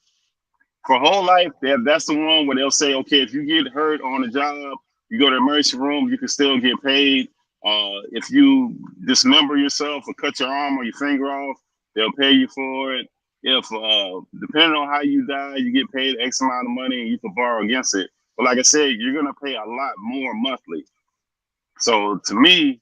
For whole life, that's the one where they'll say, okay, if you get hurt on the job, you go to the emergency room, you can still get paid. If you dismember yourself or cut your arm or your finger off, they'll pay you for it. If depending on how you die, you get paid X amount of money and you can borrow against it. But like I said, you're gonna pay a lot more monthly. So to me,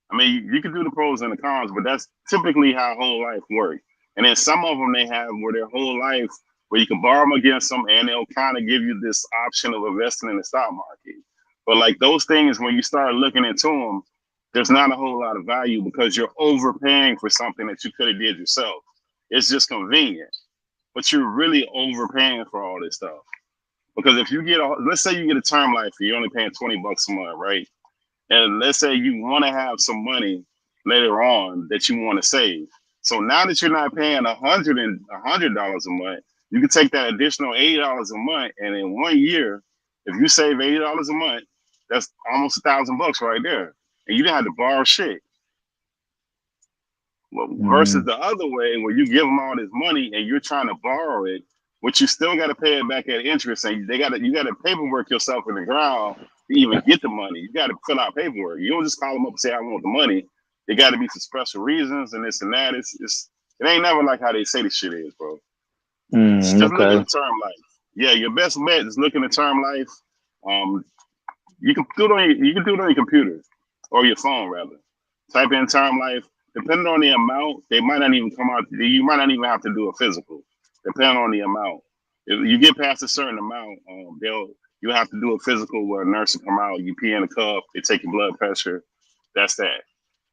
I mean, you can do the pros and the cons, but that's typically how whole life works. And then some of them they have where their whole life, where you can borrow them against them, and they'll kind of give you this option of investing in the stock market. But like those things, when you start looking into them, there's not a whole lot of value because you're overpaying for something that you could have did yourself. It's just convenient, but you're really overpaying for all this stuff. Because if you get, let's say you get a term life, you're only paying $20 a month, right? And let's say you want to have some money later on that you want to save. So now that you're not paying $100 a month, you can take that additional $80 a month, and in 1 year, if you save $80 a month, that's almost $1,000 right there, and you didn't have to borrow shit. Well, versus the other way, where you give them all this money and you're trying to borrow it, but you still got to pay it back at interest, and you got to paperwork yourself in the ground to even get the money. You got to fill out paperwork. You don't just call them up and say, I want the money. There got to be some special reasons and this and that. It ain't never like how they say this shit is, bro. Just look at term life. Yeah, your best bet is looking at term life. You can do it on your computer or your phone rather. Type in term life. Depending on the amount, they might not even come out. You might not even have to do a physical. Depending on the amount. If you get past a certain amount, you have to do a physical where a nurse will come out, you pee in a cup, they take your blood pressure. That's that.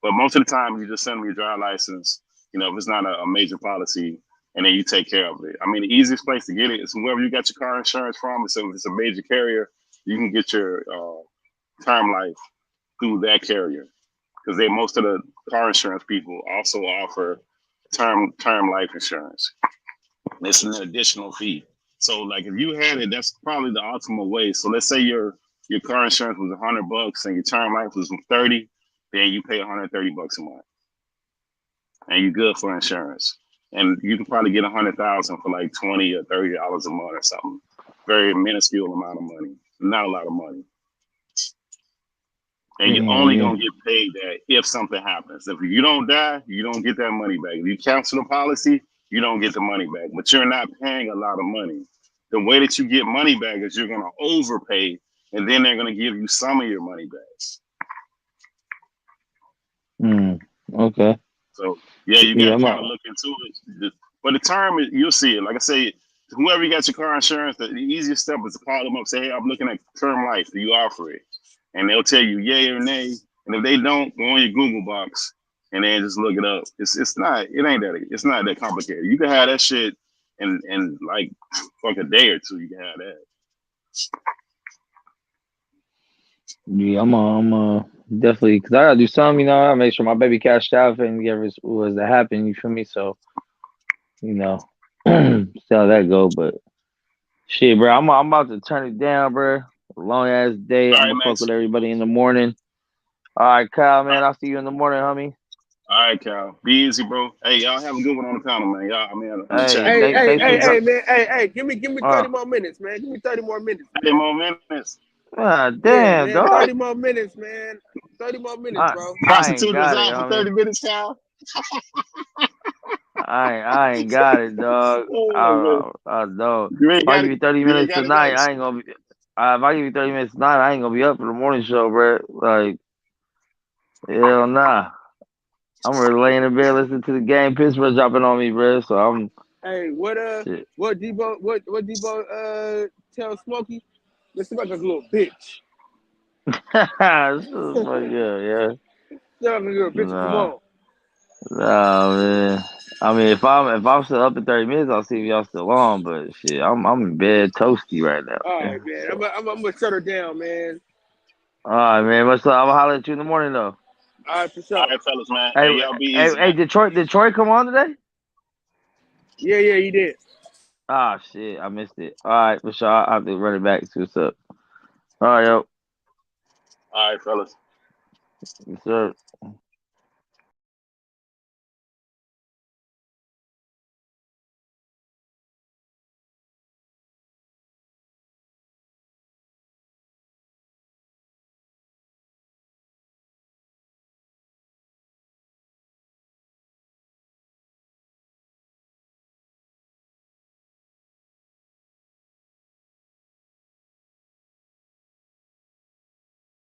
But most of the time, you just send them your driver's license, if it's not a major policy, and then you take care of it. I mean, the easiest place to get it is whoever you got your car insurance from. So if it's a major carrier, you can get your term life through that carrier. Because most of the car insurance people also offer term life insurance. It's an additional fee. So like if you had it, that's probably the optimal way. So let's say your car insurance was $100 and your term life was $30, then you pay $130 a month, and you're good for insurance. And you can probably get 100,000 for like $20 or $30 a month or something. Very minuscule amount of money, not a lot of money. And you're only gonna get paid that if something happens. If you don't die, you don't get that money back. If you cancel the policy, you don't get the money back. But you're not paying a lot of money. The way that you get money back is you're gonna overpay, and then they're gonna give you some of your money back. Okay. So yeah, you gotta kind of look into it. But the term, you'll see it. Like I say, whoever you got your car insurance, the easiest step is to call them up, say, hey, I'm looking at term life. Do you offer it? And they'll tell you yay or nay. And if they don't, go on your Google box and then just look it up. It's not that complicated. You can have that shit in like a day or two. You can have that. Yeah, I'm definitely, because I gotta do something, I gotta make sure my baby cashed out if anything ever was to happen, you feel me? So, see how that go. But shit, bro, I'm about to turn it down, bro. Long ass day. I'm gonna fuck with everybody in the morning. All right, Kyle, man. I'll see you in the morning, homie. All right, Kyle. Be easy, bro. Hey, y'all have a good one on the panel, man. Y'all, Hey, man. Hey, give me 30 more minutes, man. Give me 30 more minutes. 30 more minutes. Damn, man, dog. 30 more minutes, man. 30 more minutes, bro. Prostitute is out for 30 minutes, Kyle. I ain't got it, dog. Dog. If I give you 30 minutes tonight, I ain't gonna be. If I give you 30 minutes tonight, I ain't gonna be up for the morning show, bro. Like, hell nah. I'm gonna lay in the bed listening to the game. Pittsburgh dropping on me, bro. So I'm Hey, what shit. Debo tell Smokey? This is like a little bitch. Fuck yeah. Tell him you're a bitch. Come Nah, on. nah, man. I mean, if I'm still up in 30 minutes, I'll see if y'all still on. But shit, I'm in bed toasty right now. All Man. right, man. So, I'm gonna shut her down, man. all right, man. What's up? I'm gonna holler at you in the morning though. All right, for All sure. right, fellas, man. Hey, Hey, y'all be easy, man. Detroit come on today? Yeah, he did. Ah, shit, I missed it. All right, for sure. I'll have to run it back. See what's up. All right, yo. All right, fellas. Yes, sir.